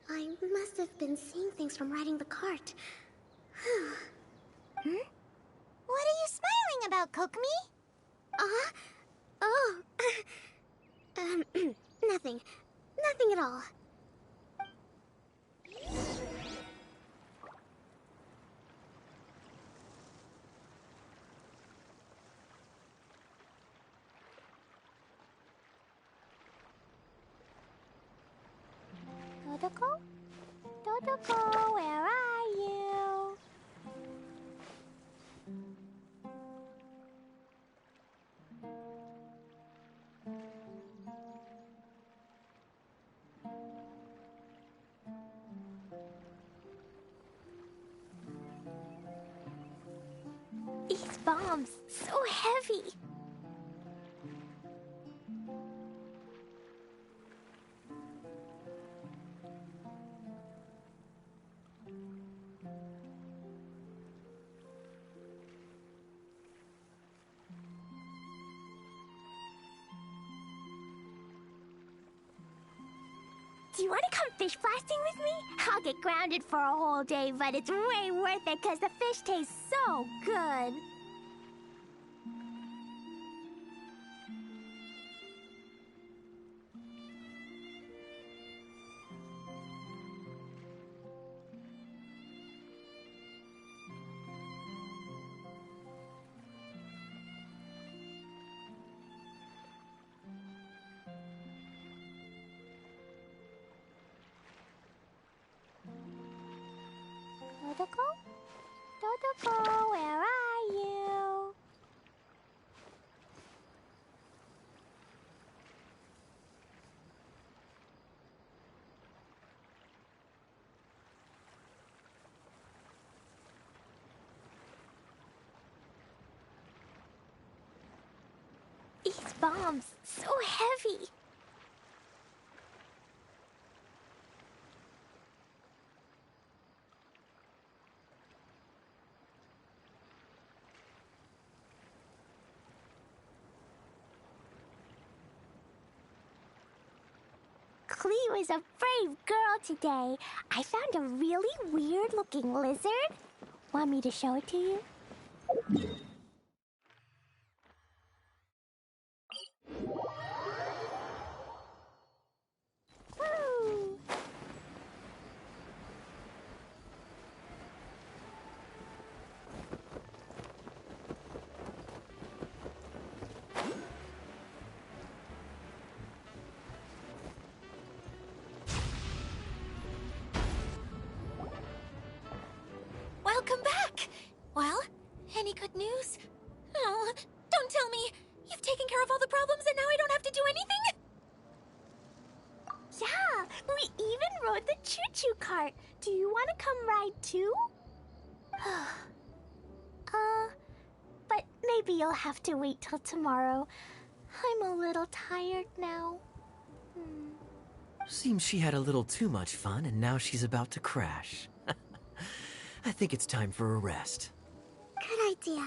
I must have been seeing things from riding the cart. What are you smiling about, Kokomi? Oh. Nothing. Nothing at all. Dodoko? Dodoko, where are you? These bombs, so heavy. Do you want to come fish blasting with me? I'll get grounded for a whole day, but it's way worth it because the fish taste so good. Dodoko? Dodoko, where are you? These bombs, so heavy. Klee was a brave girl today. I found a really weird-looking lizard. Want me to show it to you? good news? Oh, don't tell me. You've taken care of all the problems and now I don't have to do anything? Yeah, we even rode the choo-choo cart. Do you want to come ride too? But maybe you'll have to wait till tomorrow. I'm a little tired now. Seems she had a little too much fun and now she's about to crash. I think it's time for a rest. Good idea.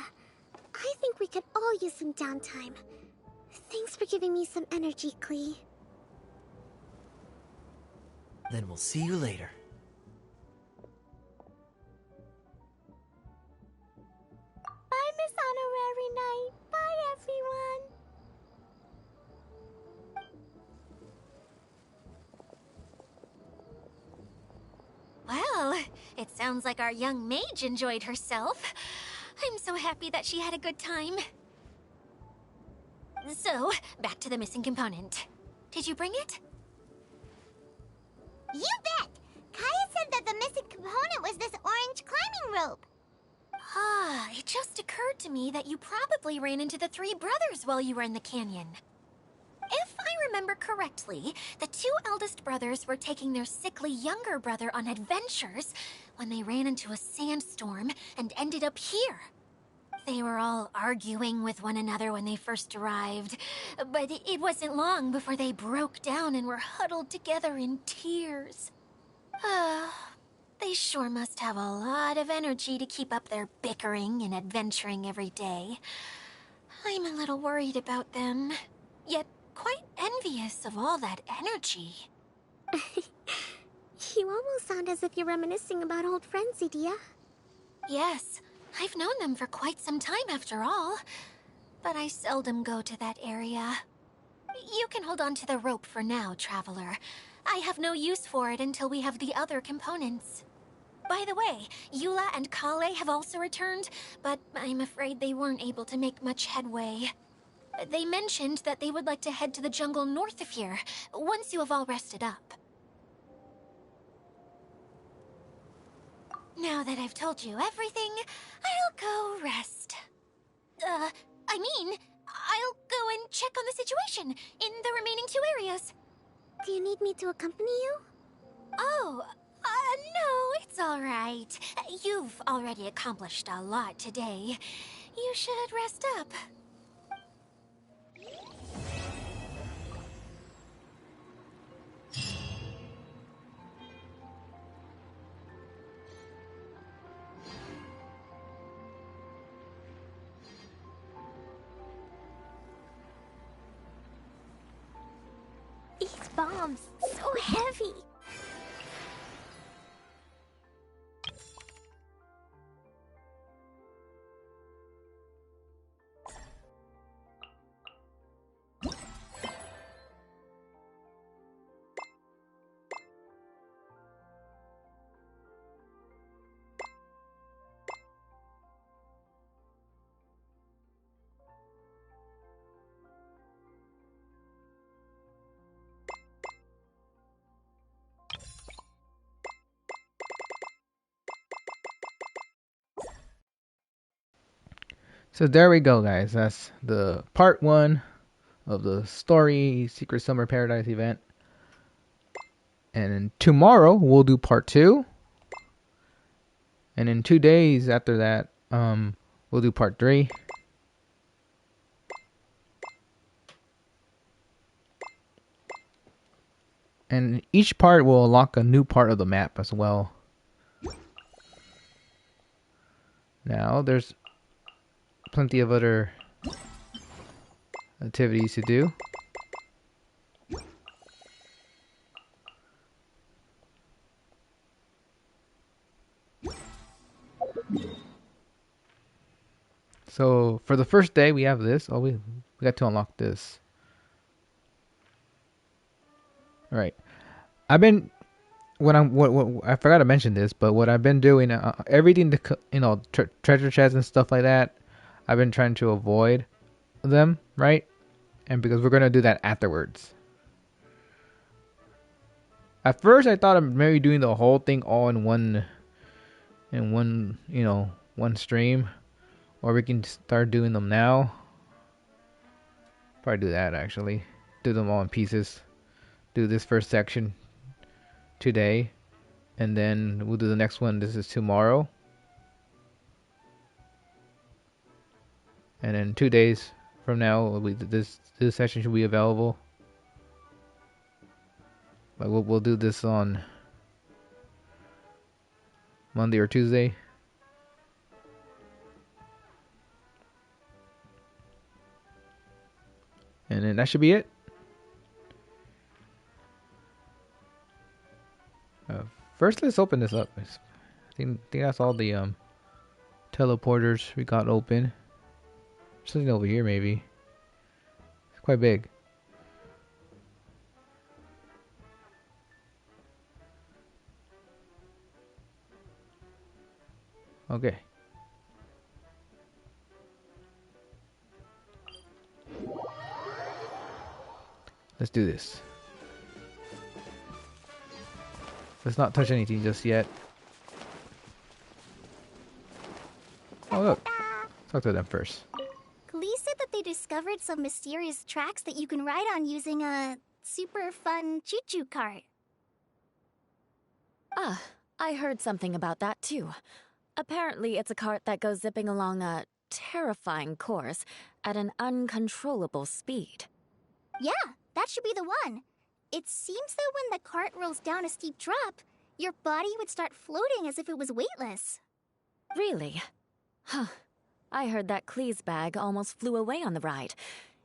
I think we could all use some downtime. Thanks for giving me some energy, Klee. Then we'll see you later. Bye, Miss Honorary Knight. Bye, everyone. Well, it sounds like our young mage enjoyed herself. I'm so happy that she had a good time. So, back to the missing component. Did you bring it? You bet! Kaya said that the missing component was this orange climbing rope. Ah, it just occurred to me that you probably ran into the three brothers while you were in the canyon. If I remember correctly, the two eldest brothers were taking their sickly younger brother on adventures when they ran into a sandstorm and ended up here. They were all arguing with one another when they first arrived, but it wasn't long before they broke down and were huddled together in tears. They sure must have a lot of energy to keep up their bickering and adventuring every day. I'm a little worried about them, yet quite envious of all that energy. You almost sound as if you're reminiscing about old friends, Idia. Yes, I've known them for quite some time after all, but I seldom go to that area. You can hold on to the rope for now, Traveler. I have no use for it until we have the other components. By the way, Eula and Kale have also returned, but I'm afraid they weren't able to make much headway. They mentioned that they would like to head to the jungle north of here, once you have all rested up. Now that I've told you everything, I'll go rest. I'll go and check on the situation in the remaining two areas. Do you need me to accompany you? Oh, no, it's all right. You've already accomplished a lot today. You should rest up. These bombs, so heavy. So there we go, guys. That's the part 1 of the story Secret Summer Paradise event. And then tomorrow we'll do part 2. And in 2 days after that, we'll do part 3. And each part will unlock a new part of the map as well. Now there's plenty of other activities to do. So for the first day we have this. Oh, we got to unlock this. All right. I've been what I forgot to mention this, but what I've been doing, everything treasure chests and stuff like that, I've been trying to avoid them, right? And because we're gonna do that afterwards. At first, I thought of maybe doing the whole thing all in one stream, Or we can start doing them now. Probably do that actually. Do them all in pieces. Do this first section today. And then we'll do the next one. This is tomorrow. And then 2 days from now, this session should be available. Like we'll do this on Monday or Tuesday. And then that should be it. First, let's open this up. I think that's all the teleporters we got open. Something over here, maybe. It's quite big. Okay. Let's do this. Let's not touch anything just yet. Oh look. Talk to them first. Klee said that they discovered some mysterious tracks that you can ride on using a super fun choo-choo cart. Ah, I heard something about that too. Apparently it's a cart that goes zipping along a terrifying course at an uncontrollable speed. Yeah, that should be the one. It seems that when the cart rolls down a steep drop, your body would start floating as if it was weightless. Really? Huh. I heard that Klee's bag almost flew away on the ride.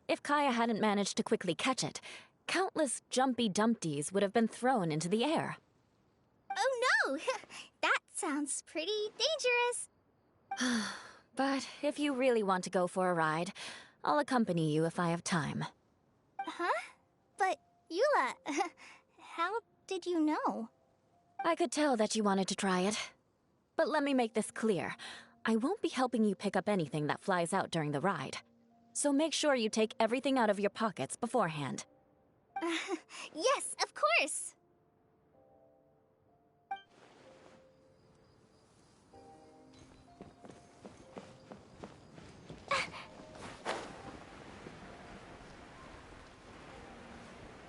If Kaya hadn't managed to quickly catch it, countless jumpy dumpties would have been thrown into the air. Oh no! That sounds pretty dangerous. But if you really want to go for a ride, I'll accompany you if I have time. Huh? But, Eula, how did you know? I could tell that you wanted to try it. But let me make this clear. I won't be helping you pick up anything that flies out during the ride. So make sure you take everything out of your pockets beforehand. Yes, of course!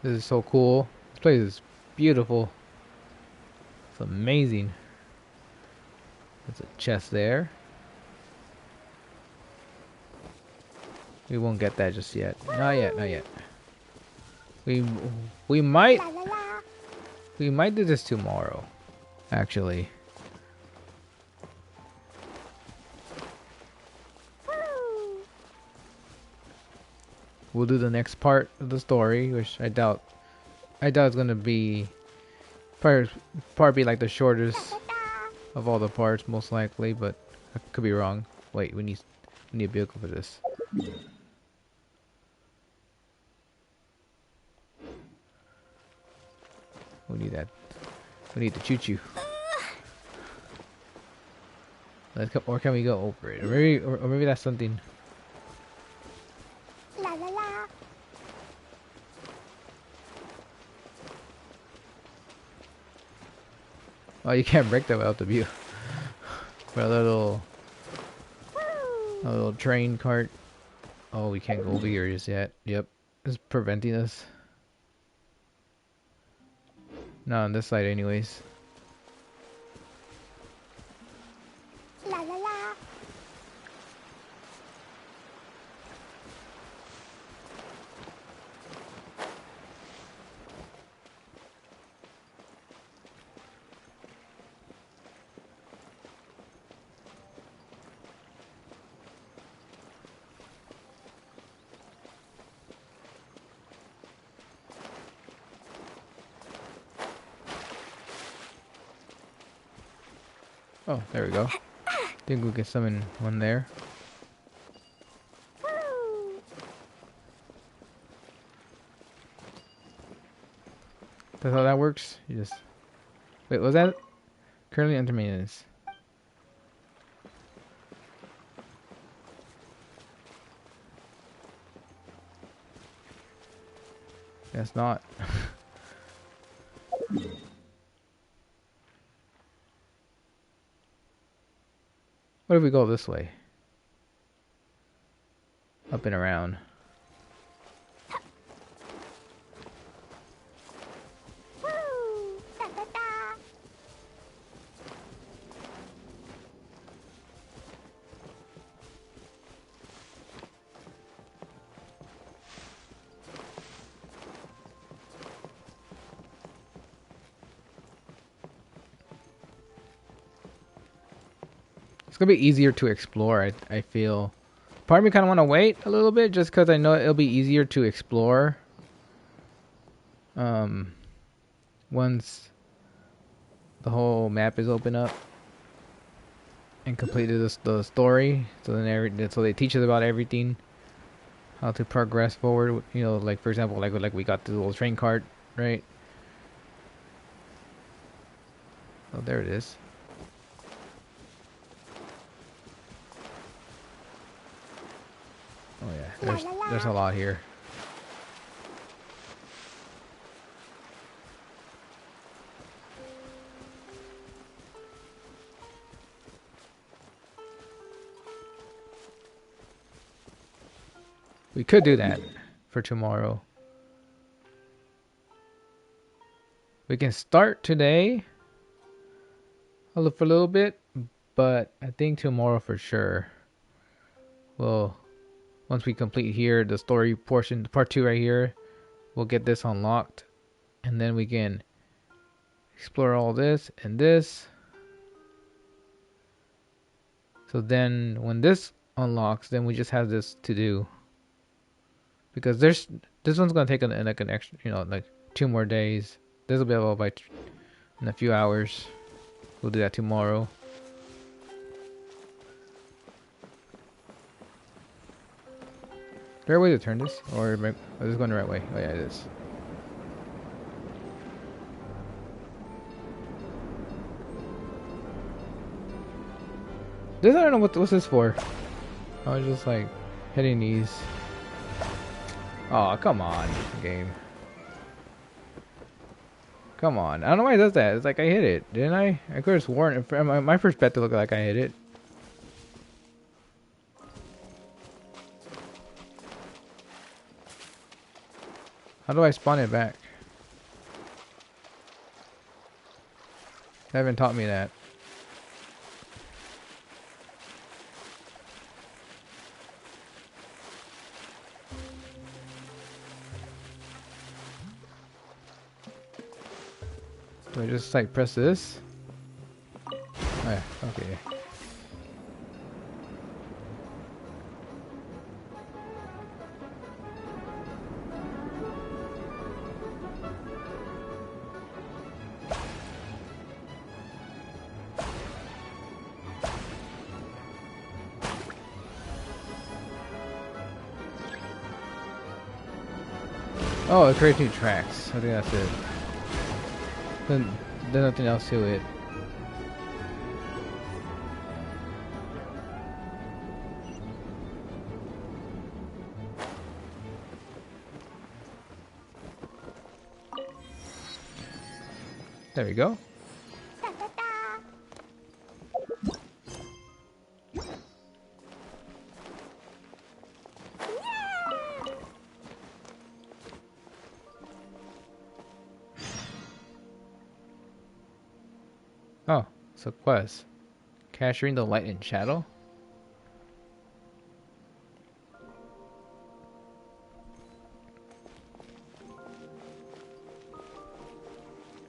This is so cool. This place is beautiful. It's amazing. There's a chest there. We won't get that just yet. Not yet, not yet. We might do this tomorrow, actually. We'll do the next part of the story, which I doubt it's gonna be probably like the shortest of all the parts, most likely, but I could be wrong. Wait, we need a vehicle for this. We need that. We need the choo-choo. Let's go, or can we go over it? Or maybe that's something. La la la. Oh, you can't break that without the view. For a little train cart. Oh, we can't go over here just yet. Yep, it's preventing us. Not on this side, anyways. La la la. Oh, there we go. Think we can summon one there. That's how that works? You just... Wait, was that... Currently under maintenance. Guess not. What if we go this way? up and around. Woo! Da da da! It's gonna be easier to explore, I feel. Part of me kind of want to wait a little bit just because I know it'll be easier to explore. Once the whole map is open up and completed the story, so then so they teach us about everything, how to progress forward. You know, like for example, like we got the little train cart, right? Oh, there it is. Oh yeah, there's a lot here. We could do that for tomorrow. We can start today for a little bit, but I think tomorrow for sure. Well, once we complete here, the story portion, part 2 right here, we'll get this unlocked. And then we can explore all this and this. So then when this unlocks, then we just have this to do. Because this one's gonna take like an extra, you know, like 2 more days. This will be available in a few hours. We'll do that tomorrow. Is there a way to turn this, or is this going the right way? Oh yeah, it is. I don't know what's this for. I was just like hitting these. Oh, come on, game. Come on. I don't know why it does that. It's like I hit it, didn't I? I could have sworn. My first bet to look like I hit it. How do I spawn it back? They haven't taught me that. Do I just like press this? Oh yeah, okay. Oh, it creates new tracks. I think that's it. Then there's nothing else to it. There we go. Oh, it's a quest. Capturing the light and shadow.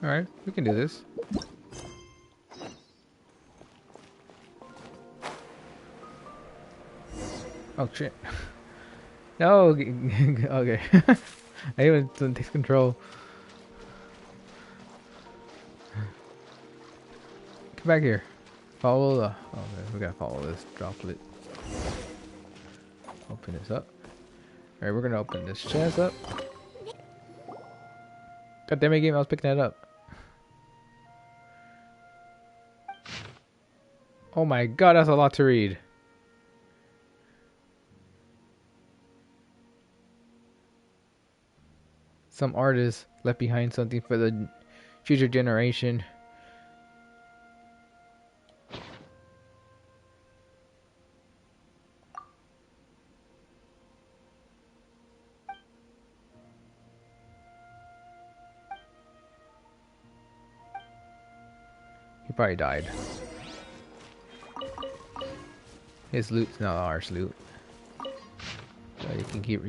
Alright, we can do this. Oh shit. No, okay. I even takes control. Come back here. Follow the. Oh, okay, we gotta follow this droplet. Open this up. Alright, we're gonna open this chest up. God damn it, game! I was picking that up. Oh my god, that's a lot to read. Some artist left behind something for the future generation. probably died. His loot's not ours loot. So you can keep.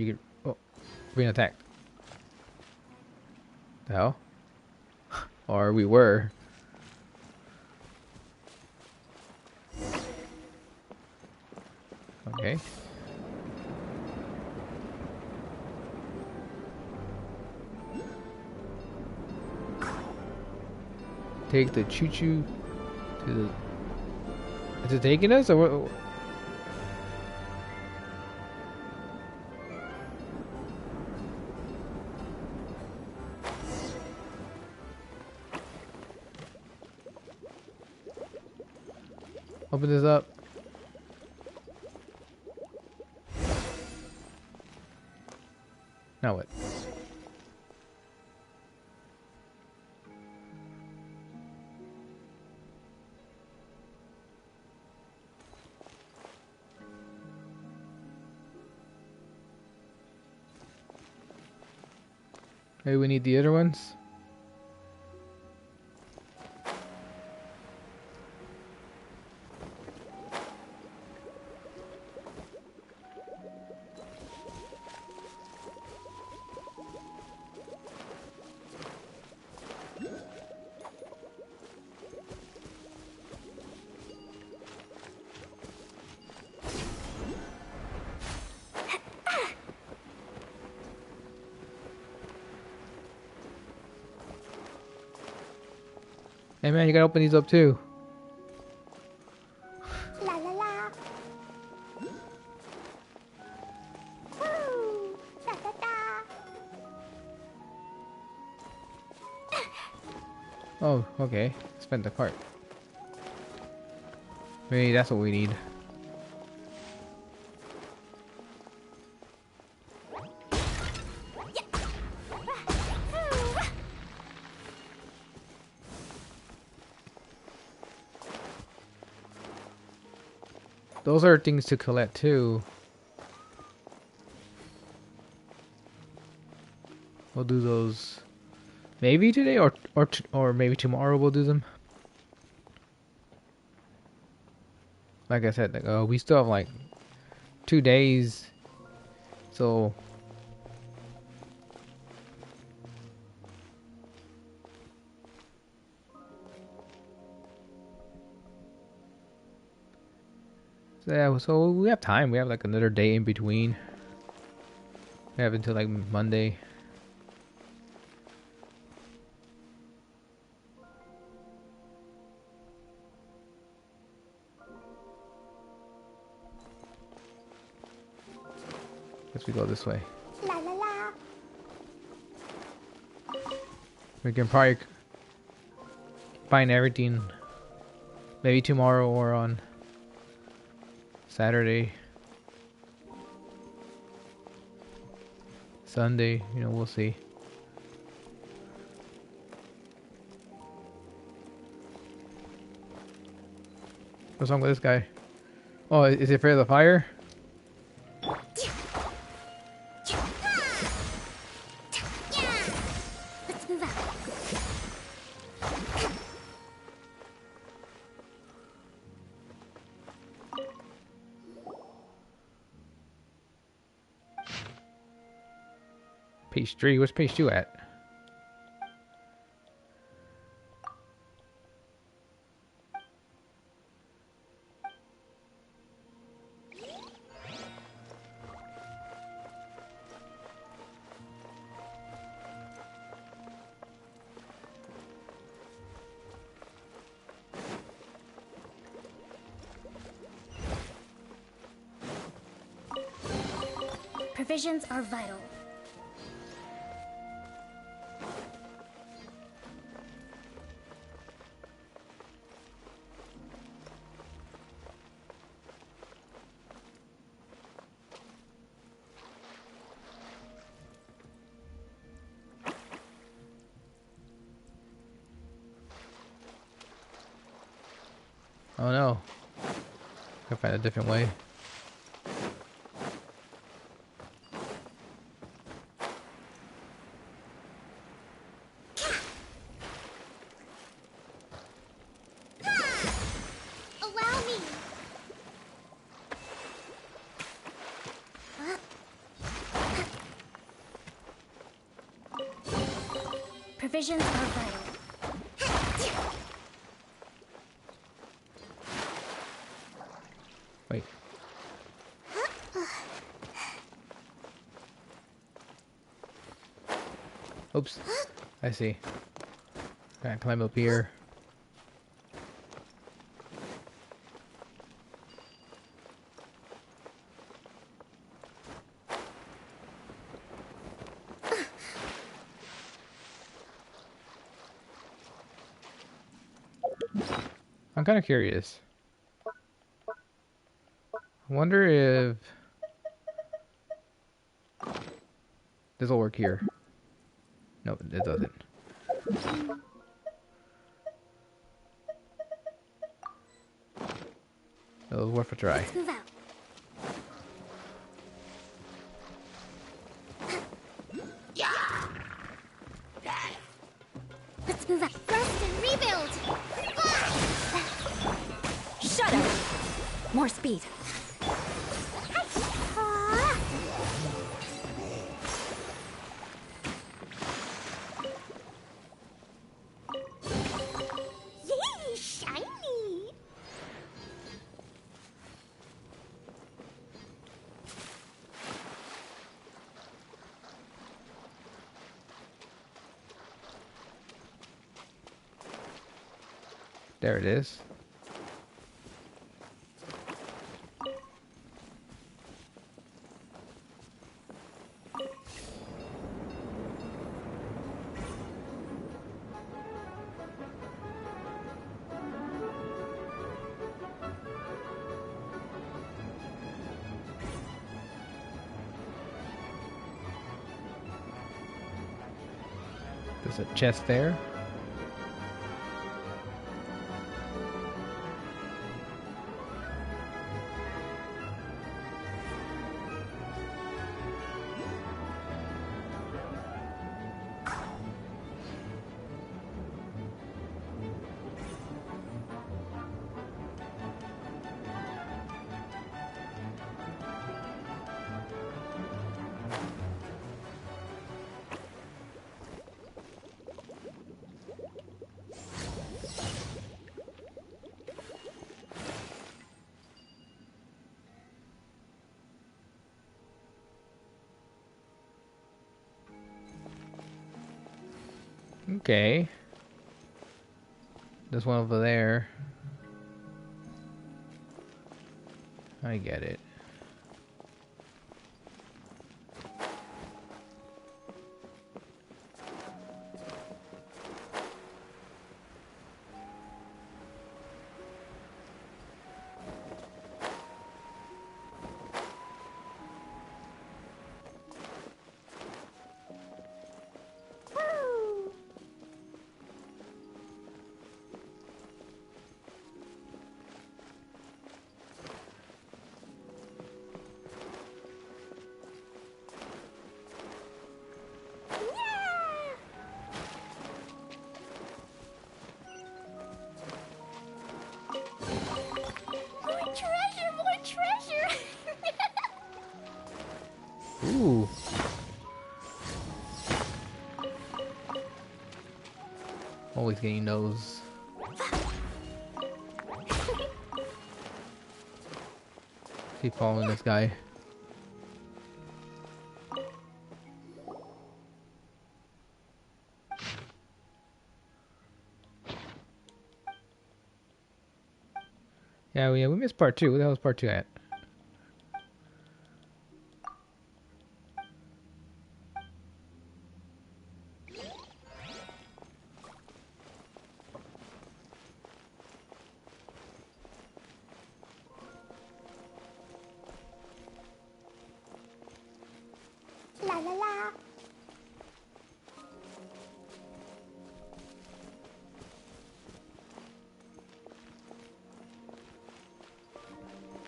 Oh, being attacked. The hell? Or we were. Okay. Take the choo-choo to the... Is it taking us or what? Open this up. Now what? Maybe we need the other ones. Hey man, you gotta open these up too. La la la. Woo! Da da da. Oh, okay. Spend the cart. Maybe that's what we need. Those are things to collect too. We'll do those maybe today or maybe tomorrow we'll do them. Like I said, like, we still have like 2 days, so yeah, so we have time. We have like another day in between. We have until like Monday. Guess we go this way. La la la. We can probably find everything maybe tomorrow or on Saturday, Sunday, you know, we'll see. What's wrong with this guy? Oh, is he afraid of the fire? Let's move out. Page 3, where's page 2 at? Provisions are vital. Oh no. Gotta find a different way. Provisions are vital. Wait. Oops. I see. Gotta climb up here. I'm kind of curious. I wonder if this will work here. No, it doesn't. It was worth a try. Let's move out. Let's move out. Rest and rebuild! Shut up! More speed. Yay, shiny! There it is. There's a chest there. Okay. There's one over there. I get it. More treasure! Ooh. Always getting those. Keep following this guy. Yeah, we missed part 2. What the hell was part 2 at? La la la!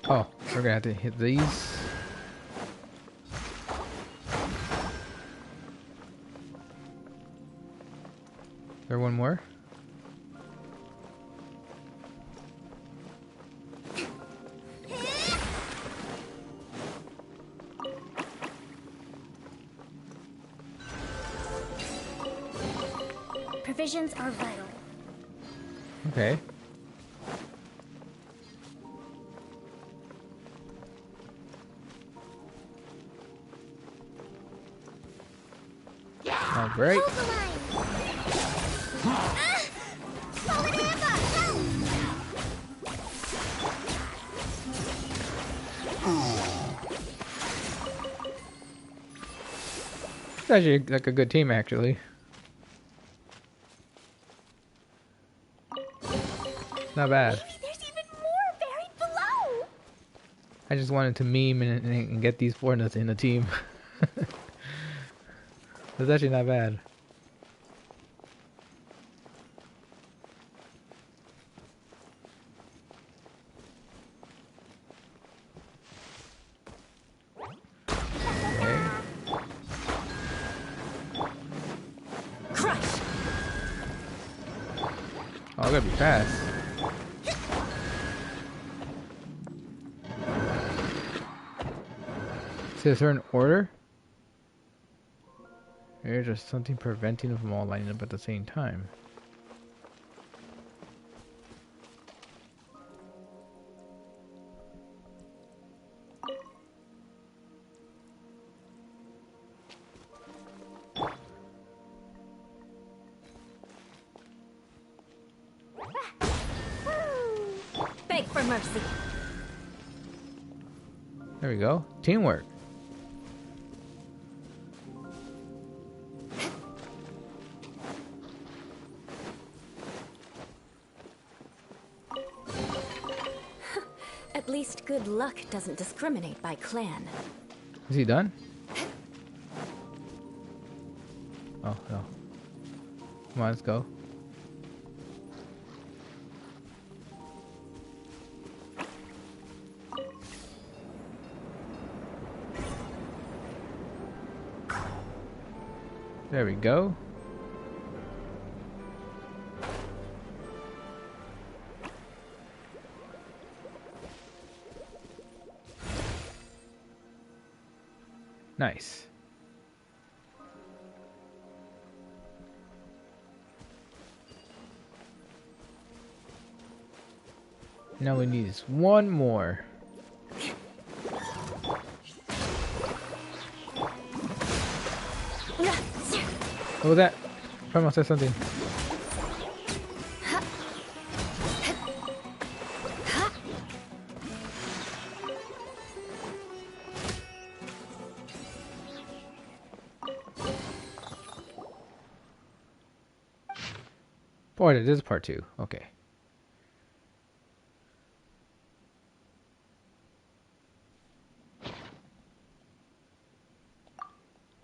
Oh, we're gonna have to hit these. Is there one more? Provisions are vital. Okay. All right. Hold the line. Forward hammer, It's actually like a good team, actually. Not bad. Maybe there's even more buried below. I just wanted to meme and get these four nuts in the team. That's actually not bad. Okay. Crush! Oh, I gotta be fast. Is there a certain order? There's just something preventing them from all lining up at the same time. Beg for mercy. There we go. Teamwork. At least good luck doesn't discriminate by clan. Is he done? Oh, no. Come on, let's go. There we go. Nice. Now we need is one more. What was that? Someone said something. Boy, this is part 2. Okay.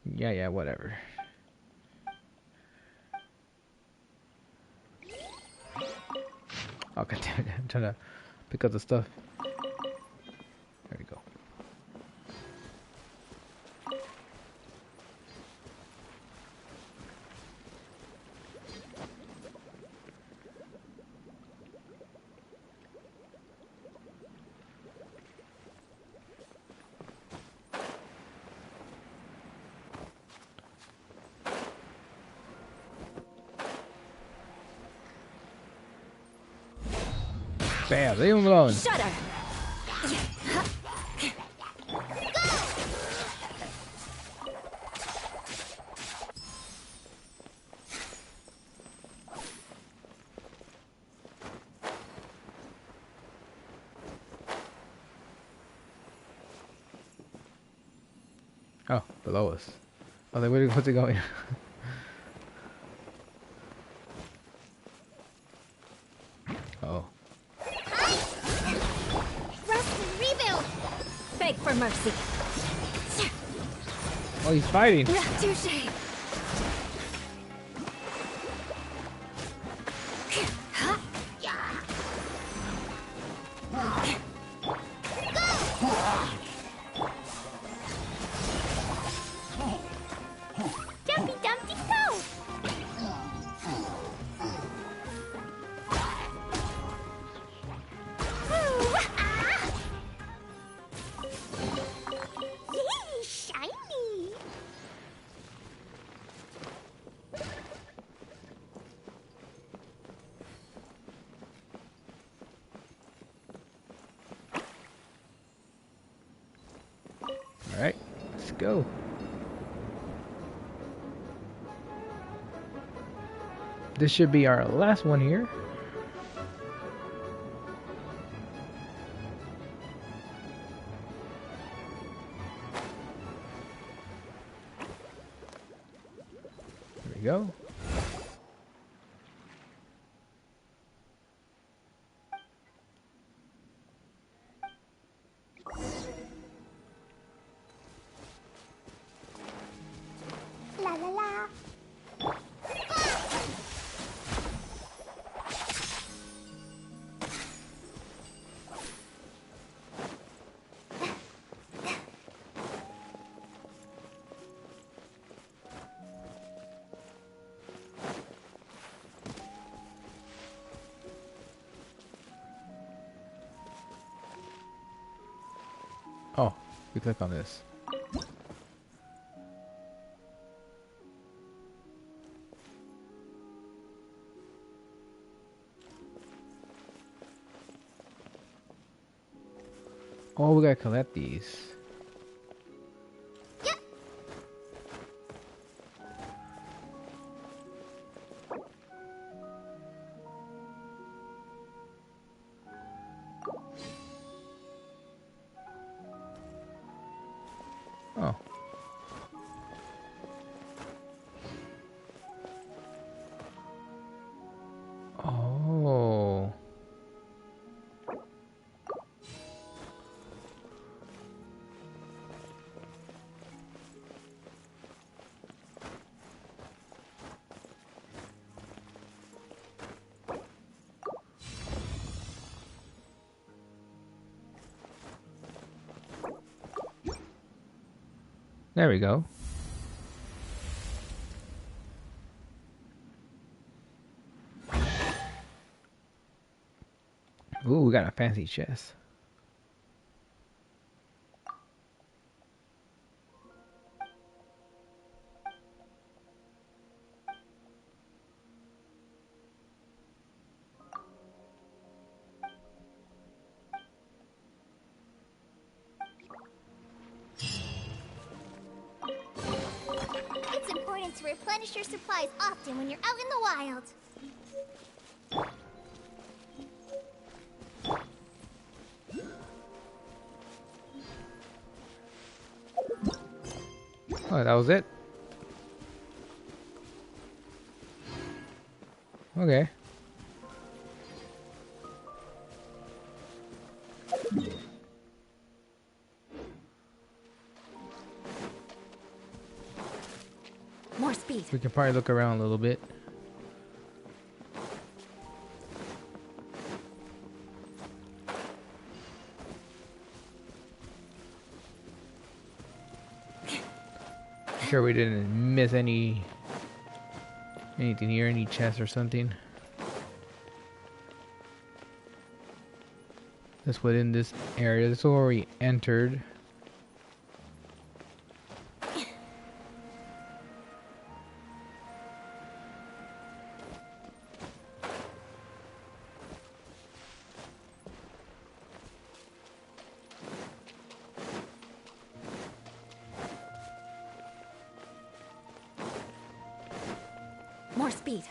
Yeah, whatever. Oh, god damn it. I'm trying to pick up the stuff. There we go. Bam, leave him alone. Shudder! Oh, below us. I was like, what's it going? Oh. Rest and rebuild. Beg for mercy. Oh, he's fighting. Touché. Dumpy Dumpty go! Yay, shiny. go. This should be our last one here. There we go. La la la. Oh, we click on this. Oh, we gotta collect these. Oh. Oh. There we go. Ooh, we got a fancy chest. It's important to replenish your supplies often when you're out in the wild. Oh, that was it? Okay. More speed. We can probably look around a little bit. Sure we didn't miss anything here, any chests or something. That's within this area. This is where we entered. More speed.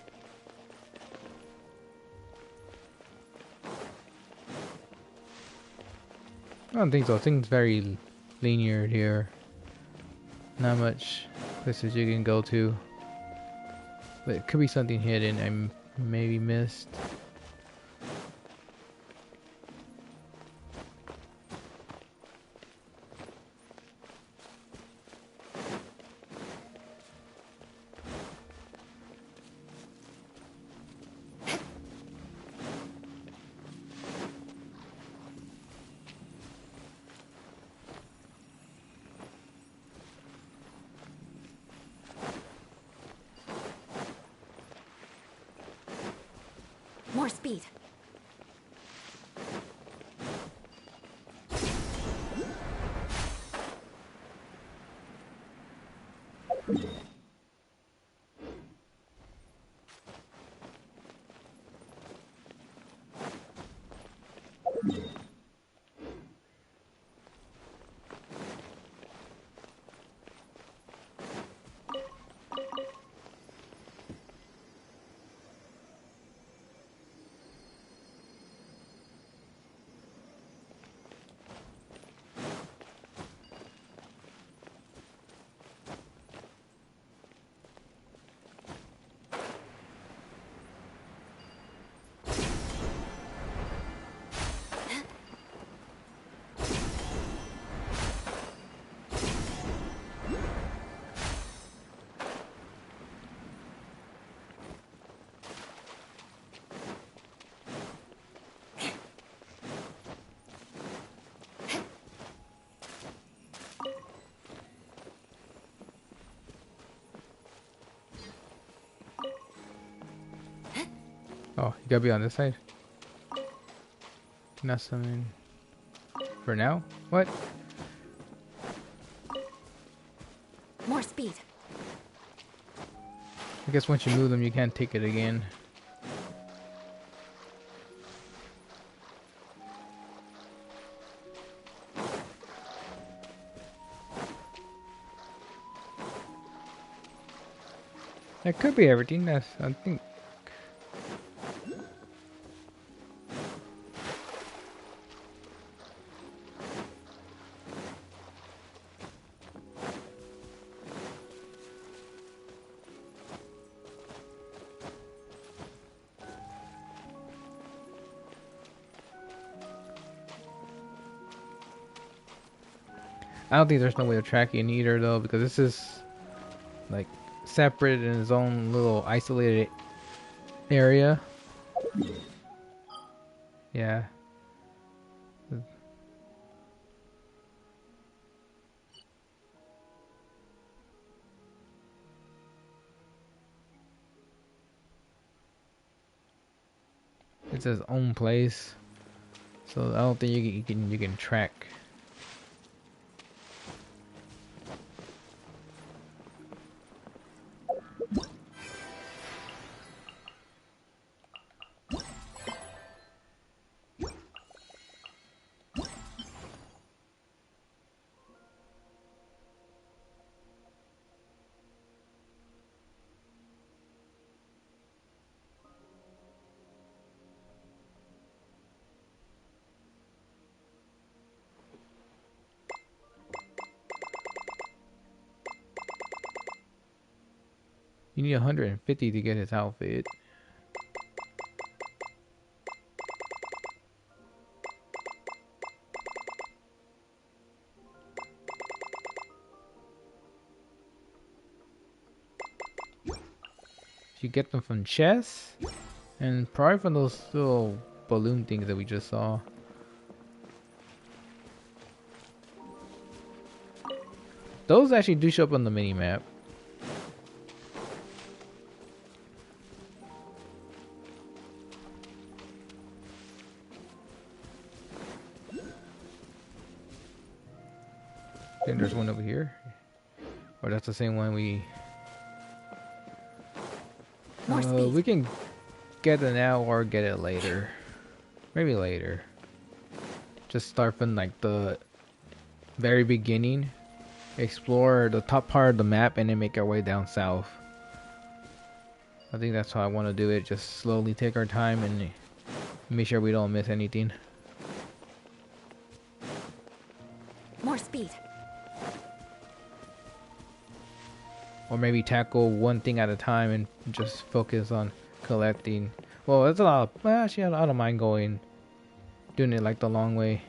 I don't think so. I think it's very linear here. Not much places you can go to. But it could be something hidden I maybe missed. More speed. Oh, you gotta be on this side. Not something for now. What? More speed. I guess once you move them, you can't take it again. That could be everything. That's, I think. I don't think there's no way of tracking either though, because this is like separate in its own little isolated area. Yeah. It's its own place, so I don't think you can track. You need 150 to get his outfit. You get them from chests and probably from those little balloon things that we just saw. Those actually do show up on the mini map. I think there's one over here. Or that's the same one we... we can get it now or get it later. Maybe later. Just start from like the very beginning. Explore the top part of the map and then make our way down south. I think that's how I want to do it. Just slowly take our time and make sure we don't miss anything. More speed. Or maybe tackle one thing at a time and just focus on collecting. Well, that's a lot of, well, actually I don't mind doing it like the long way.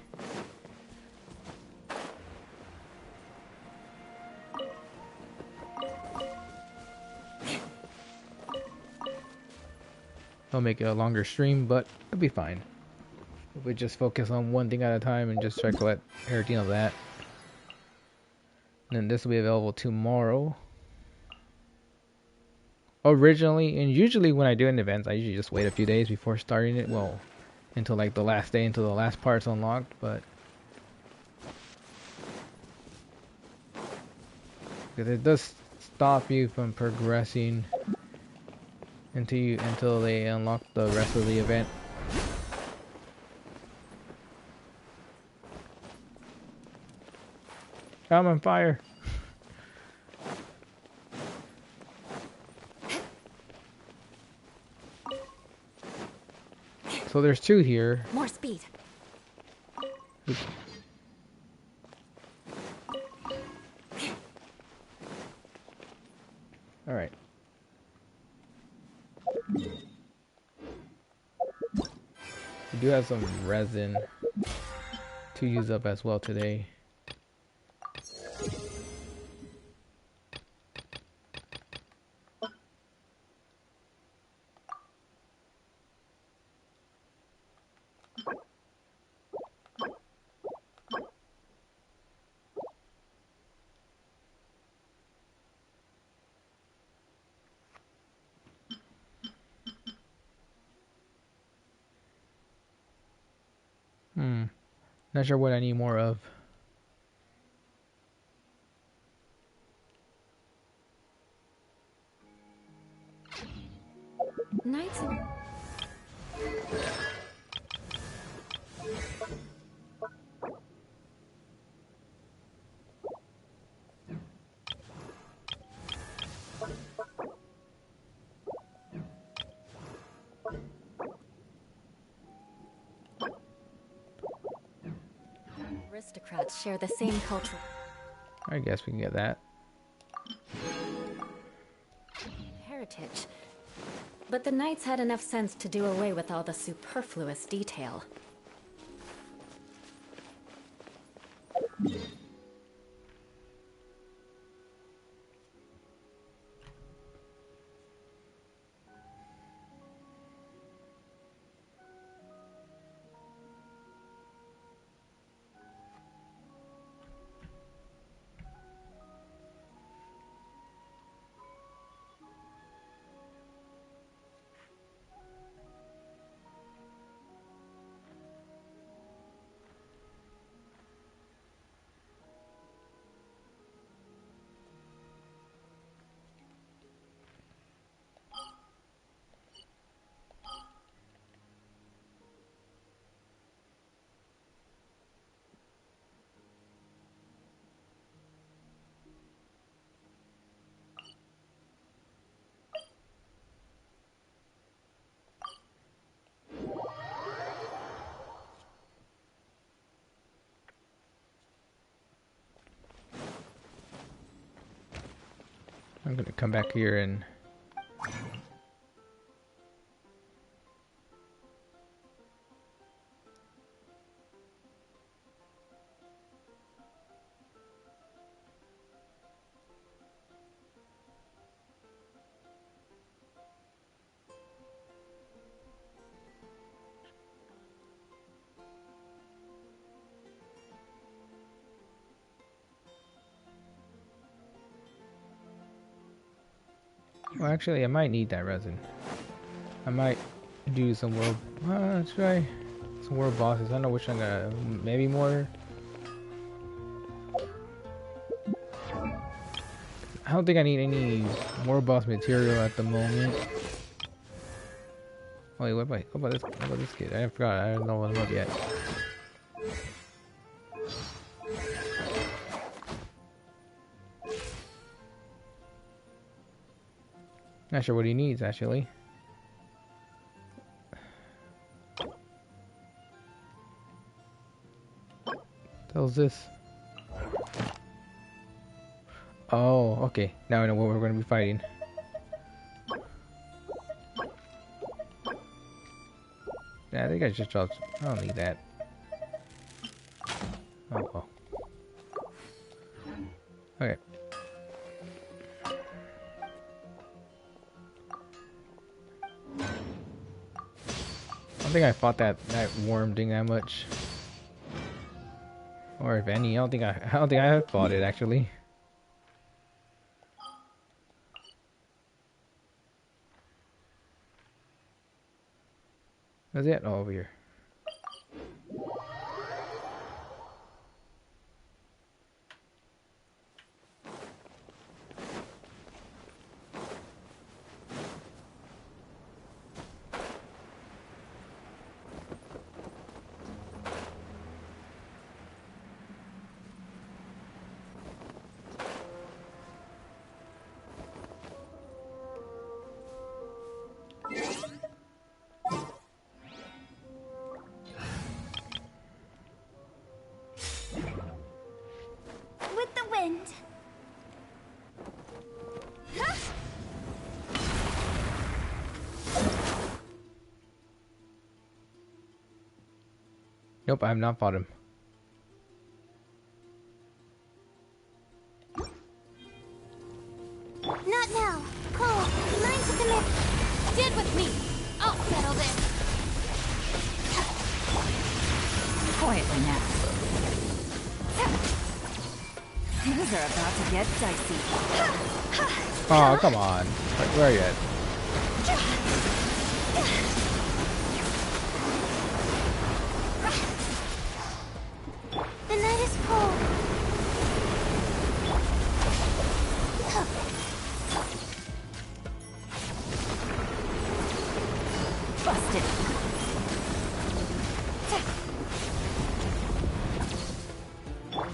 I'll make it a longer stream, but it'll be fine. If we just focus on one thing at a time and just try to collect everything of that. And then this will be available tomorrow. Originally, and usually when I do an event, I usually just wait a few days before starting it. Well, until like the last day, until the last part's unlocked, but... because it does stop you from progressing until they unlock the rest of the event. I'm on fire. So there's two here. More speed. Oops. All right. We do have some resin to use up as well today. Not sure what I need more of. Knights. Aristocrats share the same cultural I guess we can get that. heritage. But the knights had enough sense to do away with all the superfluous detail. I'm gonna come back here and well, actually, I might need that resin. I might do some world. Let's try some world bosses. I don't know which I'm gonna. Maybe more. I don't think I need any more boss material at the moment. Wait, what about this? What about this kid? I forgot. I don't know what I'm up yet. Not sure what he needs actually. How's this? Oh, okay. Now I know what we're going to be fighting. Yeah, I think I just dropped. I don't need that. Oh, well. Okay. I don't think I fought that worm thing that much, or if any. I don't think I have fought it actually. That's it. Oh, over here. With the wind. Nope, I have not fought him. Not now. Cole, mind to commit. Stand with me. I'll settle this. Quietly now. Things are about to get dicey. Oh, come on. Where are you at? Busted.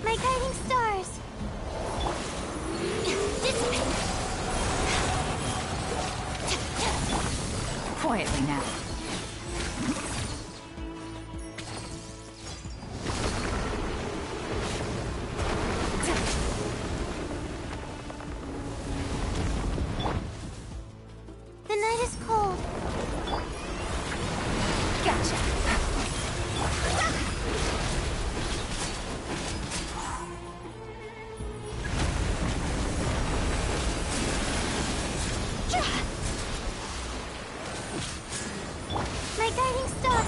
My guiding stars. Dissipate. Quietly now. The night is cold. Gotcha. My guiding star.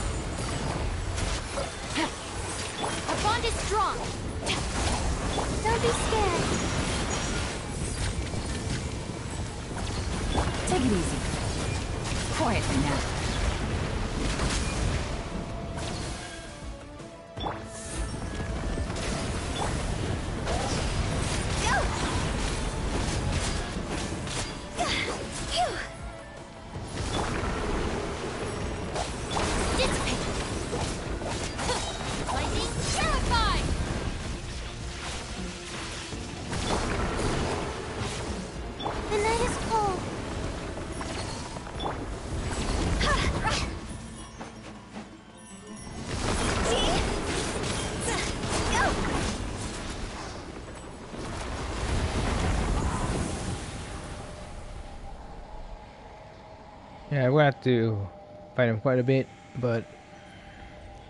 Our bond is strong. Don't be scared. Take it easy. Quietly now. Lightning terrified. The night is cold. Yeah, we're gonna have to fight him quite a bit, but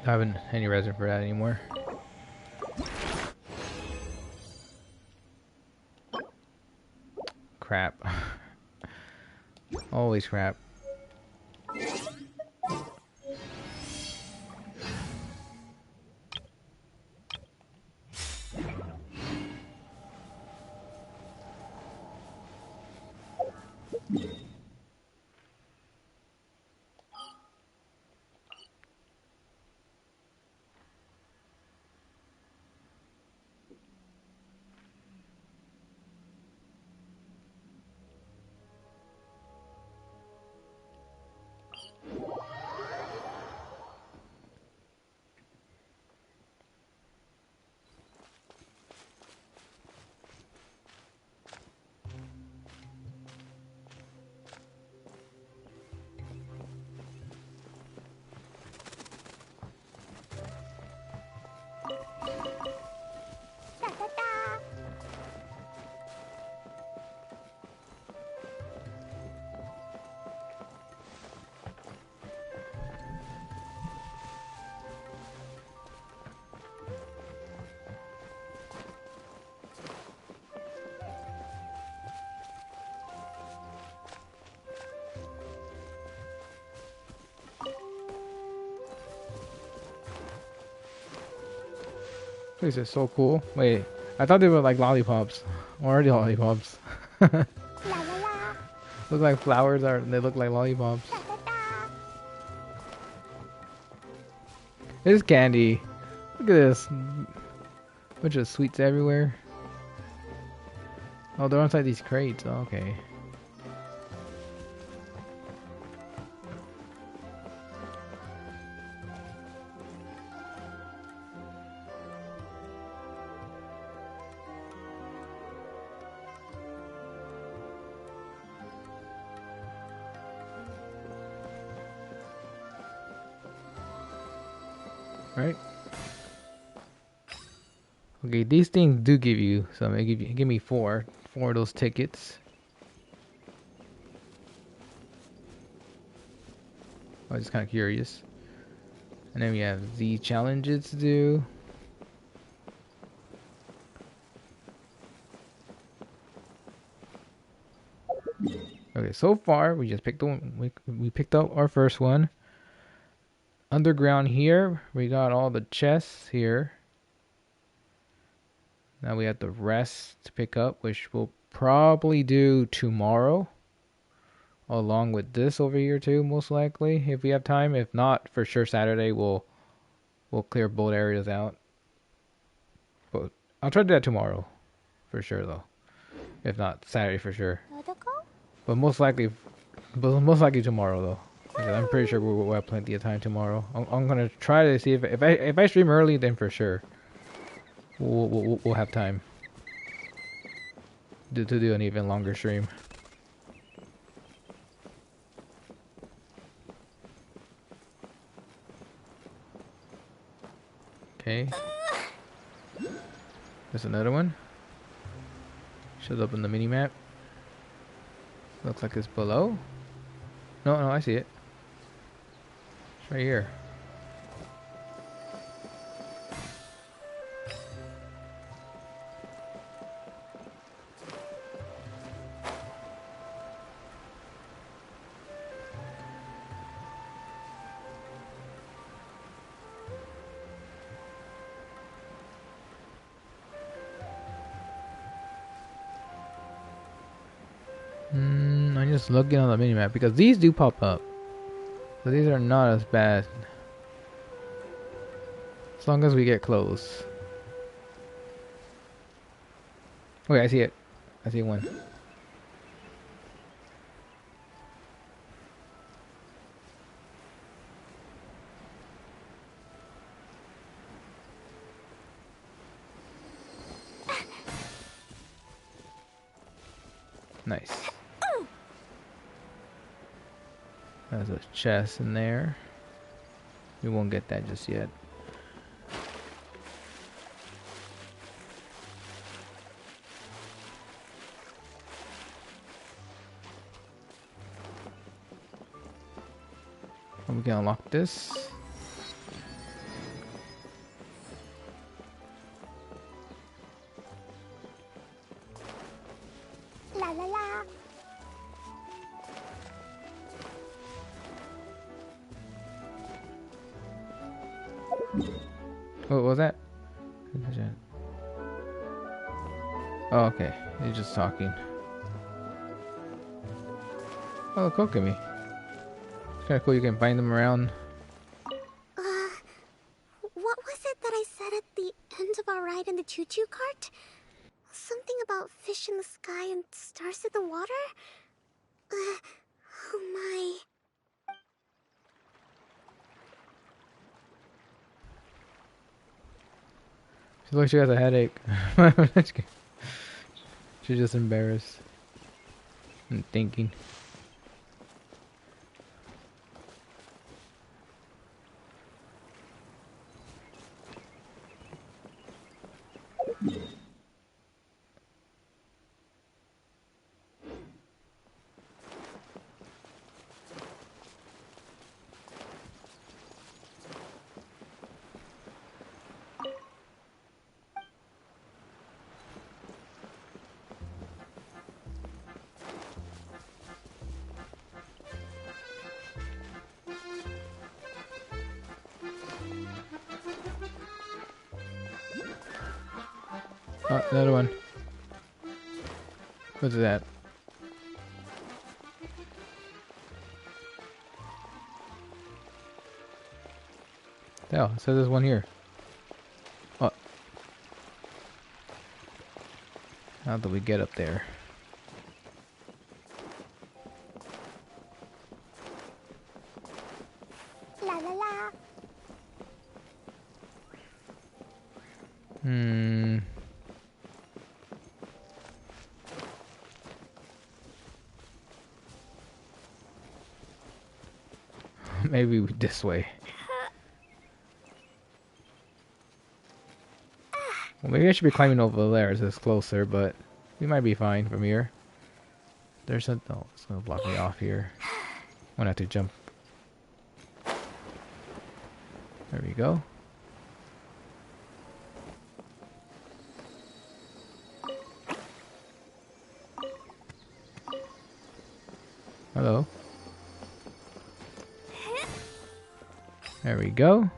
I haven't any reason for that anymore. Crap. Always crap. This is so cool. Wait, I thought they were like lollipops. Or are they lollipops? Look like flowers are. They look like lollipops. This is candy. Look at this. Bunch of sweets everywhere. Oh, they're inside these crates. Oh, okay. Right? Okay, these things do give you some. They give me four of those tickets. I was just kind of curious. And then we have the challenges to do. Okay, so far we just picked the one. We picked up our first one. Underground here, we got all the chests here. Now we have the rest to pick up, which we'll probably do tomorrow. Along with this over here too, most likely, if we have time. If not, for sure Saturday we'll clear both areas out. But I'll try to do that tomorrow, for sure though. If not Saturday for sure. But most likely tomorrow though. Because I'm pretty sure we'll have plenty of time tomorrow. I'm gonna try to see if I stream early, then for sure we'll have time to do an even longer stream. Okay. There's another one. Shows up in the mini map. Looks like it's below. No, I see it. It's right here. I'm just looking on the minimap because these do pop up. So these are not as bad. As long as we get close. Okay, I see it. I see one. Nice. There's a chest in there. We won't get that just yet. We can unlock this. La la la. What was that? Oh, okay. He's just talking. Oh, look at me. It's kind of cool. You can find them around. What was it that I said at the end of our ride in the choo-choo cart? Something about fish in the sky and stars in the water? Oh my. She looks like she has a headache. She's just embarrassed and thinking. Oh, another one. What's that? Hell, it says there's one here. Oh. How do we get up there? La la la. Maybe this way. Well, maybe I should be climbing over there as it's closer, but we might be fine from here. There's a... Oh, it's gonna block me off here. I'm gonna have to jump. There we go. Hello. There we go.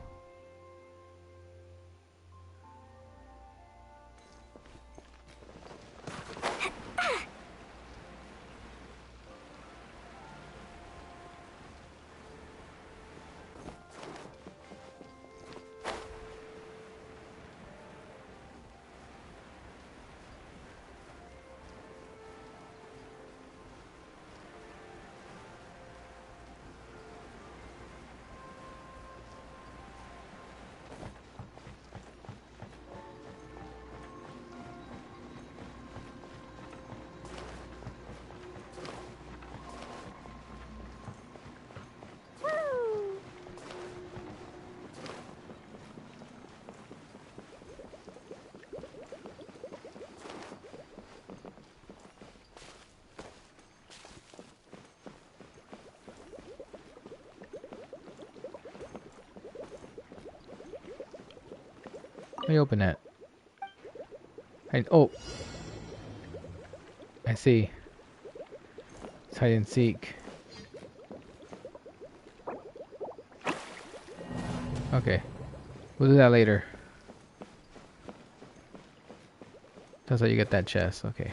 Let me open that. Oh, I see. It's hide and seek. Okay, we'll do that later. That's how you get that chest. Okay.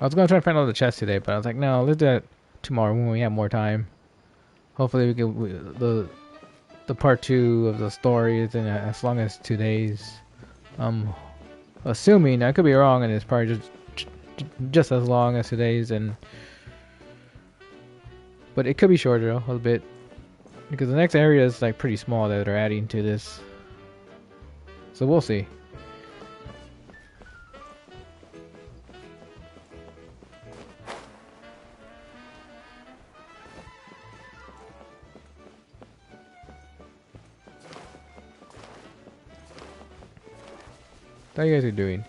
I was gonna try to find all the chests today, but I was like, no, let's do that tomorrow when we have more time. Hopefully, the part 2 of the story is in as long as 2 days. Assuming I could be wrong, and it's probably just as long as 2 days, but it could be shorter a little bit because the next area is like pretty small that they're adding to this. So we'll see. How you guys are doing?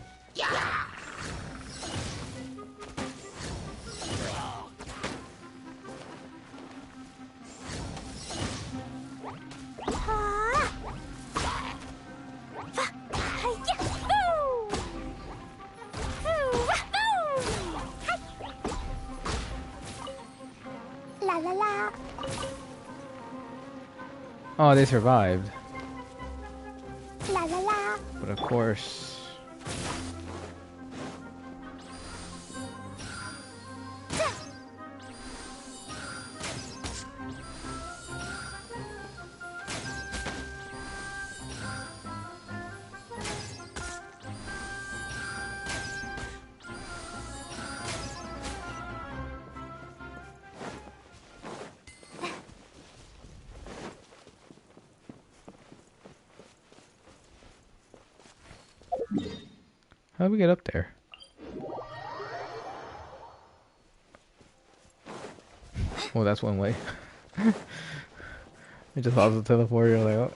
La la la. Oh, they survived. La la la. But of course. How do we get up there? Oh, that's one way. It just follows the teleporter. Like, oh.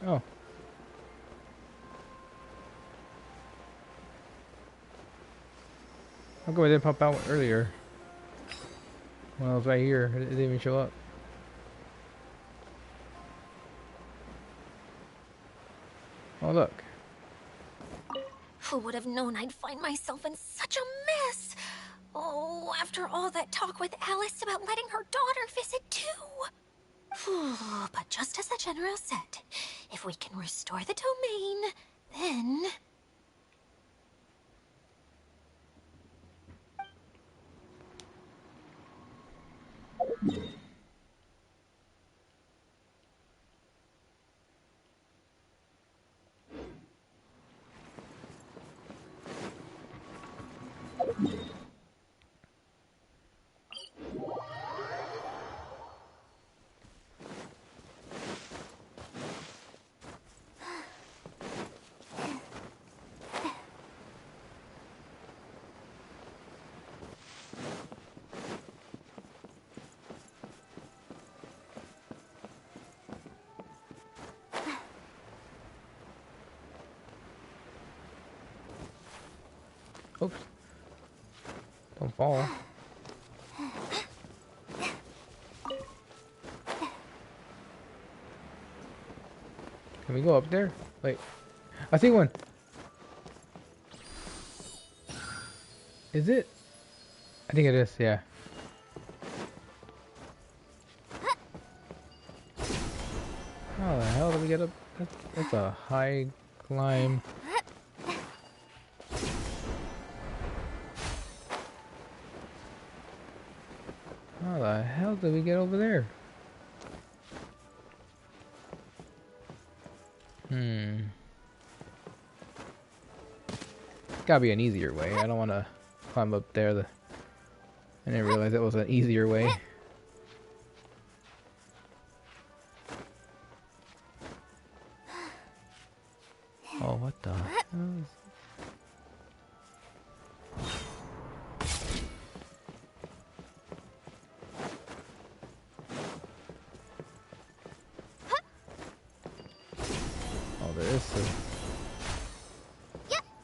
Oh. How come it didn't pop out earlier? When I was right here, it didn't even show up. Oh, look. Who would have known I'd find myself in such a mess? Oh, after all that talk with Alice about letting her daughter visit too. But just as the general said, if we can restore the domain, then... Oops. Don't fall. Can we go up there? Wait. I see one. Is it? I think it is, yeah. How the hell did we get up? That's a high climb. How the hell did we get over there? Gotta be an easier way. I don't want to climb up there. I didn't realize it was an easier way. Oh, what the hell is... Oh, there is some...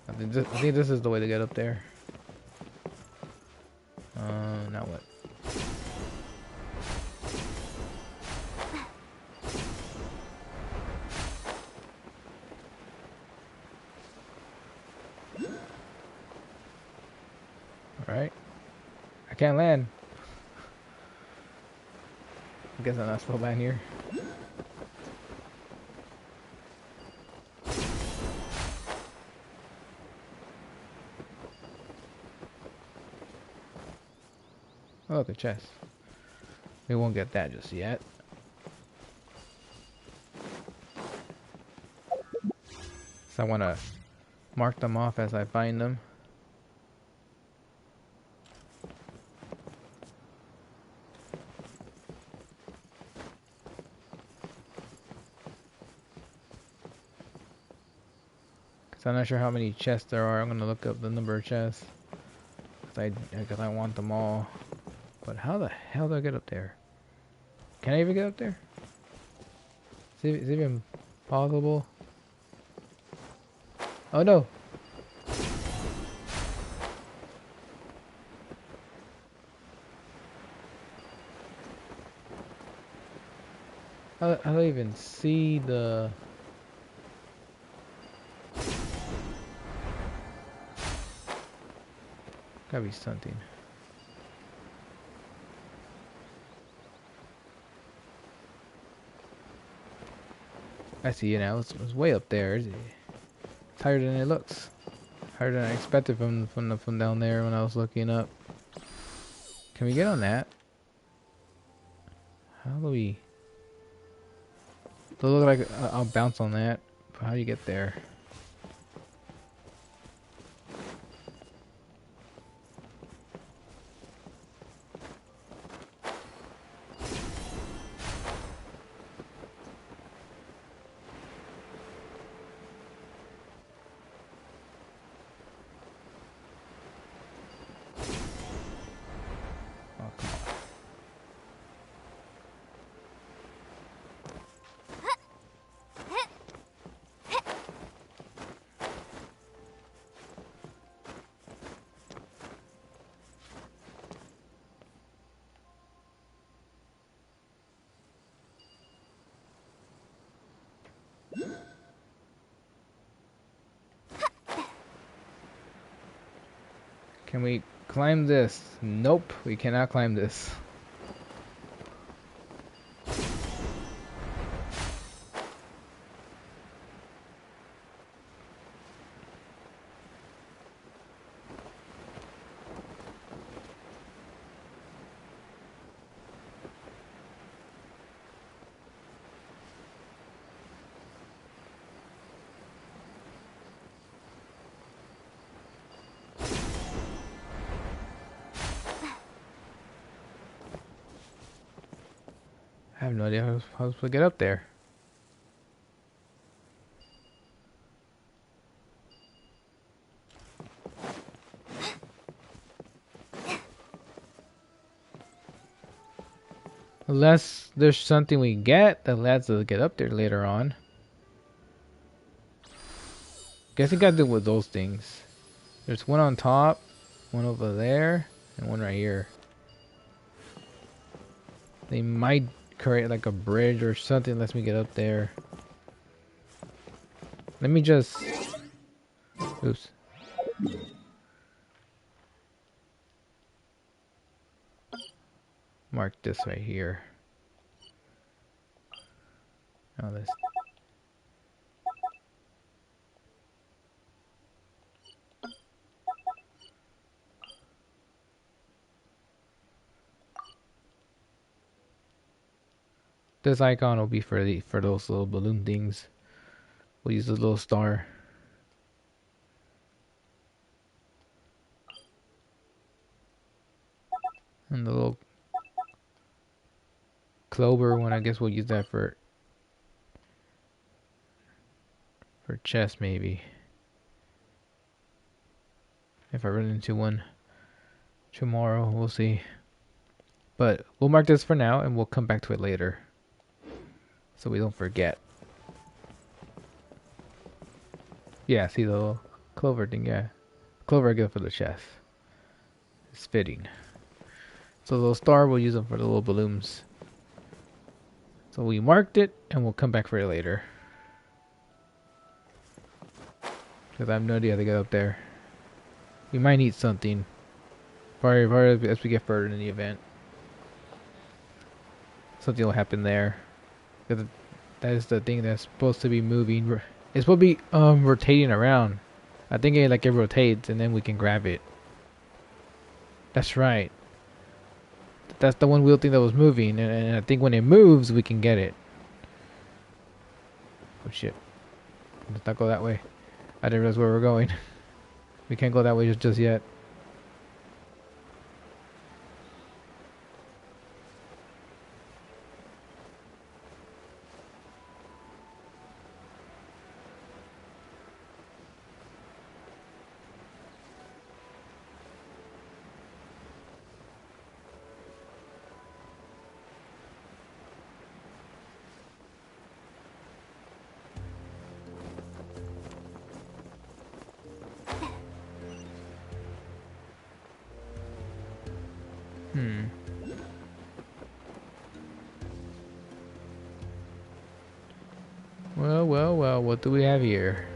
I think this is the way to get up there. Now what? Alright. I can't land. I guess I'm not supposed to land here. Oh, look, a chest. We won't get that just yet. So I want to mark them off as I find them. Because I'm not sure how many chests there are. I'm going to look up the number of chests. Because I want them all. But how the hell do I get up there? Can I even get up there? Is it even possible? Oh no! How do I even see the... Gotta be something. I see it now. It's way up there. It's higher than it looks. Higher than I expected from down there when I was looking up. Can we get on that? How do we... Does it look like I'll bounce on that? But how do you get there? Can we climb this? Nope, we cannot climb this. I have no idea how I'm supposed to get up there. Unless there's something we get that lets us get up there later on. Guess we gotta do with those things. There's one on top, one over there, and one right here. They might create like a bridge or something lets me get up there. Let me just... Oops. Mark this right here. Now this. This icon will be for those little balloon things. We'll use the little star. And the little clover one, I guess we'll use that for chest maybe. If I run into one tomorrow, we'll see. But we'll mark this for now and we'll come back to it later. So we don't forget. Yeah, see the little clover thing, yeah. Clover I get for the chest. It's fitting. So the little star, we'll use them for the little balloons. So we marked it and we'll come back for it later. Because I have no idea how to get up there. We might need something. Probably as we get further in the event. Something will happen there. Because that is the thing that's supposed to be moving. It's supposed to be rotating around. I think it rotates and then we can grab it. That's right. That's the one wheel thing that was moving, and I think when it moves we can get it. Oh shit. Let's not go that way. I didn't realize where we're going. We can't go that way just yet. Well, what do we have here?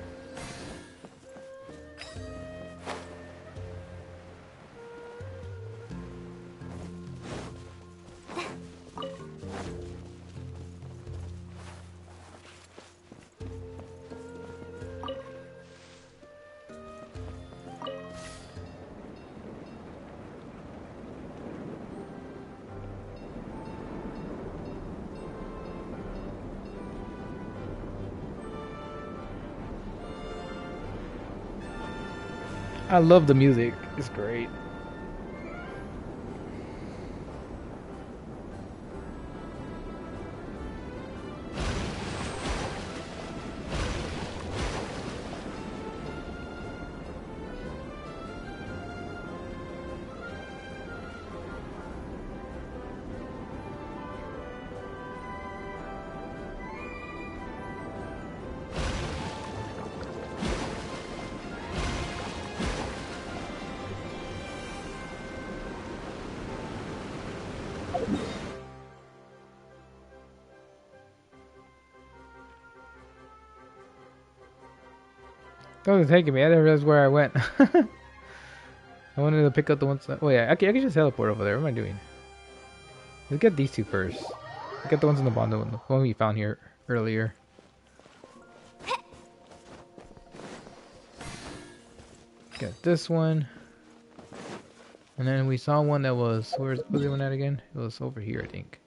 I love the music. It's great. That was taking me. I didn't realize where I went. I wanted to pick up the ones that... Oh yeah, I can just teleport over there. What am I doing? Let's get these two first. Get the ones in the bottom, the one we found here earlier. Get this one. And then we saw one that was... Where's the one at again? It was over here, I think.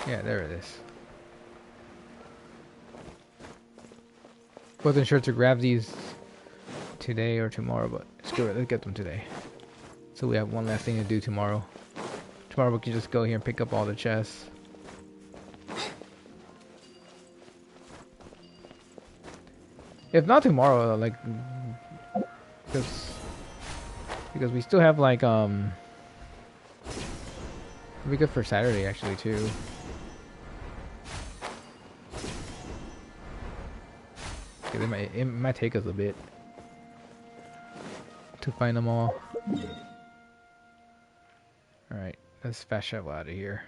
Yeah, there it is. Wasn't sure to grab these today or tomorrow, but screw it, let's get them today. So we have one last thing to do tomorrow. Tomorrow we can just go here and pick up all the chests. If not tomorrow, like because we still have like it'll be good for Saturday actually too. Cause it might take us a bit to find them all. All right, let's fast travel out of here.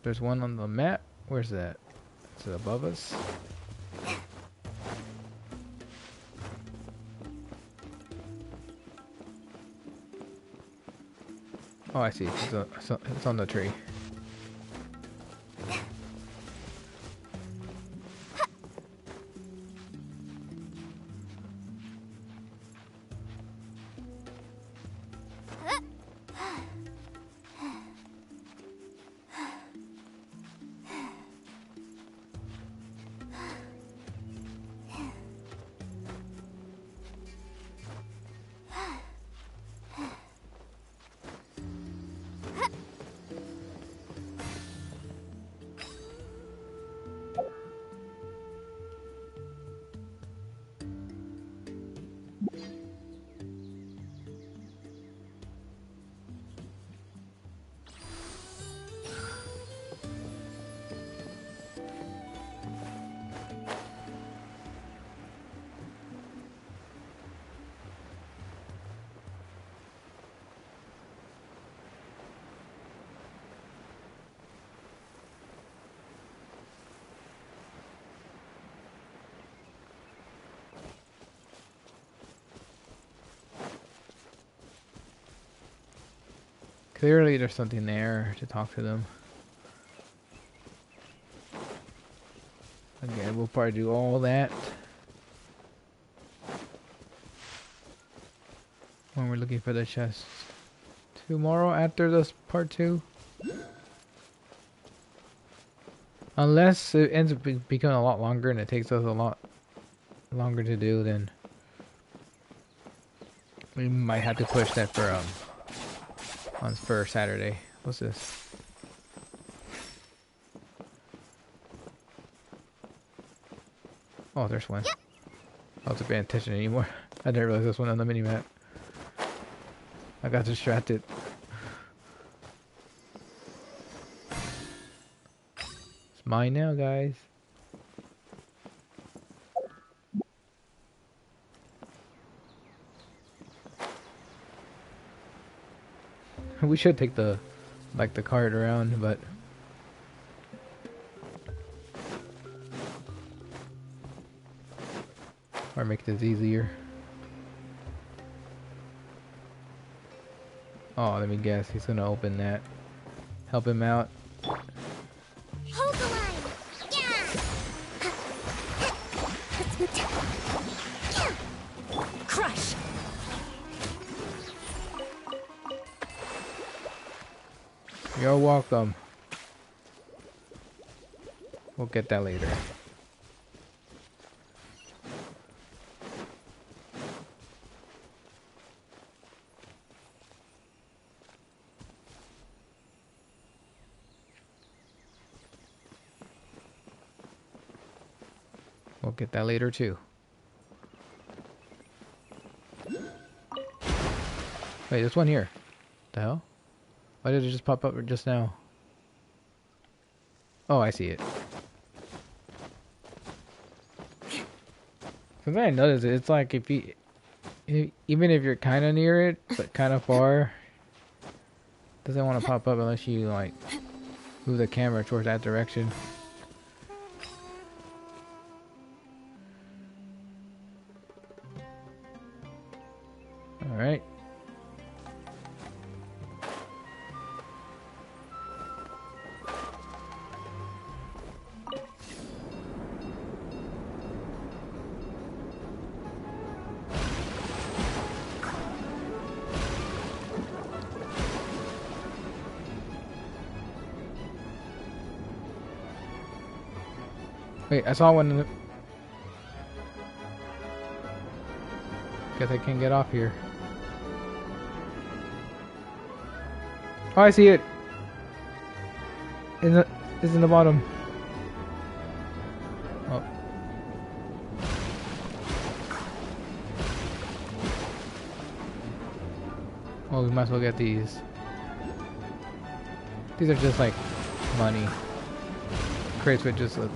There's one on the map. Where's that? Is it above us? Oh, I see. It's on the tree. Clearly there's something there to talk to them. Again, we'll probably do all that when we're looking for the chest tomorrow after this part 2. Unless it ends up becoming a lot longer and it takes us a lot longer to do, then we might have to push that for Saturday. What's this? Oh, there's one. I wasn't paying attention anymore. I didn't realize this one on the minimap. I got distracted. It's mine now, guys. We should take the cart around, but or make this easier. Oh, let me guess. He's gonna open that. Help him out. Hold the line! Yeah! Crush! You're welcome. We'll get that later. We'll get that later too. Wait, there's one here. The hell? Why did it just pop up just now? Oh, I see it. Something I noticed, it's like if you, even if you're kind of near it, but kind of far, doesn't want to pop up unless you like move the camera towards that direction. All right. Wait, I saw one in the... Guess I can't get off here. Oh, I see it! It's in the bottom. Oh. Well, we might as well get these. These are just like money. Crates with just a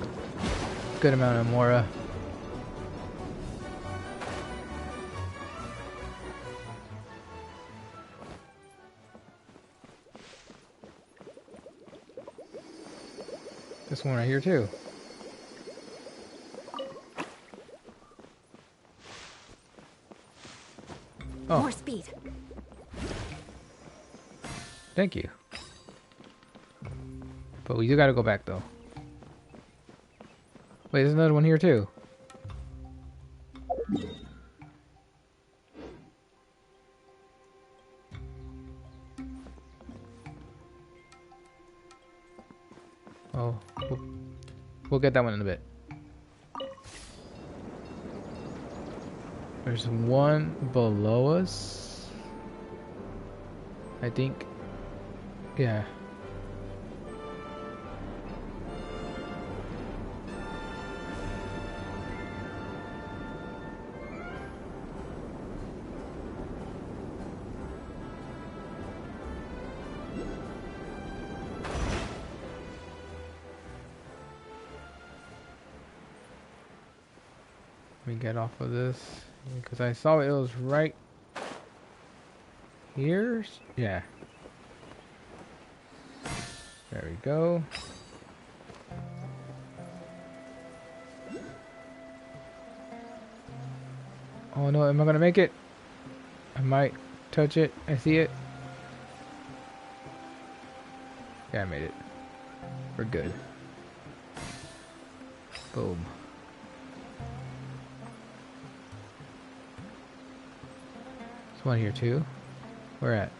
good amount of Mora. This one right here too. Oh. More speed. Thank you. But we do gotta go back though. Wait, there's another one here too. Oh, we'll get that one in a bit. There's one below us, I think. Yeah. Let me get off of this because I saw it was right here. Yeah. There we go. Oh no, am I gonna make it? I might touch it. I see it. Yeah, I made it. We're good. Boom. There's one here too. Where at?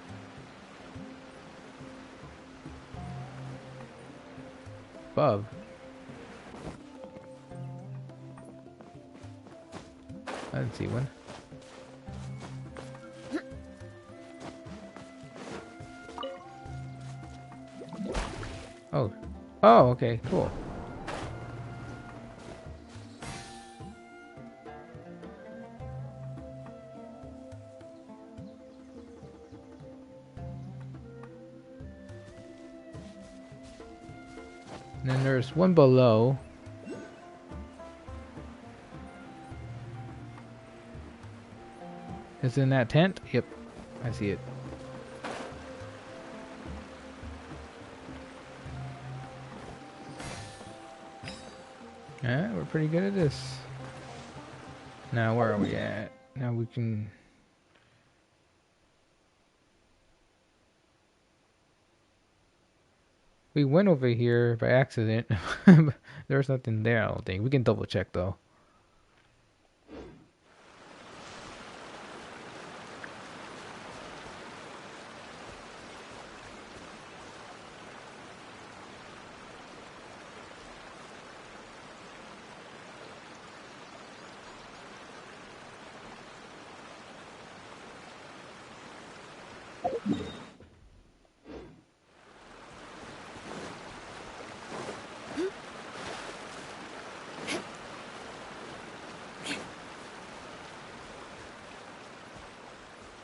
Above. I didn't see one. Oh. Oh, okay, cool. And then there's one below. Is in that tent? Yep, I see it. Yeah, we're pretty good at this. Now, where are we at? Now we can... We went over here by accident. There's nothing there, I don't think. We can double check though.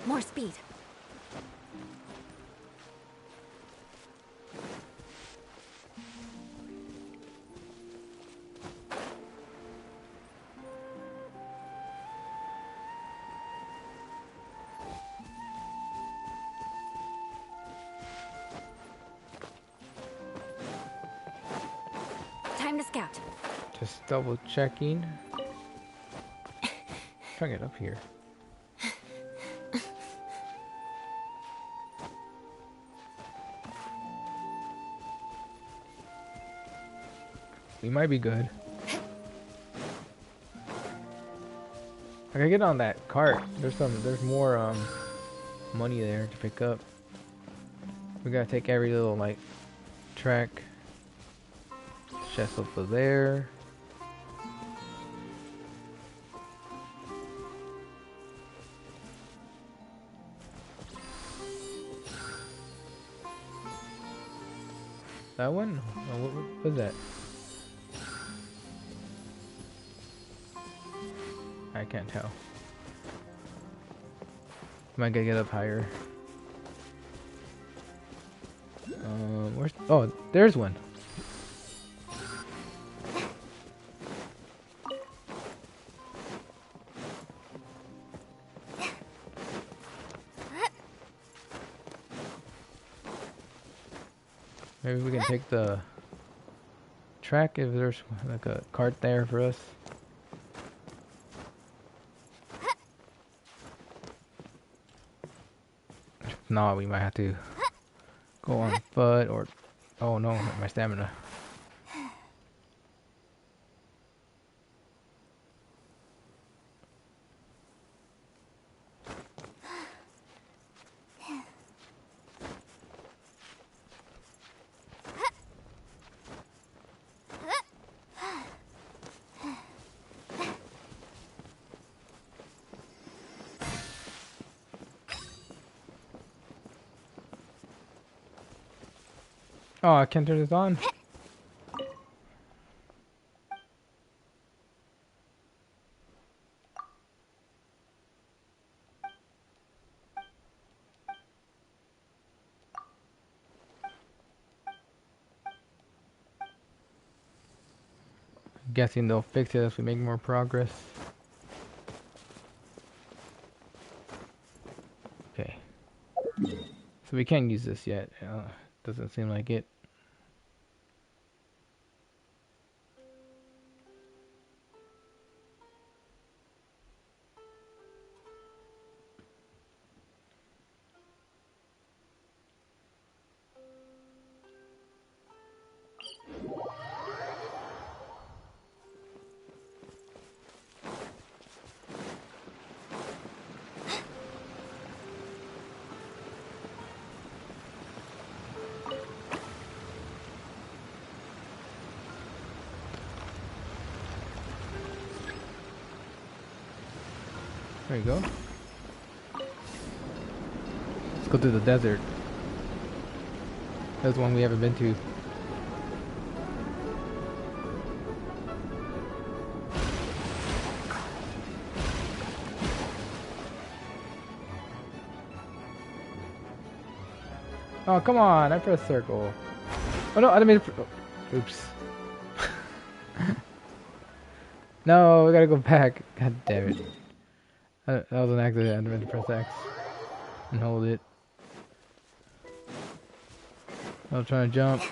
More speed. Time to scout. Just double checking. Try to get up here. We might be good. I gotta get on that cart. There's more money there to pick up. We gotta take every little like track. Chest over there. That one? Oh, what was that? I can't tell. Might gotta get up higher. Where's... Oh, there's one. Maybe we can take the track if there's like a cart there for us. If not, we might have to go on foot or... Oh no, my stamina. Oh, I can't turn this on. Guessing they'll fix it as we make more progress. Okay. So we can't use this yet. Doesn't seem like it. There you go. Let's go to the desert. That's one we haven't been to. Oh, come on. I pressed circle. Oh, no. I didn't mean to... Oh, oops. No, we gotta go back. God damn it. That was an accident. I didn't mean to press X and hold it. I was trying to jump.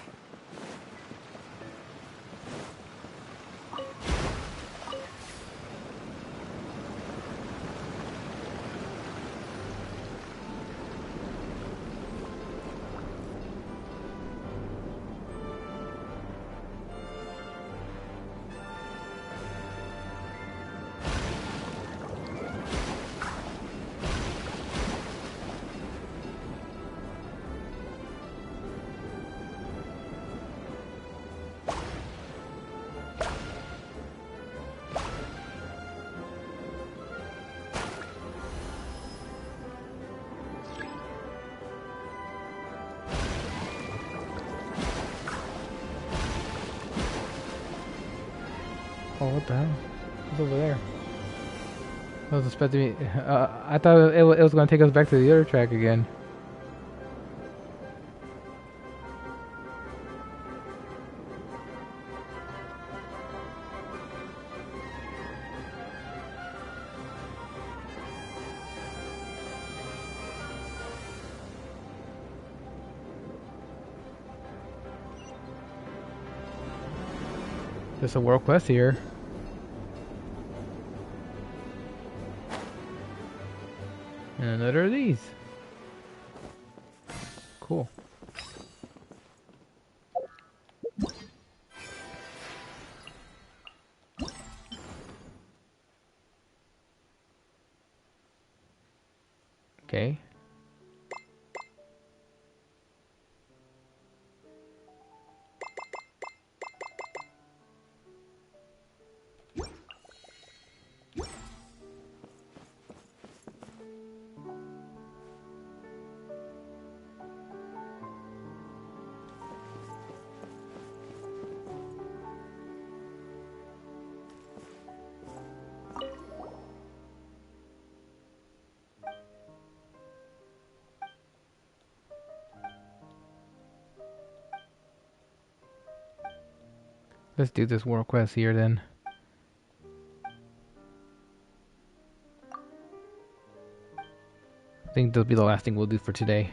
Oh, what the hell? What's over there? I was expecting me. I thought it was going to take us back to the other track again. There's a world quest here. And another of these. Cool. Okay. Let's do this world quest here then. I think that'll be the last thing we'll do for today.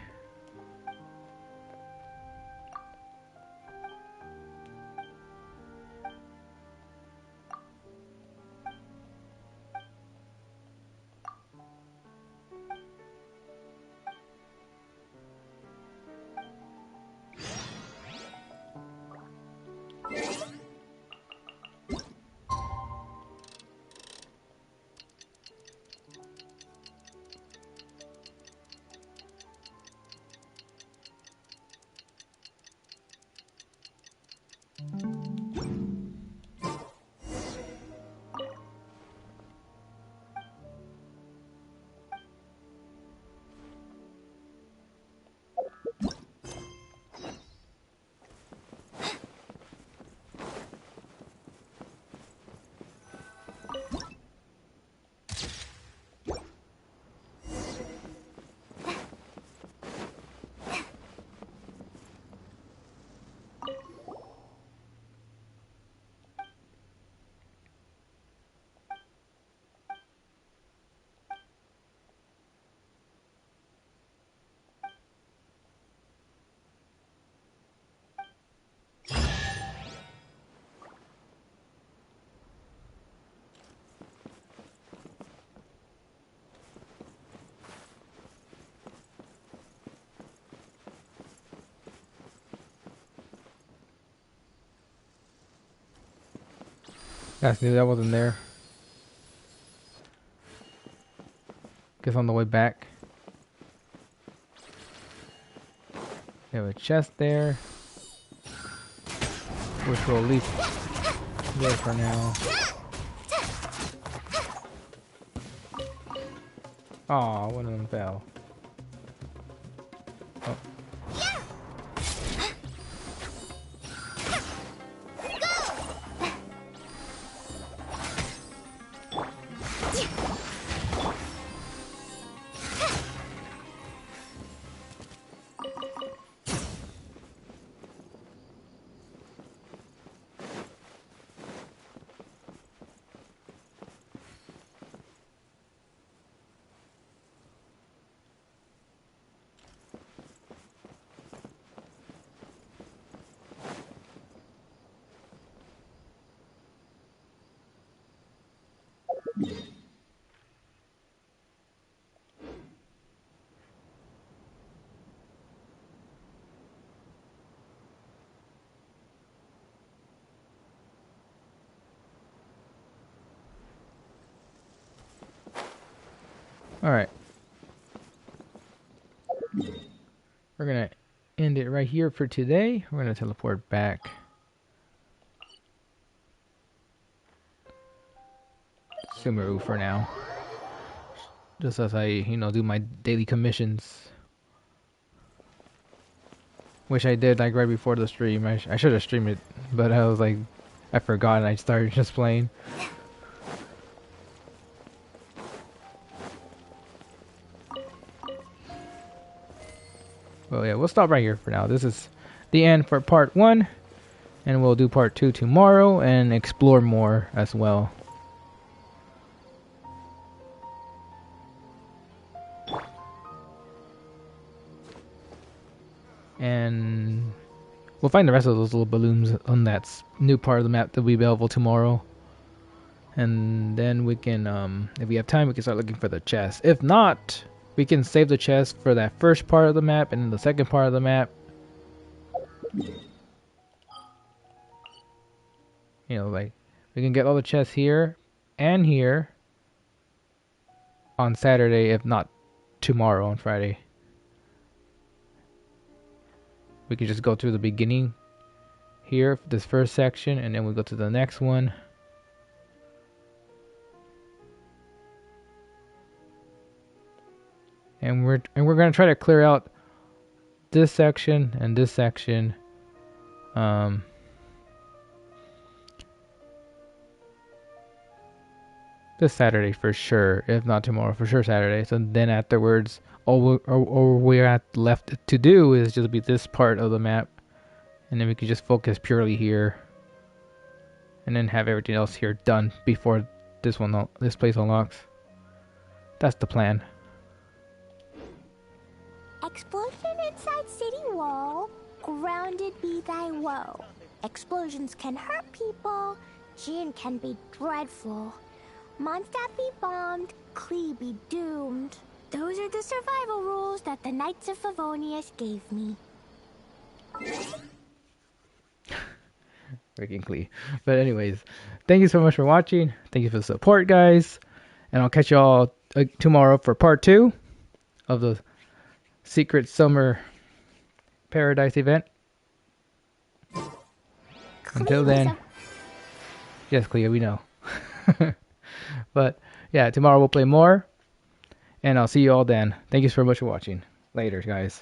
Guys knew that wasn't there. Guess on the way back. We have a chest there, which we'll leave there for now. Aw, one of them fell. Oh. Alright. We're gonna end it right here for today. We're gonna teleport back. Sumeru for now. Just as I, do my daily commissions. Wish I did like right before the stream. I should have streamed it, but I was like, I forgot and I started just playing. Well, yeah, we'll stop right here for now. This is the end for part 1, and we'll do part 2 tomorrow and explore more as well. And we'll find the rest of those little balloons on that new part of the map that will be available tomorrow. And then we can, if we have time, we can start looking for the chest. If not, we can save the chest for that first part of the map and then the second part of the map. Like, we can get all the chests here and here on Saturday, if not tomorrow on Friday. We can just go through the beginning here, this first section, and then we go to the next one. And we're gonna try to clear out this section and this section. This Saturday for sure, if not tomorrow, for sure Saturday. So then afterwards, all we're left to do is just be this part of the map, and then we can just focus purely here. and then have everything else here done before this place unlocks. That's the plan. Explosion inside city wall. Grounded be thy woe. Explosions can hurt people. Jin can be dreadful. Mondstadt be bombed. Klee be doomed. Those are the survival rules that the Knights of Favonius gave me. Freaking Klee. But anyways, thank you so much for watching. Thank you for the support, guys. And I'll catch you all tomorrow for part 2 of the Secret Summer Paradise event. Until then, yes, Clea, we know. But yeah, tomorrow we'll play more, and I'll see you all then. Thank you so much for watching. Later, guys.